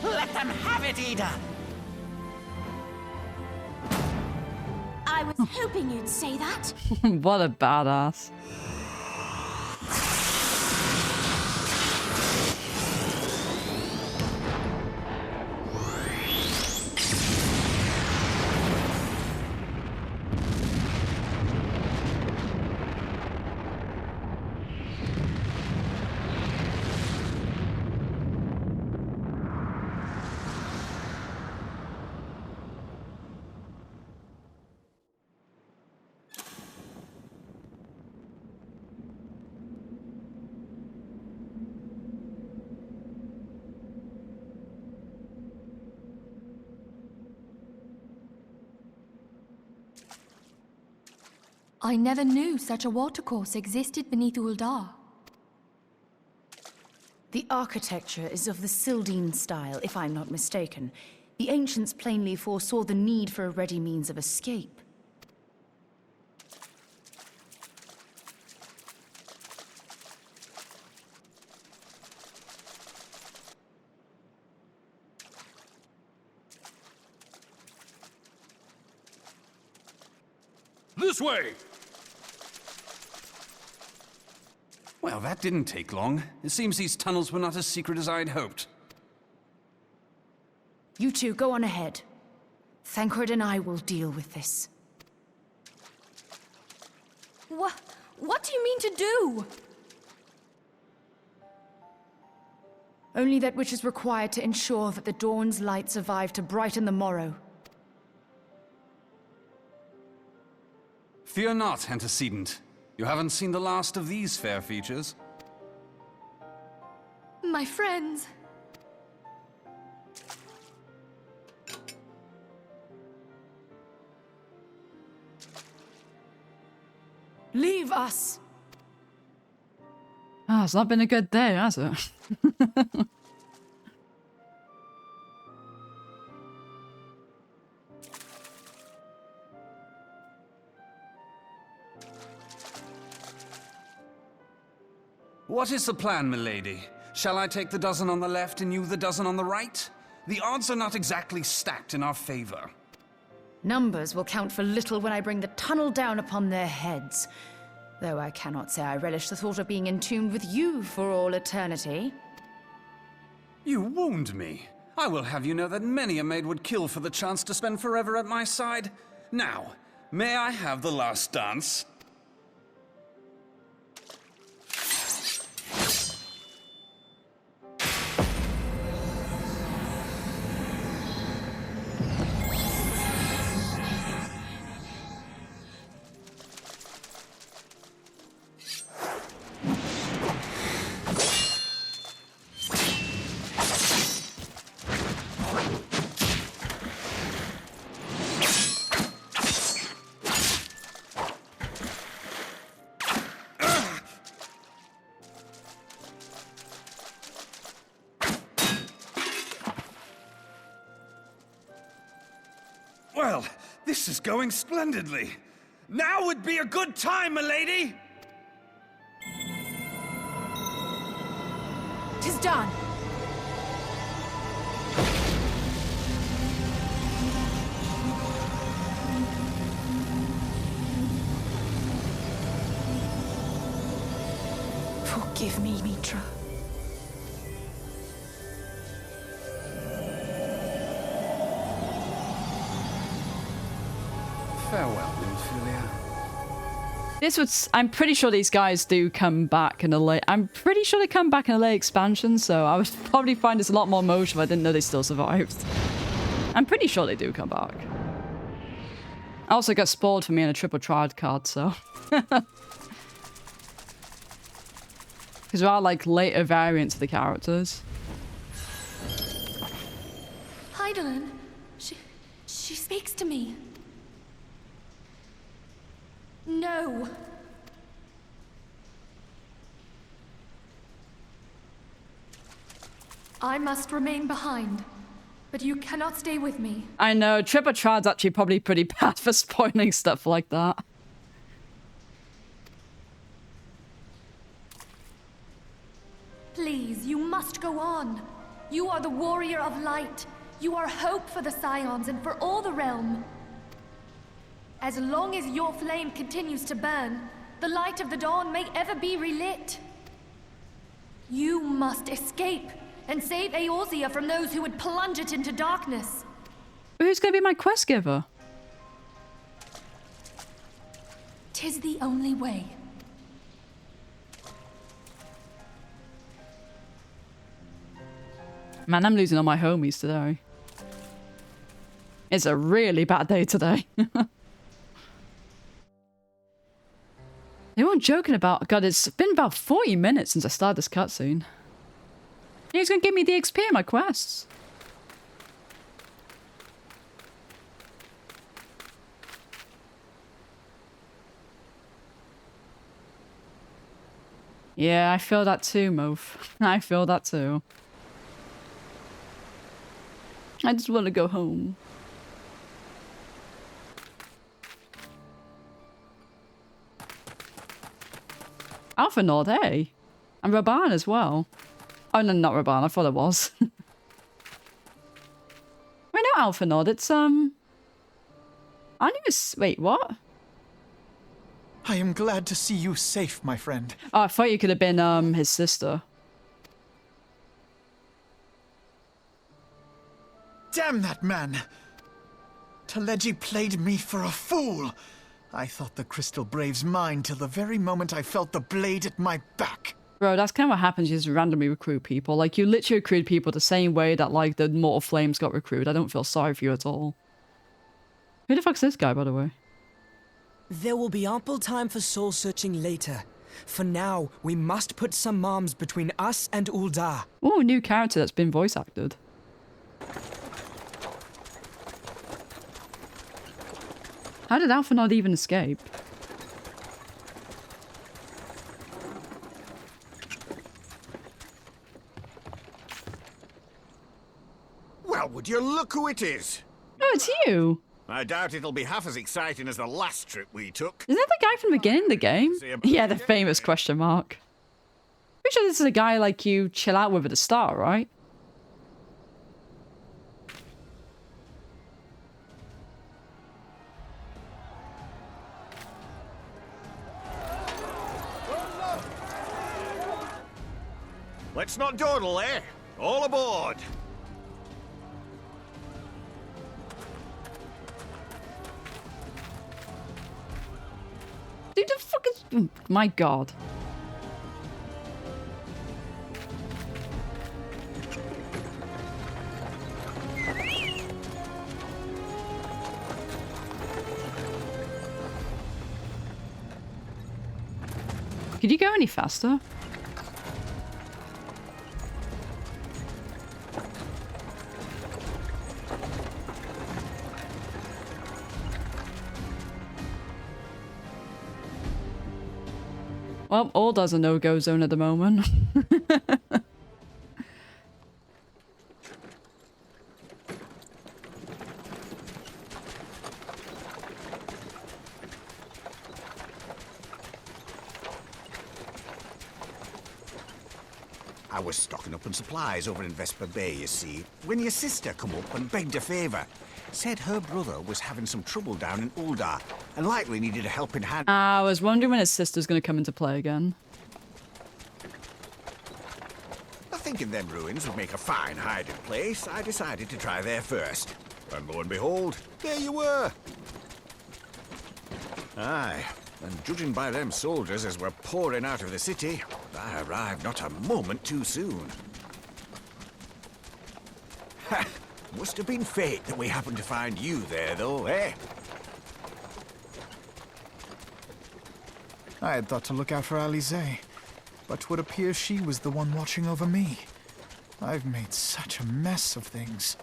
S11: Let them have it, Ida!
S5: I was hoping you'd say that.
S1: What a badass.
S6: I never knew such a watercourse existed beneath Uldar.
S14: The architecture is of the Sildine style, if I'm not mistaken. The ancients plainly foresaw the need for a ready means of escape.
S16: This way!
S15: Well, that didn't take long. It seems these tunnels were not as secret as I'd hoped.
S14: You two go on ahead. Thancred and I will deal with this.
S6: What do you mean to do?
S14: Only that which is required to ensure that the dawn's light survive to brighten the morrow.
S15: Fear not, antecedent. You haven't seen the last of these fair features.
S6: My friends.
S14: Leave us!
S1: Ah, it's not been a good day, has it?
S15: What is the plan, milady? Shall I take the dozen on the left and you the dozen on the right? The odds are not exactly stacked in our favor.
S14: Numbers will count for little when I bring the tunnel down upon their heads. Though I cannot say I relish the thought of being entombed with you for all eternity.
S15: You wound me. I will have you know that many a maid would kill for the chance to spend forever at my side. Now, may I have the last dance? Well, this is going splendidly. Now would be a good time, milady!
S14: 'Tis done. Forgive me, Mitra.
S15: Farewell, Nymphalia.
S1: This would. I'm pretty sure these guys do come back in a late. I'm pretty sure they come back in a late expansion, so I would probably find this a lot more emotional if I didn't know they still survived. I'm pretty sure they do come back. I also got spoiled for me in a triple triad card, so. Because there are like later variants of the characters.
S6: Heidelin, she speaks to me. No. I must remain behind, but you cannot stay with me.
S1: I know, triple triad's actually probably pretty bad for spoiling stuff like that.
S6: Please, you must go on. You are the warrior of light. You are hope for the Scions and for all the realm. As long as your flame continues to burn, the light of the dawn may ever be relit. You must escape and save Eorzea from those who would plunge it into darkness.
S1: Who's going to be my quest giver?
S6: 'Tis the only way.
S1: Man, I'm losing all my homies today. It's a really bad day today. They weren't joking about... God, it's been about 40 minutes since I started this cutscene. He's going to give me the XP in my quests. Yeah, I feel that too, Moph. I feel that too. I just want to go home. Alpha Nord, hey? And Reborn as well. Oh, no, not Reborn. I thought it was. Wait, no, Alpha Nord. It's, I knew it's... Wait, what?
S7: I am glad to see you safe, my friend.
S1: Oh, I thought you could have been, his sister.
S7: Damn that man! Teleji played me for a fool! I thought the Crystal Brave's mine till the very moment I felt the blade at my back.
S1: Bro, that's kind of what happens. You just randomly recruit people. Like, you literally recruit people the same way that, like, the Mortal Flames got recruited. I don't feel sorry for you at all. Who the fuck's this guy, by the way?
S18: There will be ample time for soul-searching later. For now, we must put some arms between us and Ul'dah.
S1: Ooh, new character that's been voice acted. How did Alpha not even escape?
S10: Well, would you look who it is?
S1: Oh, it's you!
S10: I doubt it'll be half as exciting as the last trip we took.
S1: Isn't that the guy from the beginning of the game? Yeah, the famous question mark. Pretty sure this is a guy like you chill out with at the start, right?
S10: Let's not dawdle, eh? All aboard!
S1: Dude, the fuck is... Oh, my god. Could you go any faster? Well, Aldar's a no-go zone at the moment.
S10: I was stocking up on supplies over in Vesper Bay, you see, when your sister come up and begged a favour. Said her brother was having some trouble down in Uldar and likely needed a helping hand.
S1: I was wondering when his sister's going to come into play again.
S10: I thinking them ruins would make a fine hiding place, I decided to try there first. And lo and behold, there you were. Aye, and judging by them soldiers as were pouring out of the city, I arrived not a moment too soon. Ha! Must have been fate that we happened to find you there, though, eh?
S7: I had thought to look out for Alize, but 'twould appear she was the one watching over me. I've made such a mess of things.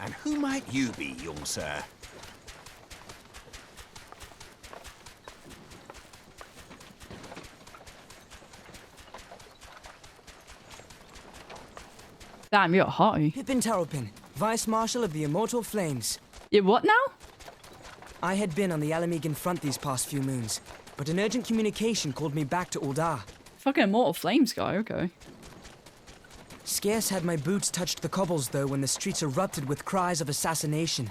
S10: And who might you be, young sir?
S1: Damn, you're hottie.
S18: Pippin Taropin, Vice Marshal of the Immortal Flames.
S1: You what now?
S18: I had been on the Alamegan front these past few moons, but an urgent communication called me back to Uldar.
S1: Fucking Immortal Flames guy, okay.
S18: Scarce had my boots touched the cobbles, though, when the streets erupted with cries of assassination.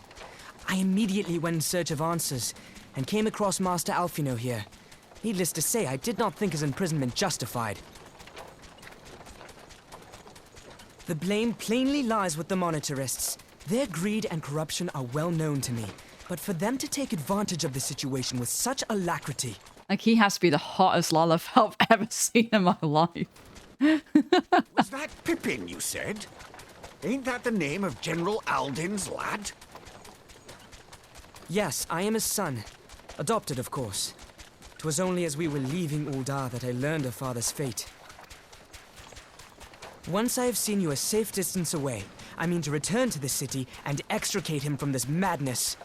S18: I immediately went in search of answers, and came across Master Alfino here. Needless to say, I did not think his imprisonment justified. The blame plainly lies with the Monitarists. Their greed and corruption are well known to me, but for them to take advantage of the situation with such alacrity...
S1: Like, he has to be the hottest Lalafell I've ever seen in my life.
S10: Was that Pippin, you said? Ain't that the name of General Aldin's lad?
S18: Yes, I am his son. Adopted, of course. 'Twas only as we were leaving Uldar that I learned of father's fate. Once I have seen you a safe distance away, I mean to return to the city and extricate him from this madness.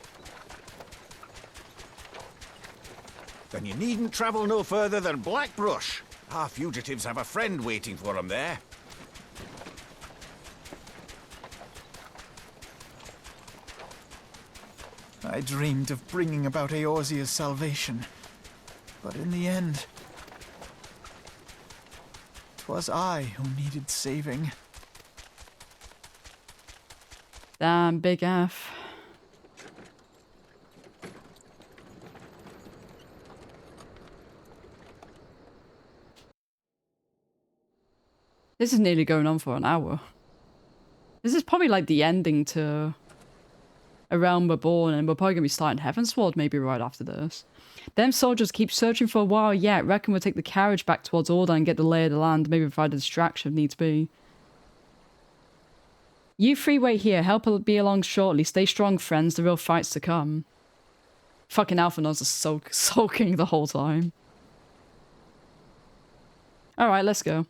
S10: Then you needn't travel no further than Blackbrush. Our fugitives have a friend waiting for them there.
S7: I dreamed of bringing about Eorzea's salvation, but in the end, 'twas I who needed saving.
S1: Damn, Big F. This is nearly going on for an hour. This is probably like the ending to A Realm Reborn, and we're probably going to be starting Heavensward maybe right after this. Them soldiers keep searching for a while yet. Reckon we'll take the carriage back towards Order and get the lay of the land, maybe provide a distraction if needs be. You three wait here. Help will be along shortly. Stay strong, friends. The real fight's to come. Fucking Alphanos is sulking the whole time. Alright, let's go.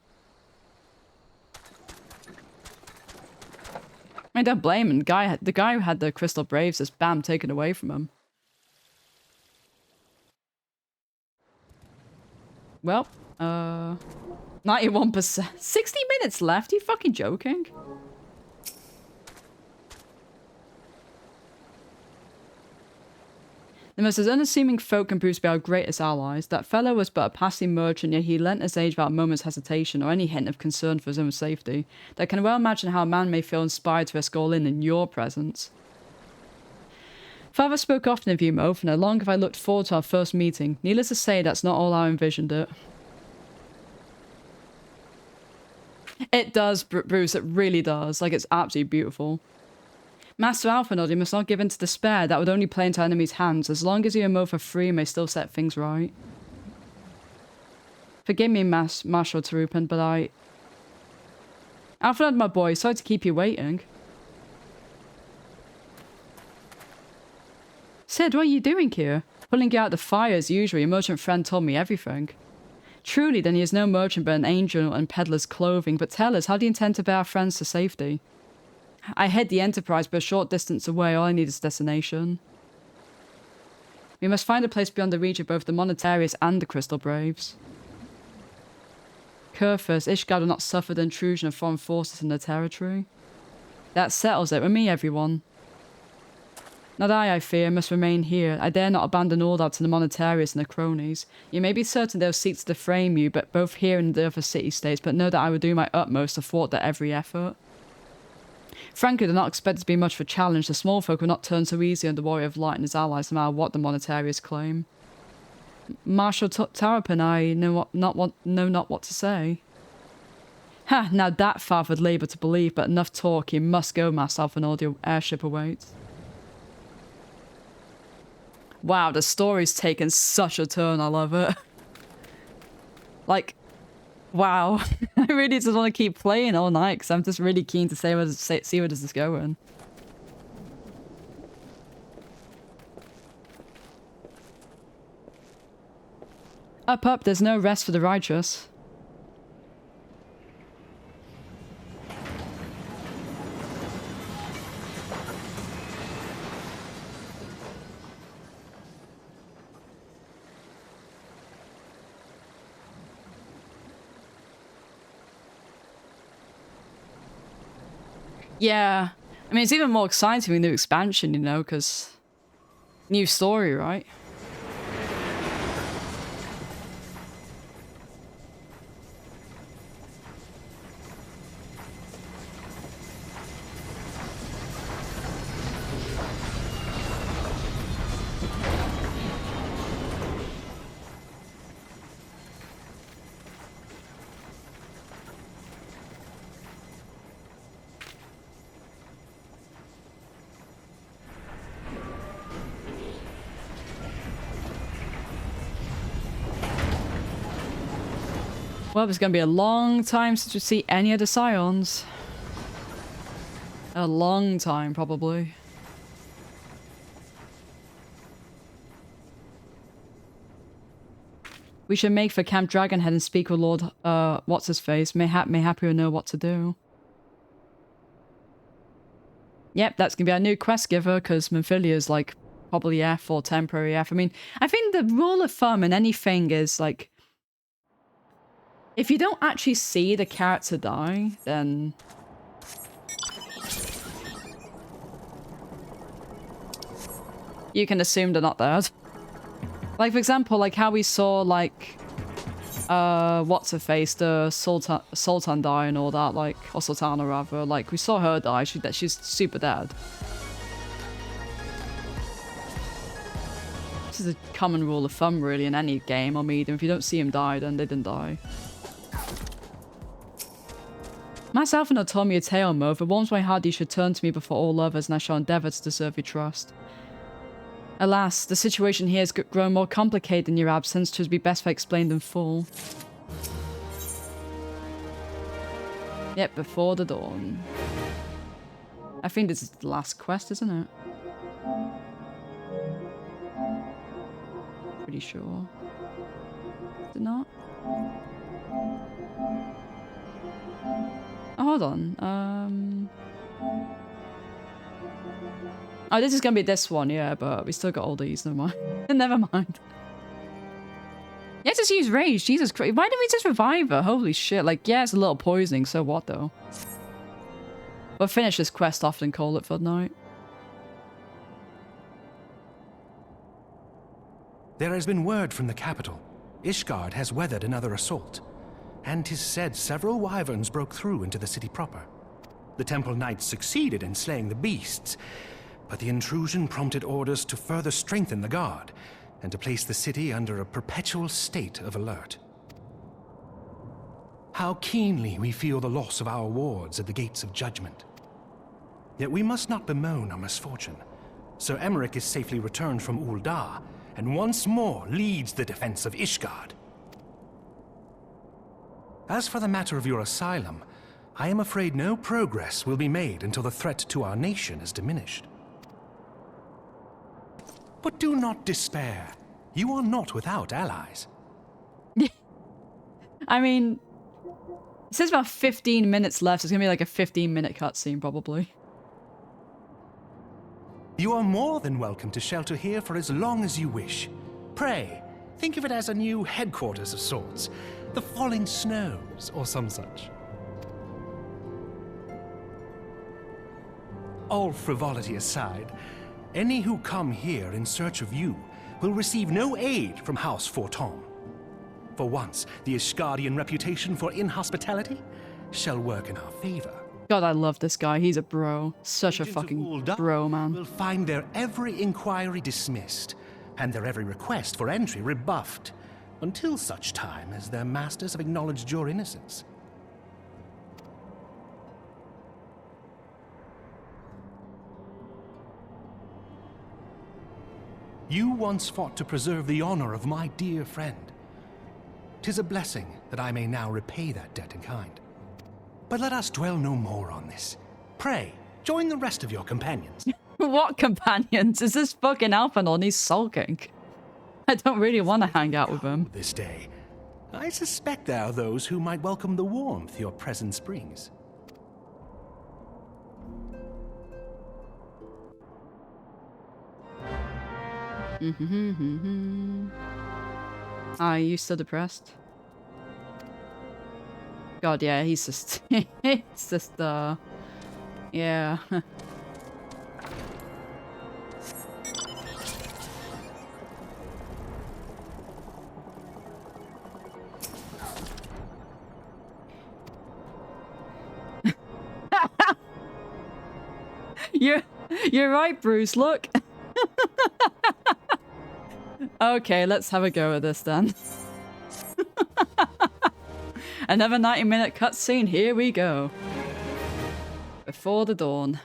S1: I don't blame him. The guy who had the Crystal Braves just bam taken away from him. Well, 91%. 60 minutes left? Are you fucking joking? The most unassuming folk can prove to be our greatest allies. That fellow was but a passing merchant, yet he lent his aid without a moment's hesitation or any hint of concern for his own safety. I can well imagine how a man may feel inspired to risk all in your presence. Father spoke often of you, Moph, and how long have I looked forward to our first meeting. Needless to say, that's not all I envisioned it. It does, Bruce, it really does. Like, it's absolutely beautiful. Master Alphanod, you must not give in to despair. That would only play into enemies' hands. As long as you and Moph are free, you may still set things right. Forgive me, Marshal Tarupan, but Alphanod, my boy, sorry to keep you waiting. Sid, what are you doing here? Pulling you out the fire as usual. Your merchant friend told me everything. Truly, then he is no merchant but an angel in peddler's clothing. But tell us, how do you intend to bear our friends to safety? I head the Enterprise, but a short distance away. All I need is destination. We must find a place beyond the reach of both the Monetarius and the Crystal Braves. Kurfürst, Ishgard will not suffer the intrusion of foreign forces in their territory. That settles it with me, everyone. Not I fear, must remain here. I dare not abandon Aldab to the Monetarius and the cronies. You may be certain they'll seek to deframe you, but both here and in the other city-states, but know that I will do my utmost to thwart their every effort. Frankly, do not expect it to be much of a challenge. The small folk will not turn so easily on the Warrior of Light and his allies, no matter what the Monetarius claim. Marshal Tarupan, I know not what to say. Ha! Now that Father would labour to believe, but enough talk. You must go, Master Alphanod. Your airship awaits. Wow, the story's taken such a turn. I love it. Like, wow. I really just want to keep playing all night because I'm just really keen to see where this is going. Up, there's no rest for the righteous. Yeah, I mean, it's even more exciting with new expansion, you know, because new story, right? Well, it's going to be a long time since we see any of the Scions. A long time, probably. We should make for Camp Dragonhead and speak with Lord, what's-his-face. Mayhappy will know what to do. Yep, that's going to be our new quest giver, because Memphilia like, probably F or temporary F. I mean, I think the rule of thumb in anything is, like, if you don't actually see the character die, then you can assume they're not dead. Like, for example, like how we saw, like, what's-her-face, the Sultan die and all that, like, or Sultana rather, like, we saw her die, she's super dead. This is a common rule of thumb, really, in any game or medium. If you don't see him die, then they didn't die. Master Alphanod told me a tale, Moph. It warms my heart you should turn to me before all others, and I shall endeavour to deserve your trust. Alas, the situation here has grown more complicated in your absence, 'twould be best if I explained in full. Yep, before the dawn. I think this is the last quest, isn't it? Pretty sure. Is it not? Oh, hold on. Oh, this is gonna be this one, yeah, but we still got all these. Never mind. Never mind. Yeah, just use rage. Jesus Christ. Why didn't we just revive her? Holy shit. Like, yeah, it's a little poisoning, so what though? We'll finish this quest off and call it for the night.
S19: There has been word from the capital. Ishgard has weathered another assault, and 'tis said several wyverns broke through into the city proper. The Temple Knights succeeded in slaying the beasts, but the intrusion prompted orders to further strengthen the guard, and to place the city under a perpetual state of alert. How keenly we feel the loss of our wards at the gates of judgment. Yet we must not bemoan our misfortune. Sir Emmerich is safely returned from Ul'dah, and once more leads the defense of Ishgard. As for the matter of your asylum, I am afraid no progress will be made until the threat to our nation is diminished. But do not despair. You are not without allies.
S1: I mean, it says about 15 minutes left. It's gonna be like a 15-minute cutscene, probably.
S19: You are more than welcome to shelter here for as long as you wish. Pray, think of it as a new headquarters of sorts. The Falling Snows, or some such. All frivolity aside, any who come here in search of you will receive no aid from House Forton. For once, the Ishgardian reputation for inhospitality shall work in our favor.
S1: God, I love this guy. He's a bro. Such a fucking bro, man.
S19: Will find their every inquiry dismissed, and their every request for entry rebuffed, until such time as their masters have acknowledged your innocence. You once fought to preserve the honor of my dear friend. 'Tis a blessing that I may now repay that debt in kind. But let us dwell no more on this. Pray, join the rest of your companions.
S1: What companions? Is this fucking Alphinaud? He's sulking. I don't really want to hang out with him.
S19: This day, I suspect there are those who might welcome the warmth your presence brings.
S1: Are you still depressed? God, yeah, he's just... it's just, yeah. You're right, Bruce, look. Okay, let's have a go at this then. Another 90-minute cutscene, here we go. Before the dawn.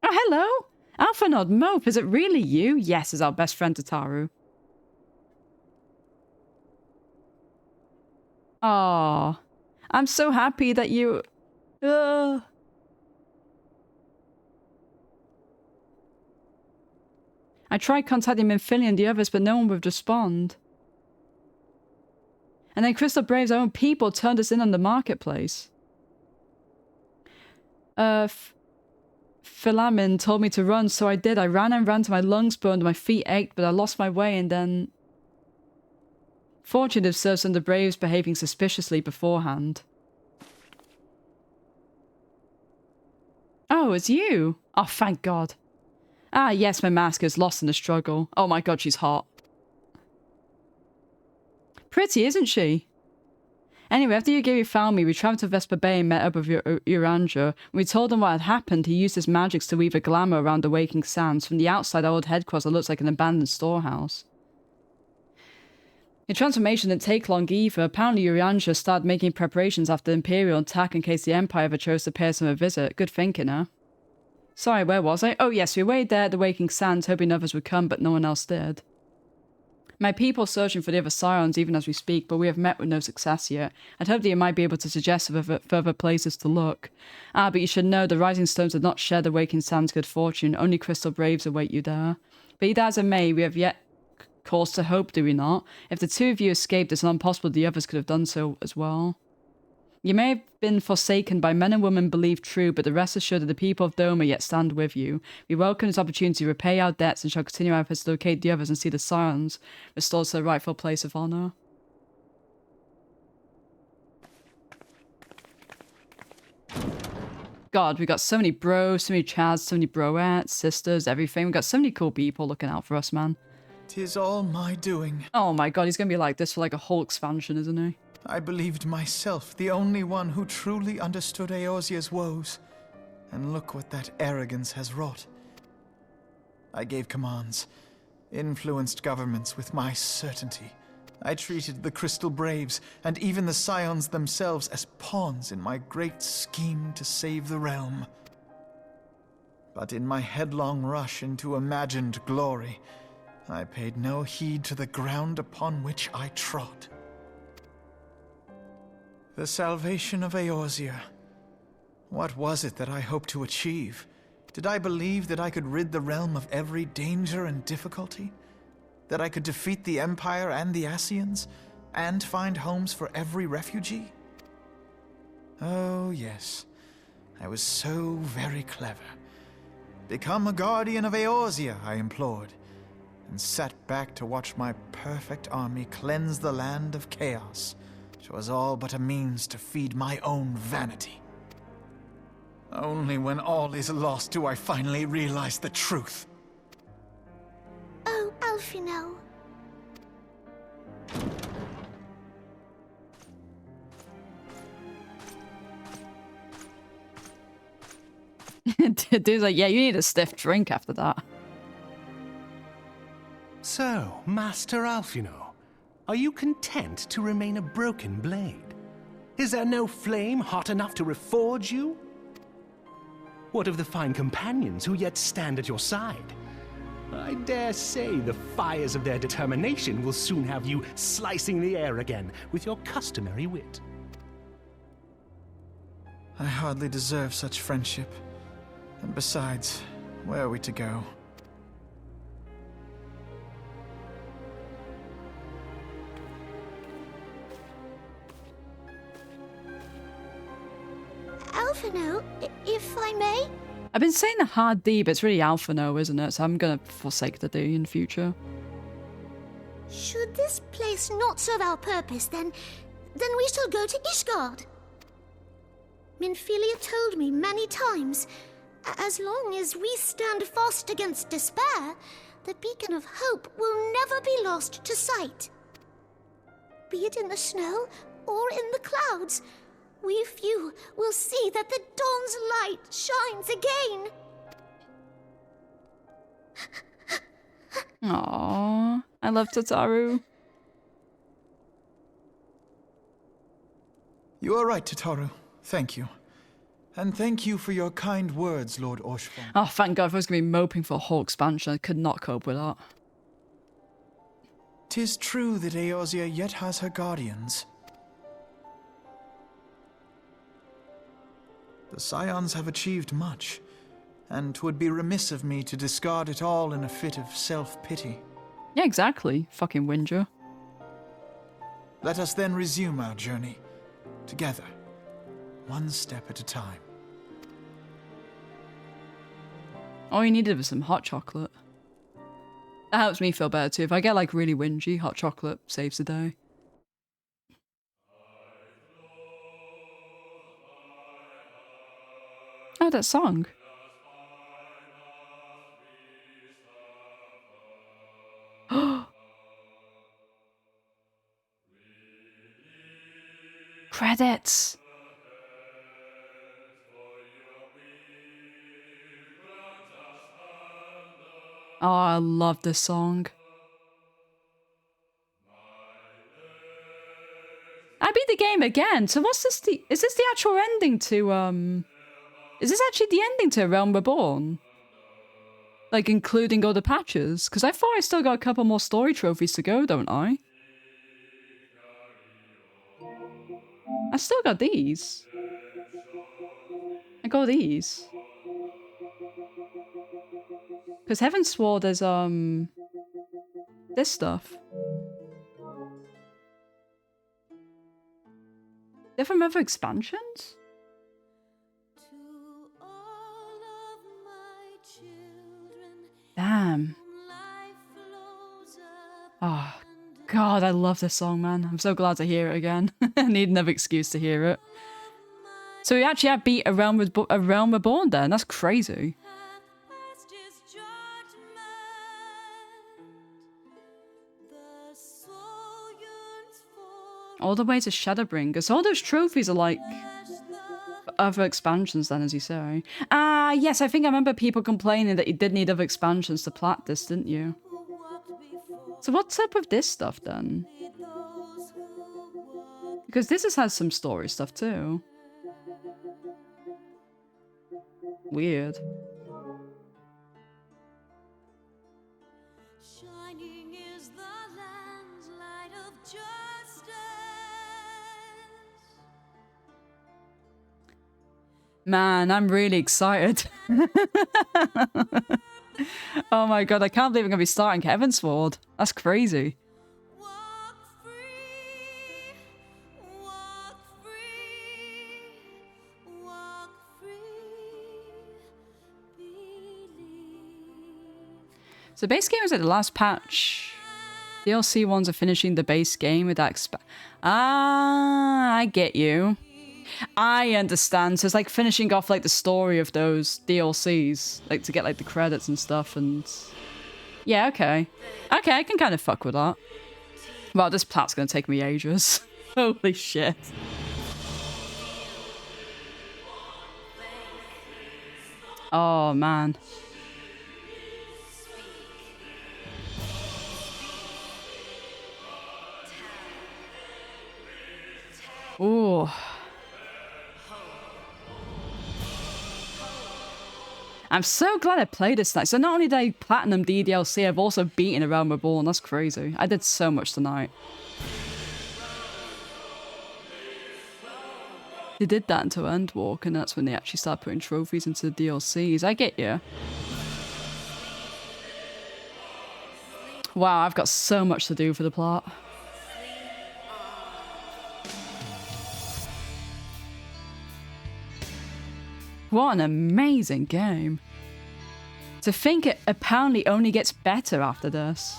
S1: Oh, hello! Alphinaud, Moph, is it really you? Yes, is our best friend Tataru. Aww. I'm so happy that you... I tried contacting Minfili and the others, but no one would respond. And then Crystal Brave's own people turned us in on the marketplace. Philamin told me to run, so I did. I ran and ran till my lungs burned, my feet ached, but I lost my way and then... Fortune observed some of the Braves behaving suspiciously beforehand. Oh, it's you! Oh, thank God. Ah, yes, my mask is lost in the struggle. Oh my God, she's hot. Pretty, isn't she? Anyway, after Yugiri found me, we travelled to Vesper Bay and met up with Uranja. When we told him what had happened, he used his magics to weave a glamour around the waking sands. From the outside, our old headquarters looks like an abandoned storehouse. The transformation didn't take long either. Apparently Uranja started making preparations after the Imperial attack in case the Empire ever chose to pay us a visit. Good thinking, huh? Sorry, where was I? Oh yes, we waited there at the waking sands, hoping others would come, but no one else did. My people are searching for the other scions even as we speak, but we have met with no success yet. I'd hoped that you might be able to suggest further places to look. Ah, but you should know the Rising Stones did not share the Waking Sands' good fortune. Only Crystal Braves await you there. Be that as it may, we have yet cause to hope, do we not? If the two of you escaped, it's not impossible the others could have done so as well. You may have been forsaken by men and women believed true, but the rest assured that the people of Doma yet stand with you. We welcome this opportunity to repay our debts and shall continue our efforts to locate the others and see the scions restored to their rightful place of honor. God, we got so many bros, so many chads, so many broettes, sisters, everything. We got so many cool people looking out for us, man.
S7: 'Tis all my doing.
S1: Oh my God, he's gonna be like this for like a whole expansion, isn't he?
S7: I believed myself the only one who truly understood Eorzea's woes. And look what that arrogance has wrought. I gave commands, influenced governments with my certainty. I treated the Crystal Braves and even the Scions themselves as pawns in my great scheme to save the realm. But in my headlong rush into imagined glory, I paid no heed to the ground upon which I trod. The salvation of Eorzea. What was it that I hoped to achieve? Did I believe that I could rid the realm of every danger and difficulty? That I could defeat the Empire and the Ascians, and find homes for every refugee? Oh, yes. I was so very clever. Become a guardian of Eorzea, I implored, and sat back to watch my perfect army cleanse the land of chaos, which was all but a means to feed my own vanity. Only when all is lost do I finally realize the truth.
S4: Oh, Alphino.
S1: Dude's like, yeah, you need a stiff drink after that.
S19: So, Master Alphino, are you content to remain a broken blade? Is there no flame hot enough to reforge you? What of the fine companions who yet stand at your side? I dare say the fires of their determination will soon have you slicing the air again with your customary wit.
S7: I hardly deserve such friendship. And besides, where are we to go?
S4: Alphino, if I may?
S1: I've been saying the hard D, but it's really Alphino, isn't it? So I'm gonna forsake the D in future.
S4: Should this place not serve our purpose, then we shall go to Ishgard. Minfilia told me many times, as long as we stand fast against despair, the beacon of hope will never be lost to sight. Be it in the snow or in the clouds, we few will see that the dawn's light shines again.
S1: Aww, I love Tataru.
S7: You are right, Tataru. Thank you. And thank you for your kind words, Lord Orshfon.
S1: Oh, thank God, if I was going to be moping for a whole expansion, I could not cope with that.
S7: 'Tis true that Eorzea yet has her guardians. The Scions have achieved much, and 'twould be remiss of me to discard it all in a fit of self-pity.
S1: Yeah, exactly. Fucking whinger.
S7: Let us then resume our journey, together, one step at a time.
S1: All you needed was some hot chocolate. That helps me feel better too. If I get like really whingy, hot chocolate saves the day. Oh, that song. Credits. Oh, I love this song. I beat the game again. So what's this? Is this the actual ending to Is this actually the ending to Realm Reborn? Like including all the patches? Because I thought I still got a couple more story trophies to go, don't I? I still got these. I got these. Because Heaven swore there's this stuff. They're from other expansions? Damn. Oh, God, I love this song, man. I'm so glad to hear it again. I need another excuse to hear it. So we actually have beat a realm reborn then. That's crazy. All the way to Shadowbringers. So all those trophies are like other expansions then, as you say. Ah, yes, I think I remember people complaining that you did need other expansions to plat this, didn't you? So what's up with this stuff then? Because this has some story stuff too. Weird.
S5: Shining is the land's light of justice.
S1: Man, I'm really excited. Oh my god, I can't believe I'm going to be starting Heavensward. That's crazy. So base game is like the last patch. DLC ones are finishing the base game with that Ah, I get you. I understand. So it's like finishing off like the story of those DLCs, like to get like the credits and stuff. And yeah, okay, I can kind of fuck with that. Wow, this plat's gonna take me ages. Holy shit. Oh man. Ooh. I'm so glad I played this tonight. So not only did I platinum DDLC, I've also beaten a Realm Reborn. That's crazy. I did so much tonight. They did that into Endwalk, and that's when they actually start putting trophies into the DLCs. I get you. Wow, I've got so much to do for the plot. What an amazing game. To think it apparently only gets better after this.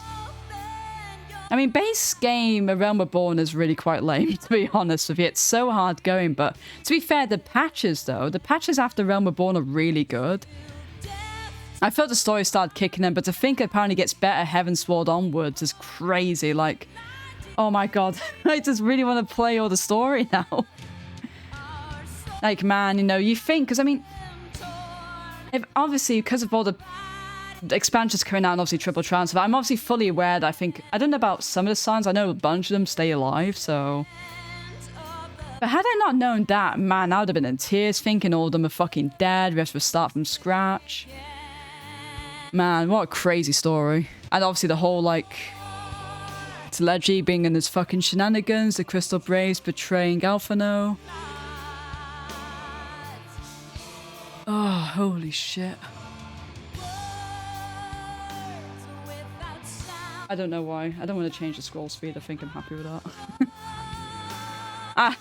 S1: I mean, base game A Realm Reborn is really quite lame, to be honest with you. It's so hard going, but to be fair, the patches though, the patches after Realm Reborn are really good. I felt the story started kicking in, but to think it apparently gets better Heavensward onwards is crazy. Like, oh my god, I just really want to play all the story now. Like, man, you know, you think, because I mean, if obviously, because of all the expansions coming out and obviously triple transfer, I'm obviously fully aware that I don't know about some of the signs, I know a bunch of them stay alive, so. But had I not known that, man, I would have been in tears thinking all of them are fucking dead, we have to start from scratch. Man, what a crazy story. And obviously the whole, like, Taleji being in his fucking shenanigans, the Crystal Braves betraying Alphino. Oh, holy shit. I don't know why. I don't want to change the scroll speed. I think I'm happy with that.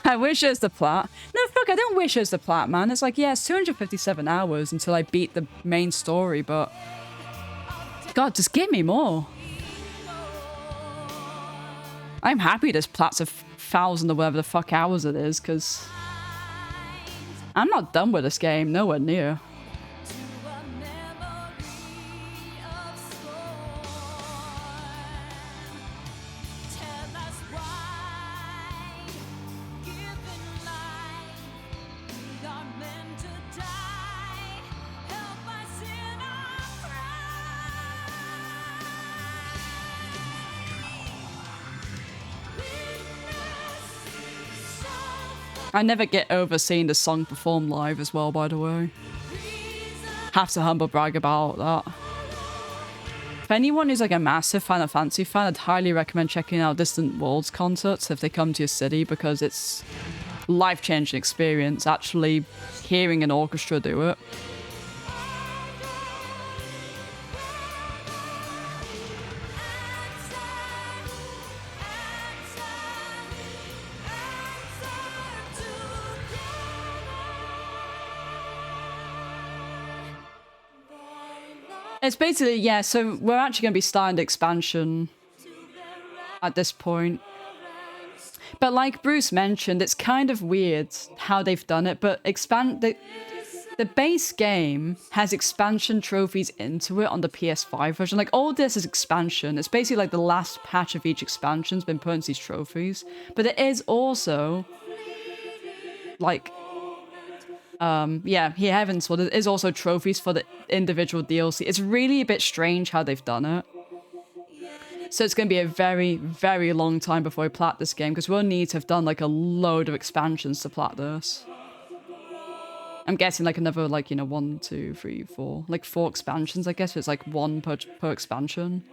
S1: I wish it was the plat. No, fuck, I don't wish it was the plat, man. It's like, yeah, it's 257 hours until I beat the main story, but... God, just give me more. I'm happy this plat's 1,000 or whatever the fuck hours it is, because... I'm not done with this game, nowhere near. I never get over seeing the song performed live as well, by the way. Have to humble brag about that. For anyone who's like a massive Final Fantasy fan, I'd highly recommend checking out Distant Worlds concerts if they come to your city, because it's life-changing experience actually hearing an orchestra do it. It's basically, yeah, so we're actually going to be starting the expansion at this point. But like Bruce mentioned, it's kind of weird how they've done it, but the base game has expansion trophies into it on the PS5 version. Like, all this is expansion. It's basically like the last patch of each expansion's been put into these trophies. But it is also, like, yeah, here Heaven's Sword, it is also trophies for the individual DLC. It's really a bit strange how they've done it. So it's going to be a very, very long time before we plat this game, because we'll need to have done, like, a load of expansions to plat this. I'm guessing, like, another, like, you know, 1, 2, 3, 4, like 4 expansions, I guess. It's like 1 per expansion.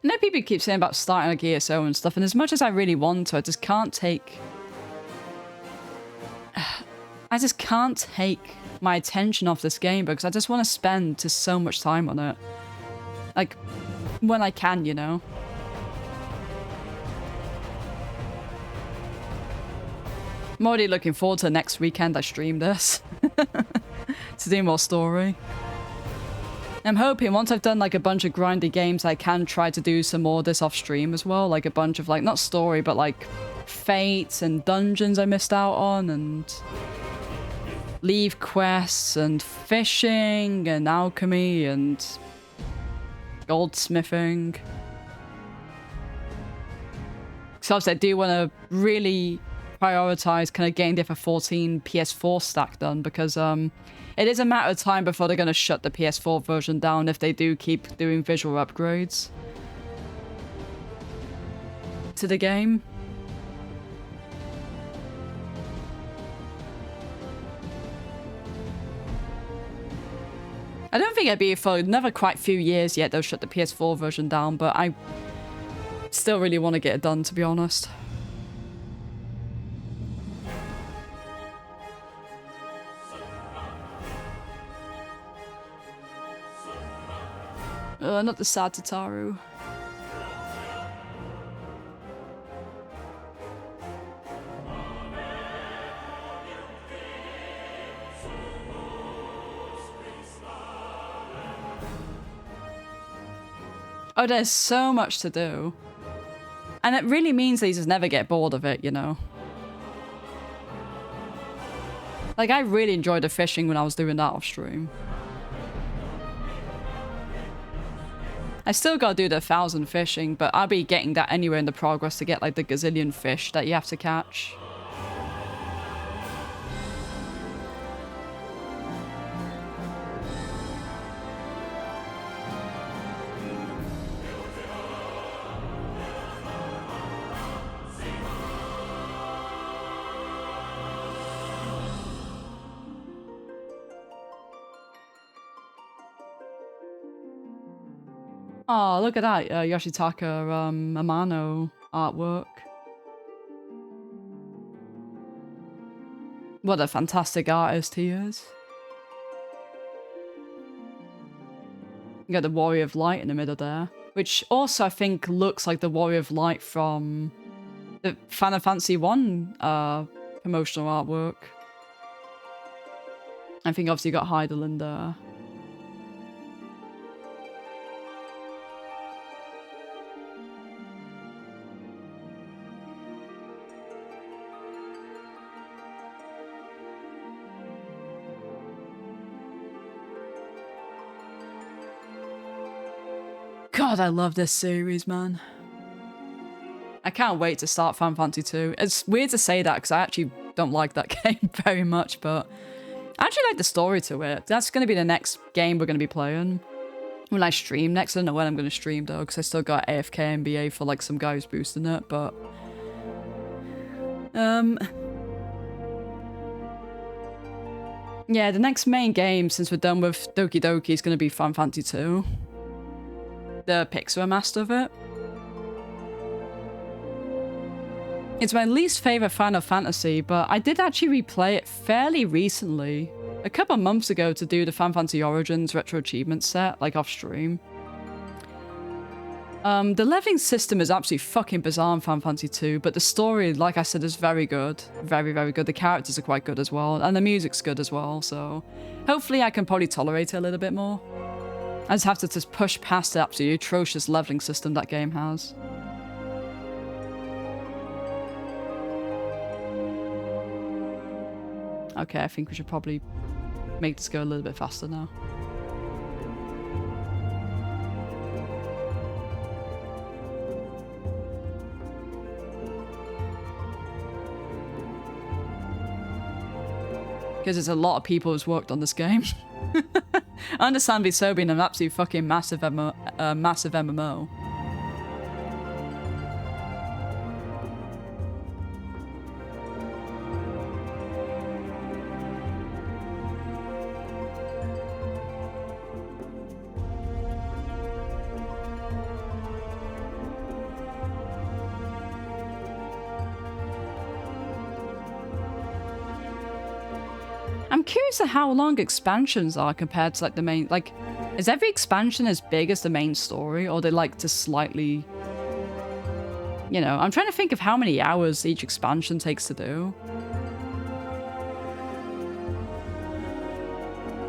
S1: I know people keep saying about starting a GSO and stuff, and as much as I really want to, I just can't take my attention off this game, because I just want to spend just so much time on it. Like, when I can, you know? I'm already looking forward to next weekend I stream this. To do more story. I'm hoping once I've done like a bunch of grindy games, I can try to do some more of this off stream as well. Like a bunch of like, not story, but like fates and dungeons I missed out on, and leave quests and fishing and alchemy and goldsmithing. So obviously I do want to really prioritize kind of getting the FF14 PS4 stack done, because it is a matter of time before they're going to shut the PS4 version down if they do keep doing visual upgrades to the game. I don't think it'd be for another quite few years yet they'll shut the PS4 version down, but I still really want to get it done, to be honest. Not the sad Tataru. Oh, there's so much to do. And it really means that you just never get bored of it, you know? Like, I really enjoyed the fishing when I was doing that off stream. I still gotta do the 1,000 fishing, but I'll be getting that anywhere in the progress to get like the gazillion fish that you have to catch. Oh, look at that, Yoshitaka Amano artwork. What a fantastic artist he is. You got the Warrior of Light in the middle there, which also I think looks like the Warrior of Light from the Final Fantasy 1 promotional artwork. I think obviously you got Heidelin there. God, I love this series, man. I can't wait to start Final Fantasy 2. It's weird to say that because I actually don't like that game very much, but I actually like the story to it. That's going to be the next game we're going to be playing when I stream next. I don't know when I'm going to stream though, because I still got AFK NBA for like some guy who's boosting it, but yeah, the next main game since we're done with Doki Doki is going to be Final Fantasy 2. The Pixar master of it. It's my least favorite Final Fantasy, but I did actually replay it fairly recently. a couple of months ago to do the Final Fantasy Origins retro achievement set, like off stream. The leveling system is absolutely fucking bizarre in Final Fantasy 2, but the story, like I said, is very good. Very, very good. The characters are quite good as well, and the music's good as well, so hopefully I can probably tolerate it a little bit more. I just have to just push past the absolutely atrocious leveling system that game has. Okay, I think we should probably make this go a little bit faster now. Because there's a lot of people who's worked on this game. Understandably so, being an absolute fucking massive MMO. I'm curious at how long expansions are compared to like the main, like, is every expansion as big as the main story, or they like to slightly, you know, I'm trying to think of how many hours each expansion takes to do.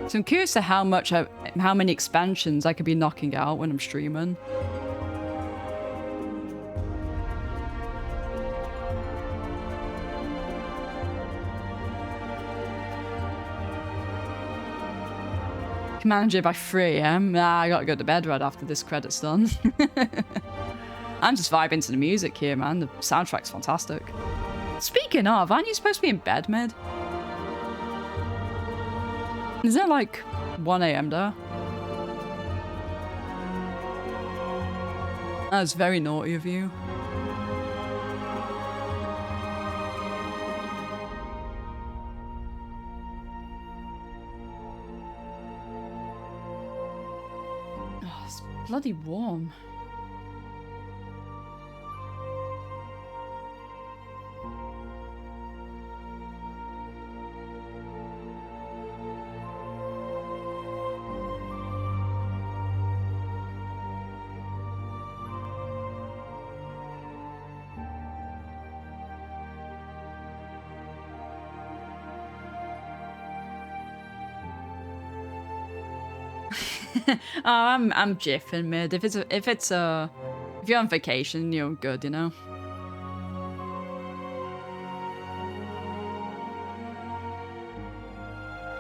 S1: So I'm curious to how many expansions I could be knocking out when I'm streaming. Manage it by 3 AM. Nah, I gotta go to bed right after this credit's done. I'm just vibing to the music here, man. The soundtrack's fantastic. Speaking of, aren't you supposed to be in bed, Mid? Is it like 1 AM there? That was very naughty of you. Bloody warm. Oh, I'm jiffing, Mid. If you're on vacation, you're good, you know.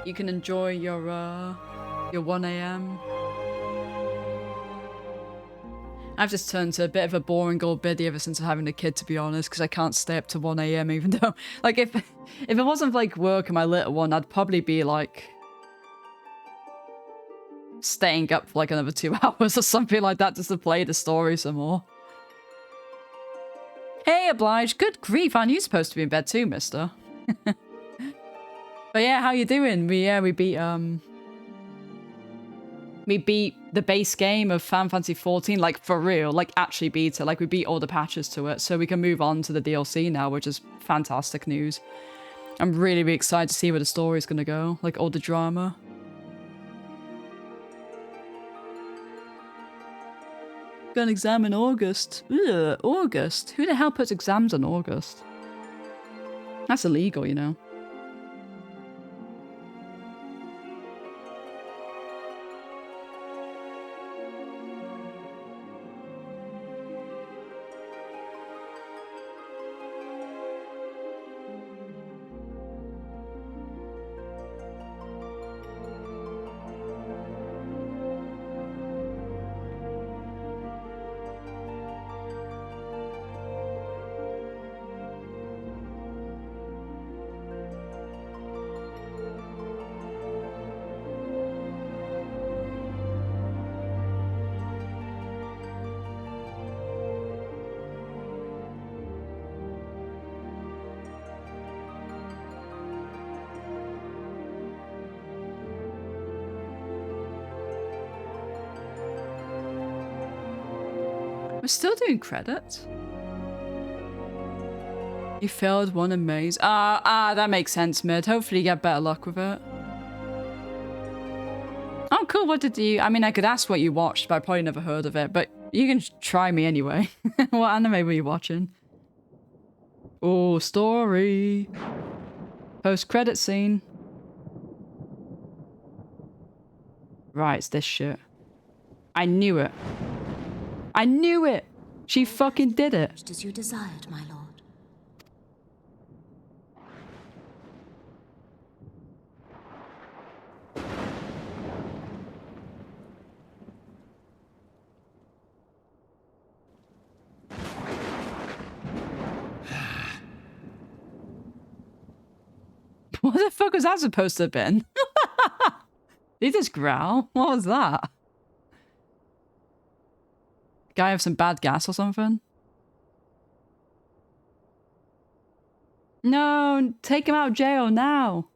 S1: You can enjoy your 1 AM. I've just turned to a bit of a boring old biddy ever since having a kid, to be honest, because I can't stay up to 1 AM even though, like, if it wasn't like work and my little one, I'd probably be like staying up for like another 2 hours or something like that just to play the story some more. Hey, Oblige. Good grief, aren't you supposed to be in bed too, mister? But yeah, how you doing? We beat the base game of Final Fantasy 14, like for real, like actually beat it, like we beat all the patches to it, so we can move on to the DLC now, which is fantastic news. I'm really, really excited to see where the story's gonna go, like all the drama. Got an exam in August. Ugh, August? Who the hell puts exams in August? That's illegal, you know. We're still doing credits. You failed one in maze. That makes sense, Mid. Hopefully you get better luck with it. What did you... I mean, I could ask what you watched, but I probably never heard of it. But you can try me anyway. What anime were you watching? Oh, story. Post-credit scene. Right, it's this shit. I knew it. I knew it! She fucking did it.
S5: Just as you desired, my lord.
S1: What the fuck was that supposed to have been? Did he just growl? What was that? Guy have some bad gas or something? No, take him out of jail now.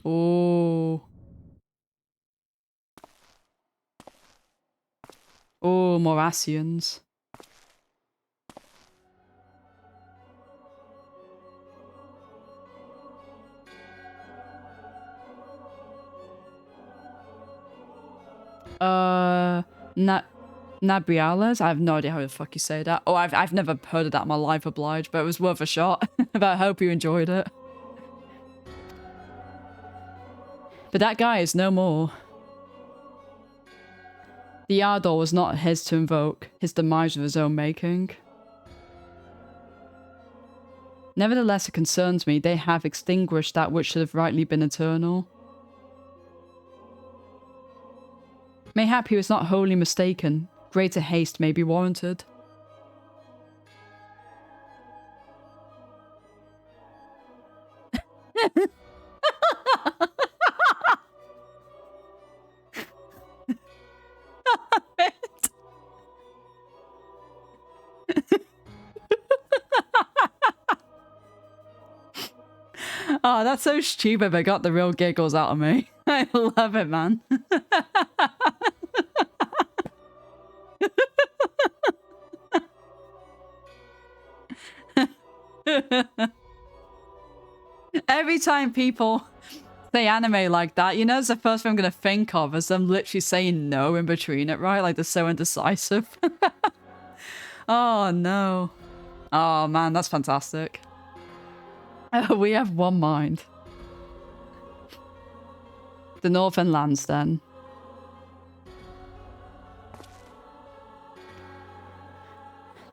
S1: Oh. Oh, Morassians. Nabriales? I have no idea how the fuck you say that. Oh, I've never heard of that in my life, obliged, but it was worth a shot. But I hope you enjoyed it. But that guy is no more. The Ardor was not his to invoke, his demise of his own making. Nevertheless, it concerns me they have extinguished that which should have rightly been eternal. Mayhap he was not wholly mistaken. Greater haste may be warranted. Oh, that's so stupid, but got the real giggles out of me. I love it, man. Every time people say anime like that, you know, it's the first thing I'm going to think of is them literally saying no in between it, right? Like they're so indecisive. Oh, no. Oh, man, that's fantastic. We have one mind. The northern lands, then.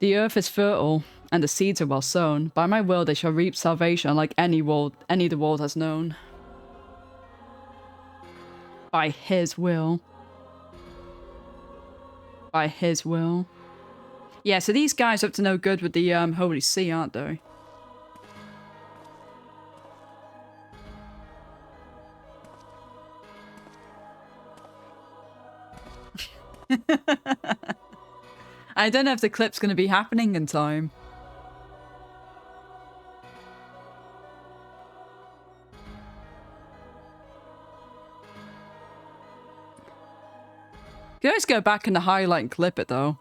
S1: The earth is fertile, and the seeds are well sown. By my will they shall reap salvation like any the world has known. By his will. By his will. Yeah, so these guys are up to no good with the Holy See, aren't they? I don't know if the clip's going to be happening in time. You can always go back in the highlight and clip it though.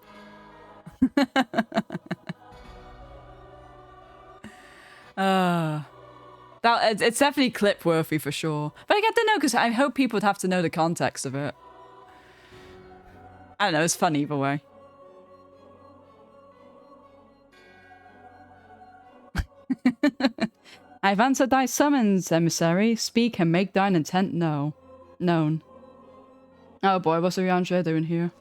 S1: It's definitely clip worthy for sure. But I don't know, because I hope people would have to know the context of it. I don't know, it's fun either way. I've answered thy summons, emissary. Speak and make thine intent known. Oh boy, what's the Riange doing here?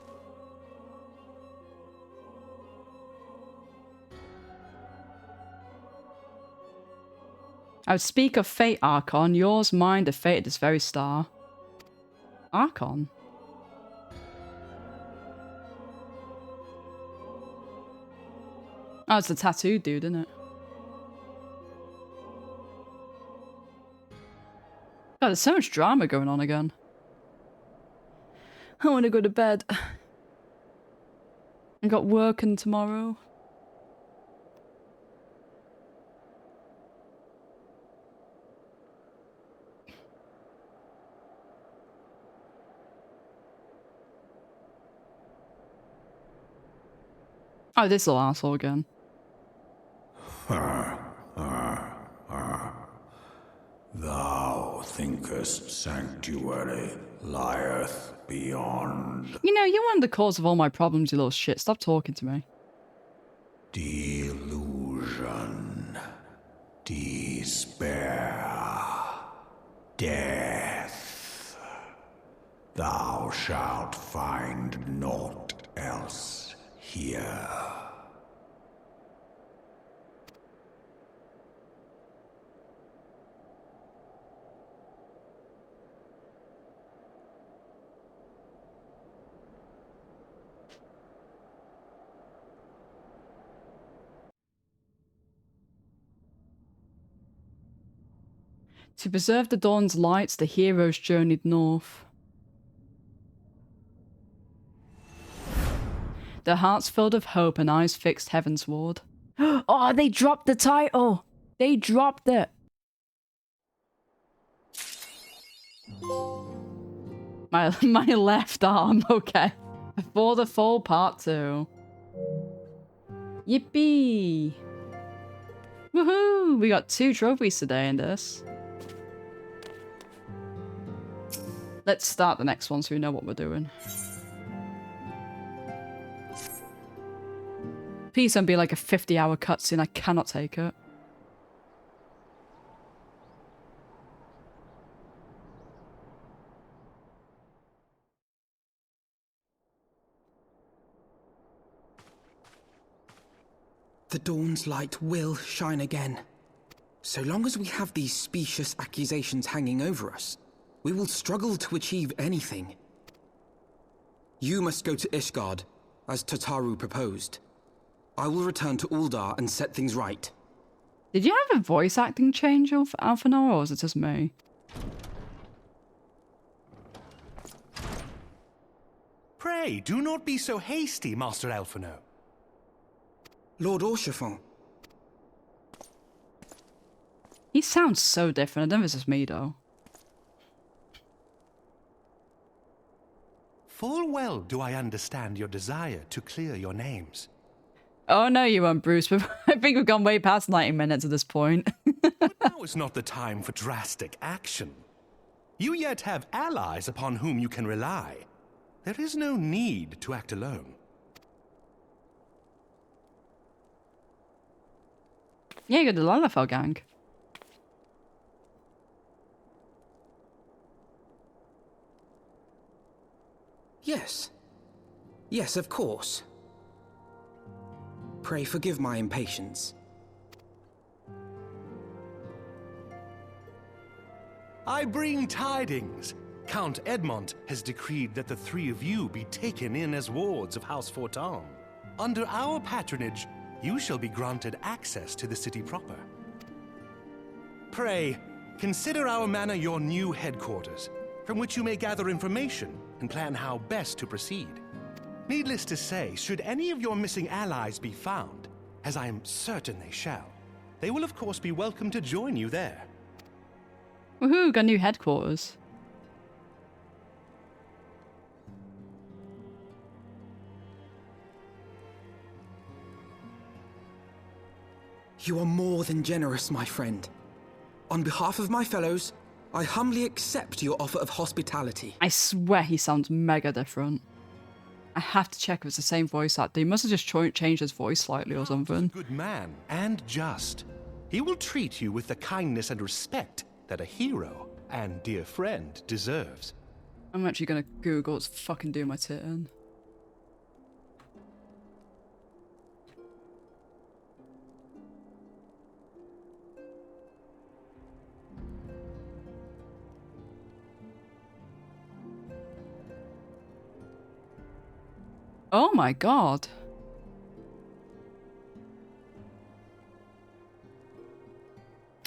S1: I would speak of fate, Archon. Yours, mine, the fate of this very star. Archon? Oh, it's the tattooed dude, isn't it? God, there's so much drama going on again. I want to go to bed. I got working tomorrow. Oh, this little asshole again.
S10: Thou thinkest sanctuary lieth beyond
S1: You know, you're one of the cause of all my problems, you little shit. Stop talking to me.
S10: delusion, despair, death. Thou shalt find naught else here.
S1: To preserve the dawn's lights, the heroes journeyed north. Their hearts filled with hope and eyes fixed heavensward. Oh, they dropped the title! They dropped it! My left arm, okay. Before the Fall Part 2. Yippee! Woohoo! We got 2 trophies today in this. Let's start the next one so we know what we're doing. Please don't be like a 50-hour cutscene. I cannot take it.
S18: The dawn's light will shine again. So long as we have these specious accusations hanging over us, we will struggle to achieve anything. You must go to Ishgard, as Tataru proposed. I will return to Uldar and set things right.
S1: Did you have a voice acting change, Alphanor, or is it just me?
S19: Pray, do not be so hasty, Master Alphino.
S18: Lord Orchefon.
S1: He sounds so different. I don't know if it's just me, though.
S19: Full well do I understand your desire to clear your names.
S1: Oh, no, you won't, Bruce. But I think we've gone way past 90 minutes at this point.
S19: But now is not the time for drastic action. You yet have allies upon whom you can rely. There is no need to act alone.
S1: Yeah, you got the Lalafell gang.
S18: Yes. Yes, of course. Pray forgive my impatience.
S19: I bring tidings. Count Edmond has decreed that the 3 of you be taken in as wards of House Fortam. Under our patronage, you shall be granted access to the city proper. Pray, consider our manor your new headquarters, from which you may gather information and plan how best to proceed. Needless to say, should any of your missing allies be found, as I am certain they shall, they will of course be welcome to join you there.
S1: Woohoo, got new headquarters.
S18: You are more than generous, my friend. On behalf of my fellows, I humbly accept your offer of hospitality.
S1: I swear he sounds mega different. I have to check if it's the same voice actor. He must have just changed his voice slightly or something.
S19: Good man and just. He will treat you with the kindness and respect that a hero and dear friend deserves.
S1: I'm actually gonna Google what's fucking doing my tit in. Oh my god.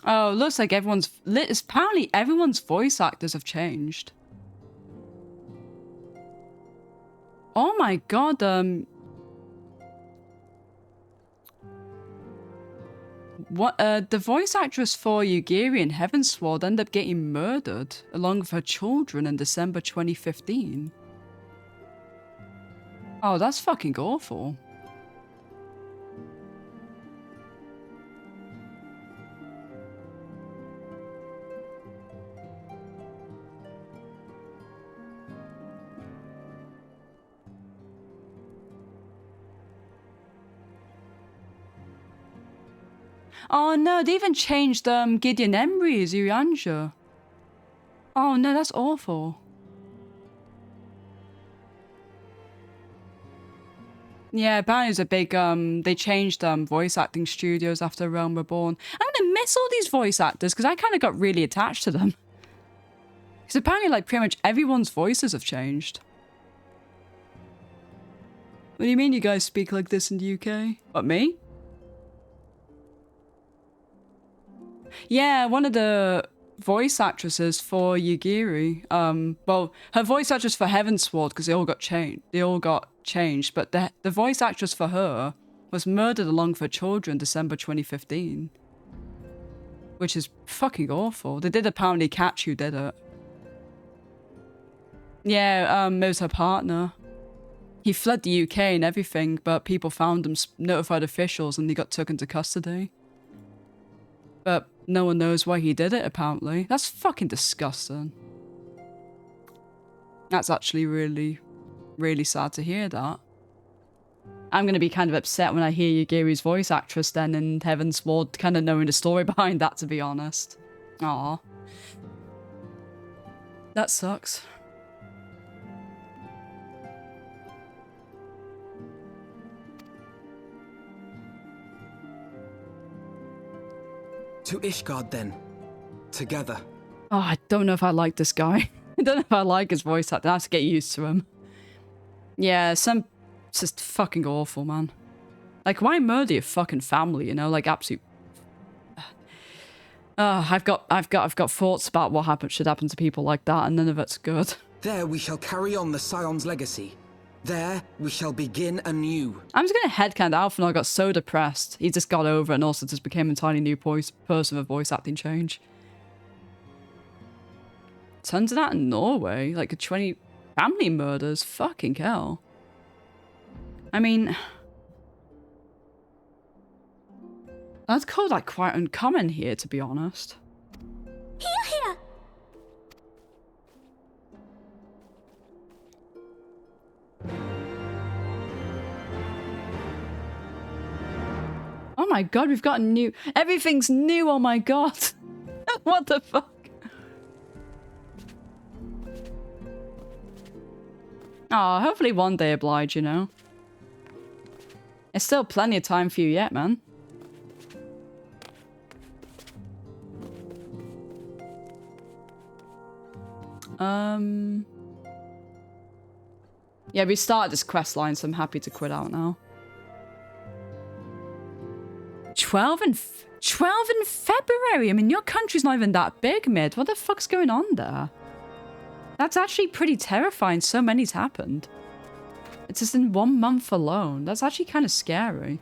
S1: Oh, looks like apparently everyone's voice actors have changed. Oh my god, the voice actress for Yugiri in Heavensward ended up getting murdered along with her children in December 2015. Oh, that's fucking awful. Oh no, they even changed Gideon Embry as Urianger. Oh no, that's awful. Yeah, apparently it was a big, they changed voice acting studios after Realm Reborn. I'm gonna miss all these voice actors because I kind of got really attached to them. Because apparently, like, pretty much everyone's voices have changed. What do you mean you guys speak like this in the UK? What, me? Yeah, one of the voice actresses for Yugiri, well, her voice actress for Heavensward, because they all got changed, but the voice actress for her was murdered along with her children December 2015. Which is fucking awful. They did apparently catch who did it. Yeah, it was her partner. He fled the UK and everything, but people found him, notified officials, and he got taken to custody. But no one knows why he did it, apparently. That's fucking disgusting. That's actually really, really sad to hear that. I'm going to be kind of upset when I hear Yugiri's voice actress then in Heavensward, kind of knowing the story behind that, to be honest. Aww. That sucks.
S18: To Ishgard, then. Together.
S1: Oh, I don't know if I like this guy. I don't know if I like his voice acting. I have to get used to him. Yeah, it's just fucking awful, man. Like, why murder your fucking family, you know? Like, absolute... I've got thoughts about what should happen to people like that, and none of it's good.
S18: There we shall carry on the Scion's legacy. There we shall begin anew.
S1: I'm just gonna headcanon Alphinaud got so depressed. He just got over it and also just became an entirely new person with voice acting change. Tons of that in Norway. Like 20 family murders. Fucking hell. I mean... That's called like quite uncommon here, to be honest.
S5: Here!
S1: Oh my god, we've got a new... Everything's new, oh my god. What the fuck? Oh, hopefully one day oblige, you know. There's still plenty of time for you yet, man. Yeah, we started this quest line, so I'm happy to quit out now. 12 in February? I mean, your country's not even that big, Mid. What the fuck's going on there? That's actually pretty terrifying. So many's happened. It's just in 1 month alone. That's actually kind of scary.